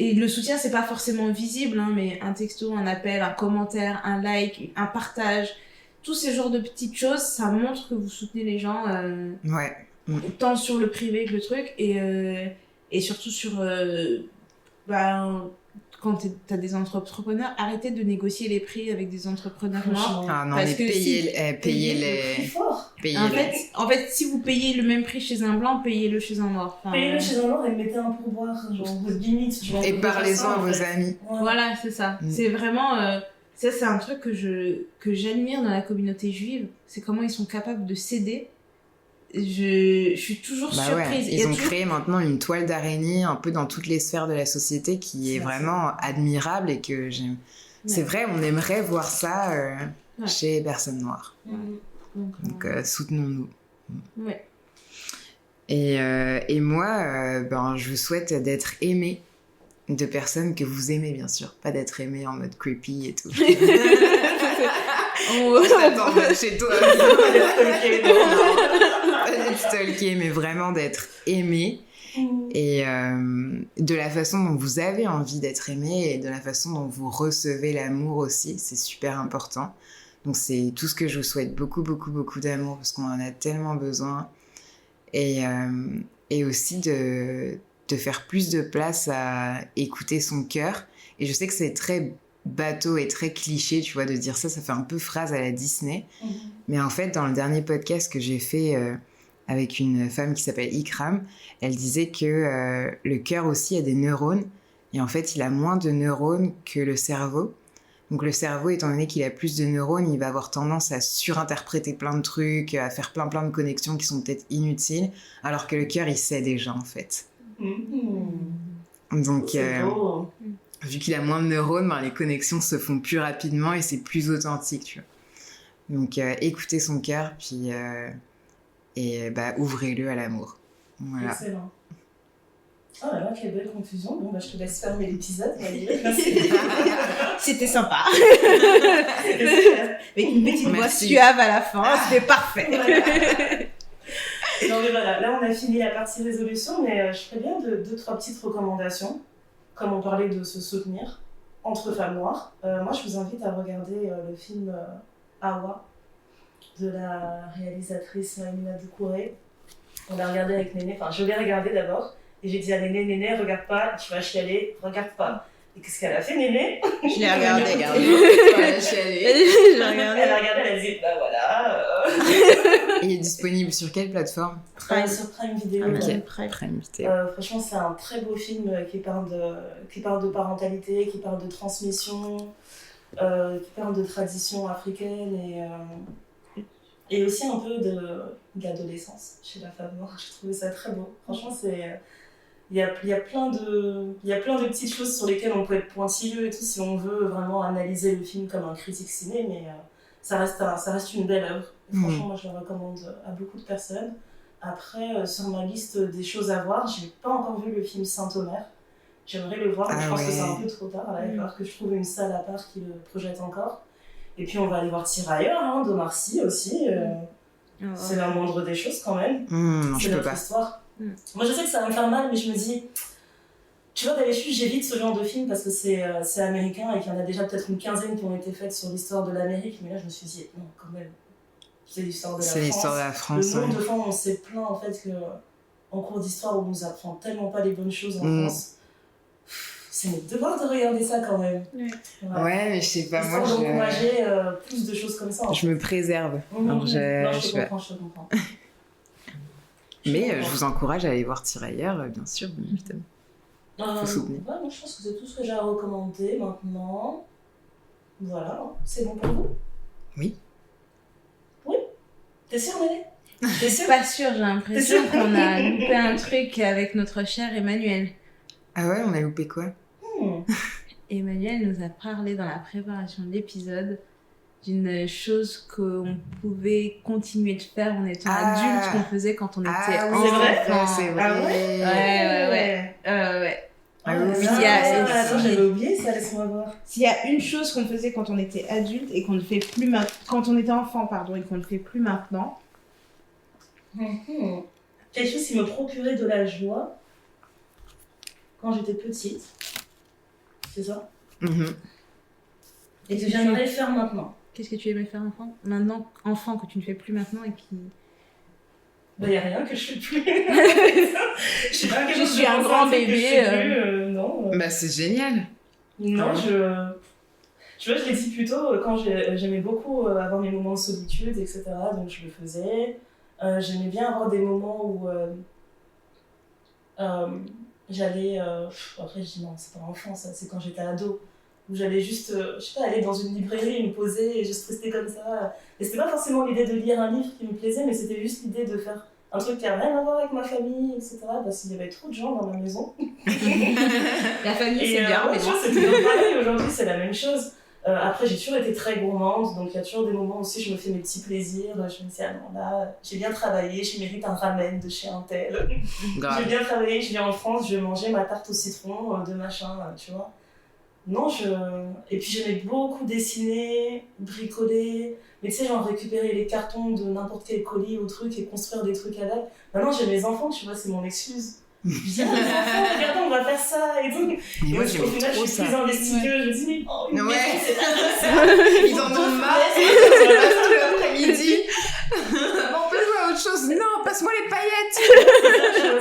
et le soutien c'est pas forcément visible, hein, mais un texto, un appel, un commentaire, un like, un partage, tous ces genres de petites choses, ça montre que vous soutenez les gens, tant sur le privé que le truc, et surtout sur quand t'as des entrepreneurs, arrêtez de négocier les prix avec des entrepreneurs noirs. Ah non, mais payez les... En fait, si vous payez le même prix chez un blanc, payez-le chez un noir. Payez-le chez un noir et mettez un pourboire, genre limite. Et parlez-en à vos amis. Voilà, c'est ça. C'est vraiment... ça, c'est un truc que j'admire dans la communauté juive. C'est comment ils sont capables de s'aider. Je suis toujours surprise. Ils ont créé maintenant une toile d'araignée un peu dans toutes les sphères de la société qui est vraiment admirable et que j'aime. C'est vrai, on aimerait voir ça chez les personnes noires. Donc soutenons-nous. Ouais. Et moi, je vous souhaite d'être aimé de personnes que vous aimez, bien sûr. Pas d'être aimé en mode creepy et tout. Attends, chez toi. Pas d'être stalké, mais vraiment d'être aimé. Et de la façon dont vous avez envie d'être aimé et de la façon dont vous recevez l'amour aussi, c'est super important. Donc c'est tout ce que je vous souhaite, beaucoup, beaucoup, beaucoup d'amour, parce qu'on en a tellement besoin. Et aussi de faire plus de place à écouter son cœur. Et je sais que c'est très bateau et très cliché, tu vois, de dire ça fait un peu phrase à la Disney. Mais en fait, dans le dernier podcast que j'ai fait avec une femme qui s'appelle Ikram, elle disait que le cœur aussi a des neurones. Et en fait, il a moins de neurones que le cerveau. Donc le cerveau, étant donné qu'il a plus de neurones, il va avoir tendance à surinterpréter plein de trucs, à faire plein de connexions qui sont peut-être inutiles, alors que le cœur, il sait déjà, en fait. Donc, vu qu'il a moins de neurones, les connexions se font plus rapidement et c'est plus authentique, tu vois. Donc, écoutez son cœur, puis ouvrez-le à l'amour. Voilà. Excellent. Oh là là, quelle belle confusion. Bon, je te laisse fermer l'épisode. Merci. C'était sympa. Avec une petite voix suave à la fin, c'était parfait. Voilà. Non mais voilà, là on a fini la partie résolution, mais je ferais bien 2-3 petites recommandations, comme on parlait de se soutenir entre femmes noires. Moi je vous invite à regarder le film Awa de la réalisatrice Maïmouna Doucouré. On l'a regardé avec Néné, enfin je l'ai regardé d'abord, et j'ai dit à Néné, regarde pas, tu vas chialer, regarde pas. Et qu'est-ce qu'elle a fait, Néné? Je l'ai regardé. Elle a chialé. Elle a regardé, elle a dit, bah voilà. Il est disponible sur quelle plateforme? Sur Prime Video. Ok, Prime Video. Franchement, c'est un très beau film qui parle de parentalité, qui parle de transmission, qui parle de tradition africaine et aussi un peu de l'adolescence chez la femme noire. J'ai trouvé ça très beau. Franchement, il y a plein de petites choses sur lesquelles on peut être pointilleux et tout si on veut vraiment analyser le film comme un critique ciné, mais ça reste une belle œuvre. Franchement, moi je le recommande à beaucoup de personnes. Après, sur ma liste des choses à voir, je n'ai pas encore vu le film Saint-Omer. J'aimerais le voir, mais je pense que c'est un peu trop tard. Il va falloir que je trouve une salle à part qui le projette encore. Et puis on va aller voir Tirailleurs, d'Omar Sy aussi. C'est la moindre des choses quand même. C'est notre histoire. Moi je sais que ça va me faire mal, mais je me dis, tu vois, d'habitude j'évite ce genre de film parce que c'est américain et qu'il y en a déjà peut-être une quinzaine qui ont été faites sur l'histoire de l'Amérique, mais là je me suis dit, non, quand même, c'est l'histoire de la France. C'est l'histoire de la France. Le nombre de fois où on s'est plaint en fait qu'en cours d'histoire on nous apprend tellement pas les bonnes choses en France. c'est mon devoir de regarder ça quand même. Ouais, mais je sais pas, moi d'encourager plus de choses comme ça. Je me préserve. Alors, Non, je te comprends. Mais je vous encourage à aller voir Tirailleurs, bien sûr, évidemment. Faut soutenir. Ouais, moi je pense que c'est tout ce que j'ai à recommander maintenant. Voilà, c'est bon pour vous? Oui. Oui? T'es sûre, Mélie? Je suis pas sûre, j'ai l'impression qu'on a loupé un truc avec notre cher Emmanuel. Ah ouais, on a loupé quoi? Emmanuel nous a parlé dans la préparation de l'épisode d'une chose qu'on pouvait continuer de faire en étant adulte qu'on faisait quand on était enfant. C'est vrai. Ah ouais? Ouais. Attends, j'avais oublié ça, laisse-moi voir. S'il y a une chose qu'on faisait quand on était adulte et qu'on ne fait plus quand on était enfant, et qu'on ne fait plus maintenant. Quelque chose qui me procurait de la joie quand j'étais petite. C'est ça? Et que j'aimerais faire maintenant. Qu'est-ce que tu aimais faire enfant que tu ne fais plus maintenant et qui... Bah, y a rien que je fais plus. Je suis un grand bébé. Non. Bah, c'est génial. Non, tu vois, je l'ai dit plus tôt, quand j'aimais beaucoup avoir mes moments de solitude, etc. Donc, je le faisais. J'aimais bien avoir des moments où j'allais... après, je dis non, c'est pas enfant, ça, c'est quand j'étais ado. Où j'allais juste, je sais pas, aller dans une librairie, me poser et juste rester comme ça. Et c'était pas forcément l'idée de lire un livre qui me plaisait, mais c'était juste l'idée de faire un truc qui a rien à voir avec ma famille, etc. Parce qu'il y avait trop de gens dans ma maison. La famille, c'est bien, mais tu vois, c'est toujours pareil. Aujourd'hui, c'est la même chose. Après, j'ai toujours été très gourmande, donc il y a toujours des moments aussi où je me fais mes petits plaisirs. Je me dis, ah non, là, j'ai bien travaillé, je mérite un ramen de chez un tel. J'ai bien travaillé, je viens en France, je vais manger ma tarte au citron de machin, tu vois. Non, et puis j'aimais beaucoup dessiner, bricoler, mais tu sais, genre récupérer les cartons de n'importe quel colis ou truc et construire des trucs avec. Maintenant, j'ai mes enfants, tu vois, c'est mon excuse. Je dis, ah, les enfants, regardez, on va faire ça et tout. Mais moi, j'aime au final, trop je suis ça. plus investie qu'eux, je me dis, mais oh, une maison, c'est pas ça. Ils en ont marre, ils passent tout l'après-midi. Bon, passe-moi autre chose. Non, passe-moi les paillettes.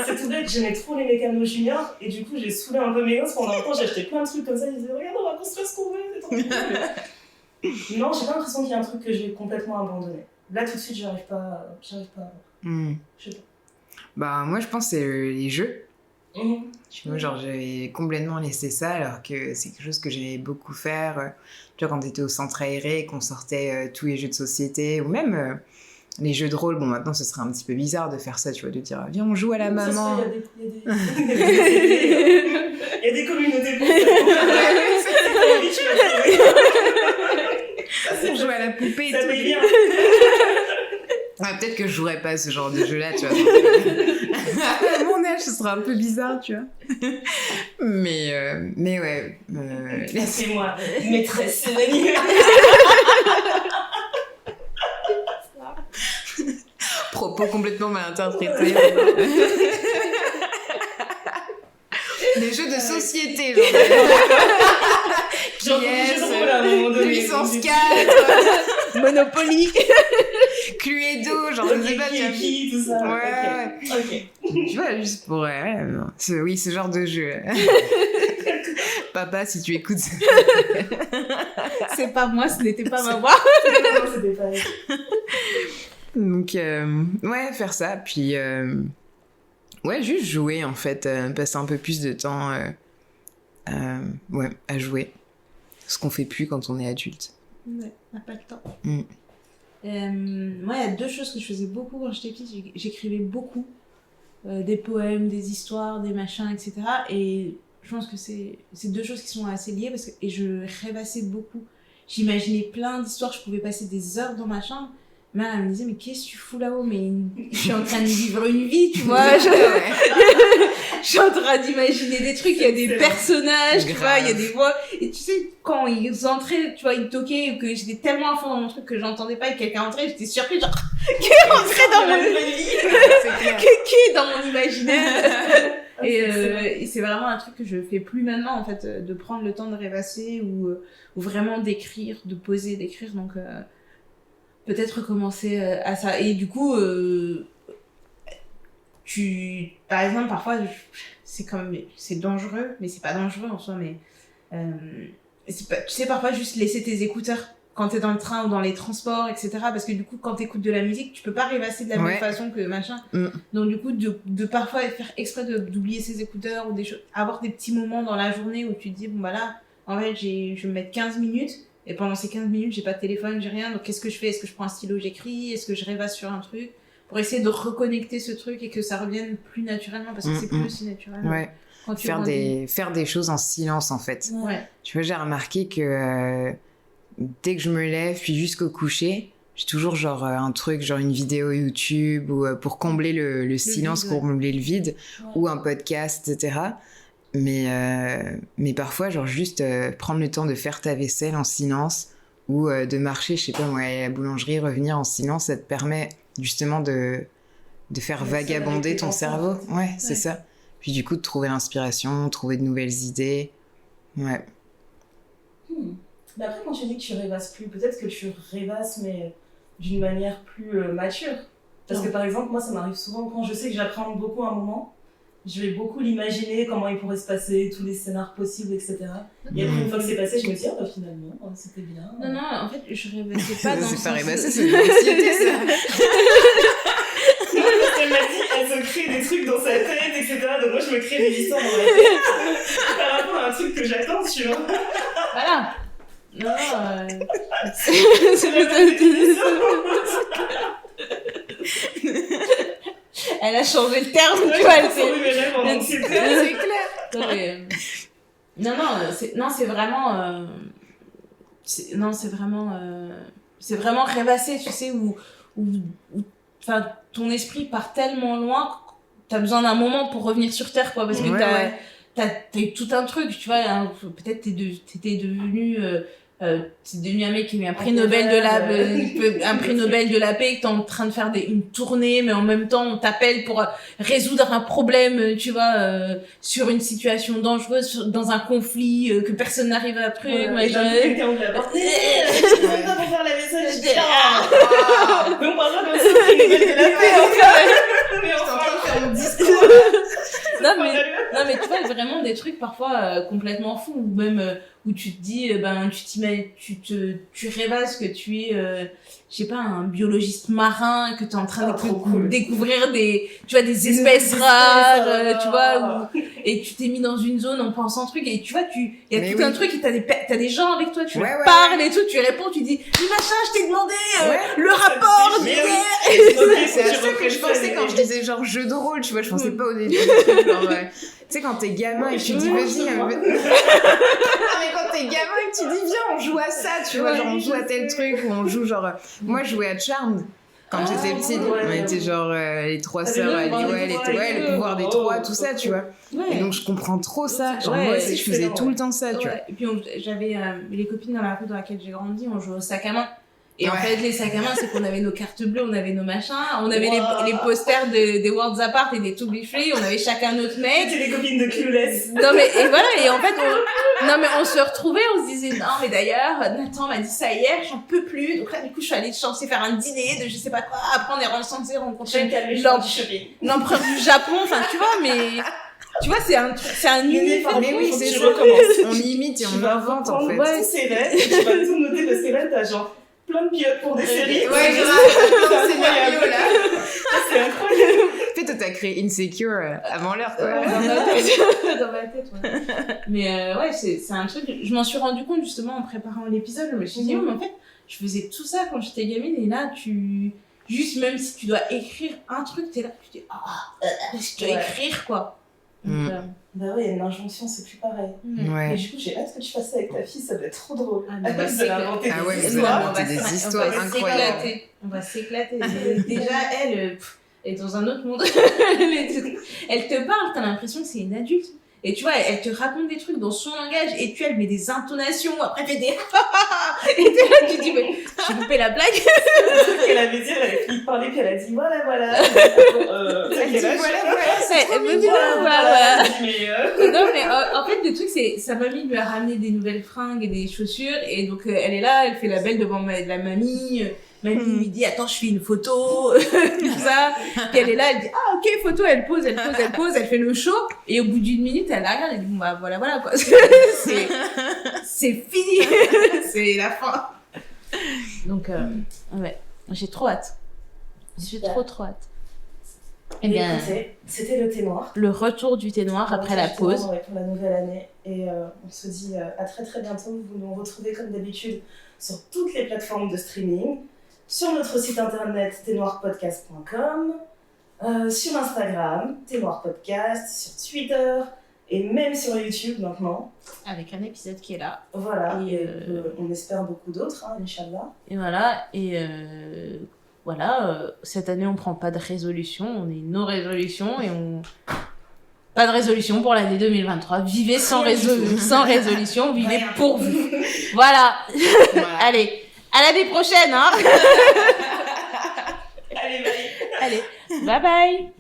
C'est tout bête, j'aimais trop les mécanos juniors et du coup, j'ai saoulé un peu mes gosses pendant un temps, j'ai acheté plein de trucs comme ça, ils disaient, regarde, on va construire ce qu'on veut, c'est trop cool. Non, j'ai pas l'impression qu'il y a un truc que j'ai complètement abandonné. Là, tout de suite, j'arrive pas à voir. Je sais pas. Bah, moi, je pense que c'est les jeux. Tu vois, genre, j'avais complètement laissé ça alors que c'est quelque chose que j'aimais beaucoup faire. Tu vois, quand t'étais au centre aéré, qu'on sortait tous les jeux de société ou même les jeux de rôle. Bon, maintenant, ce serait un petit peu bizarre de faire ça, tu vois, de dire viens, on joue à la maman. Il y a des communautés pour ça. On joue à la poupée et ça tout. paye bien. Ah, peut-être que je jouerais pas à ce genre de jeu-là, tu vois. À mon âge, ce serait un peu bizarre, tu vois. Mais ouais. C'est moi, maîtresse Céline. Propos complètement mal interprétés. Des jeux de société, genre. Puissance 4, Monopoly. Cluedo, genre, je sais pas, qui, tout ça. Ouais. Ok. Tu vois, juste pour... oui, ce genre de jeu. Papa, si tu écoutes... C'est pas moi, ce n'était pas ma voix. Non, c'était pas... Donc, ouais, faire ça. Puis, ouais, juste jouer, en fait. Passer un peu plus de temps à jouer. Ce qu'on fait plus quand on est adulte. Ouais, on n'a pas le temps. Moi, il y a deux choses que je faisais beaucoup quand j'étais petite. J'écrivais beaucoup. Des poèmes, des histoires, des machins, etc. Et je pense que c'est deux choses qui sont assez liées et je rêvassais beaucoup. J'imaginais plein d'histoires, je pouvais passer des heures dans ma chambre. Mais elle me disait, mais qu'est-ce que tu fous là-haut? Mais je suis en train de vivre une vie, tu vois. Je suis en train d'imaginer des trucs, il y a des personnages, tu vois, il y a des voix. Et tu sais, quand ils entraient, tu vois, ils toquaient, ou que j'étais tellement à fond dans mon truc que j'entendais pas et quelqu'un entrait, j'étais surprise, genre, qui est rentré dans mon qui est dans mon imaginaire. Et c'est vraiment un truc que je fais plus maintenant, en fait, de prendre le temps de rêvasser ou vraiment d'écrire, de poser, d'écrire. Donc, peut-être recommencer à ça. Et du coup, par exemple, parfois, c'est dangereux, mais c'est pas dangereux en soi, mais tu sais, parfois juste laisser tes écouteurs quand t'es dans le train ou dans les transports, etc. Parce que du coup, quand t'écoutes de la musique, tu peux pas rêvasser de la même façon que machin. Donc du coup, de parfois faire exprès d'oublier ses écouteurs ou des choses, avoir des petits moments dans la journée où tu te dis, bon bah là, en fait, je vais me mettre 15 minutes, et pendant ces 15 minutes, j'ai pas de téléphone, j'ai rien, donc qu'est-ce que je fais? Est-ce que je prends un stylo, j'écris? Est-ce que je rêvasse sur un truc? Pour essayer de reconnecter ce truc et que ça revienne plus naturellement, parce que c'est plus aussi naturel. Ouais. Quand tu faire des choses en silence, en fait. Ouais. Tu vois, j'ai remarqué que dès que je me lève, puis jusqu'au coucher, j'ai toujours genre un truc, genre une vidéo YouTube, ou pour combler le silence, vide, combler le vide, ou un podcast, etc. Mais parfois, genre juste prendre le temps de faire ta vaisselle en silence, ou de marcher, je sais pas moi, à la boulangerie, revenir en silence, ça te permet justement de faire vagabonder ton cerveau. Ouais, c'est ça. Puis du coup, de trouver l'inspiration, trouver de nouvelles idées. Ouais. Mais après, quand tu dis que tu rêvasses plus, peut-être que tu rêvasses, mais d'une manière plus mature. Parce que par exemple, moi, ça m'arrive souvent quand je sais que j'appréhende beaucoup un moment, je vais beaucoup l'imaginer, comment il pourrait se passer, tous les scénars possibles, etc. Et après, une fois que c'est passé, je me dis, ah bah finalement, c'était bien. Non, en fait, je rêvassais pas dans le sens... C'est pas rêvasser, c'est de l'anxiété, ça. Elle m'a dit, elle se crée des trucs dans sa tête, etc. Donc moi, je me crée des histoires dans ma tête par rapport à un truc que j'attends, tu vois. Voilà. Non, elle a changé le terme, tu vois. C'est clair. Non, c'est vraiment... c'est vraiment rêvasser, tu sais, où ton esprit part tellement loin que t'as besoin d'un moment pour revenir sur Terre, quoi, parce que t'as eu tout un truc, tu vois, peut-être t'étais devenu un mec qui a eu un prix Nobel de la paix, que t'es en train de faire une tournée, mais en même temps on t'appelle pour résoudre un problème, tu vois, sur une situation dangereuse, dans un conflit que personne n'arrive à truc, quelqu'un ouvre la porte, tu peux pas pour faire la vaisselle, je dis mais on parlera comme ça du prix Nobel de la paix, mais on va faire un discours. Non mais tu vois, vraiment des trucs parfois complètement fous, ou même où tu te dis, tu rêvasses que tu es, je sais pas, un biologiste marin, que tu es en train de découvrir des espèces rares, tu vois, et tu t'es mis dans une zone en pensant truc, et tu vois, il y a tout un truc, et t'as des gens avec toi, tu leur parles et tout, tu réponds, tu dis, mais machin, je t'ai demandé le rapport d'hier. C'est à ça que je pensais quand je disais genre jeu de rôle, tu vois, je pensais pas au début, genre... Tu sais, quand t'es gamin et que tu dis, vas-y, mais quand t'es gamin et que tu dis, viens, on joue à ça, tu vois, genre, on joue à tel truc, ou on joue genre, moi, je jouais à Charmed. Quand j'étais petite, on était genre les trois sœurs, le pouvoir des trois, tout ça, tu vois. Et donc, je comprends trop ça. Genre, moi aussi, je faisais tout le temps ça, tu vois. Et puis, j'avais les copines dans la rue dans laquelle j'ai grandi, on jouait au sac à main. Et en fait, les sacs à main, c'est qu'on avait nos cartes bleues, on avait nos machins, on avait les posters des Worlds Apart et des To Be Free, on avait chacun notre mec. C'était les copines de Clueless. Non mais, et voilà, et en fait, on se retrouvait, on se disait, non mais d'ailleurs, Nathan m'a dit ça hier, j'en peux plus. Donc là, du coup, je suis allée censée faire un dîner de je sais pas quoi, après on est censé rencontrer l'empereur du Japon, enfin tu vois, mais... Tu vois, c'est un univers. Mais oui, c'est ça. On imite et on invente, en fait. Ouais, c'est là, et tu vas tout noter parce que là, t'as genre plein de pilotes pour des séries. Ouais, grave, plein de scénarios, là. C'est incroyable. En fait, toi, t'as créé Insecure avant l'heure, quoi. Dans ma tête, ouais. Mais ouais, c'est un truc, je m'en suis rendu compte justement en préparant l'épisode, je me suis dit, mais en fait, je faisais tout ça quand j'étais gamine, et là, juste même si tu dois écrire un truc, t'es là, tu te dis, je dois écrire, quoi. Donc, bah ouais, une injonction, c'est plus pareil. Ouais. Et du coup, j'ai hâte que tu fasses ça avec ta fille, ça va être trop drôle. On va s'éclater. Ah ouais, mais vous allez inventer des histoires incroyables. On va s'éclater. Déjà, elle est dans un autre monde. Elle te parle, t'as l'impression que c'est une adulte. Et tu vois, elle te raconte des trucs dans son langage, et tu elle met des intonations, après elle fait des et t'es là, tu dis, mais j'ai loupé la blague. Le truc qu'elle avait dit, elle avait fini de parler, puis elle a dit, voilà. Elle dit, voilà. Elle me dit, voilà. Non, mais en fait, le truc, c'est sa mamie lui a ramené des nouvelles fringues et des chaussures. Et donc, elle est là, elle fait la belle devant la mamie. Mamie lui dit, attends, je fais une photo, tout ça. Puis elle est là, elle dit, ah, ok, photo, elle pose, elle fait le show. Et au bout d'une minute, elle regarde, elle dit, bon, bah, voilà, quoi. C'est fini. C'est la fin. Donc, ouais, j'ai trop hâte. J'ai trop hâte. Eh bien, écoutez, c'était le thé noir. Le retour du thé noir après la pause. Pour la nouvelle année. Et on se dit à très très bientôt. Vous nous retrouvez comme d'habitude sur toutes les plateformes de streaming, sur notre site internet thenoirpodcast.com, sur Instagram, Thé Noir Podcast, sur Twitter et même sur YouTube maintenant. Avec un épisode qui est là. Voilà, et on espère beaucoup d'autres, hein, Inch'Allah. Et voilà, cette année on prend pas de résolution, on est nos résolutions et on... Pas de résolution pour l'année 2023. Vivez sans résolution, vivez pour vous. Voilà. Allez, à l'année prochaine, hein. Allez, bye. Allez, bye bye.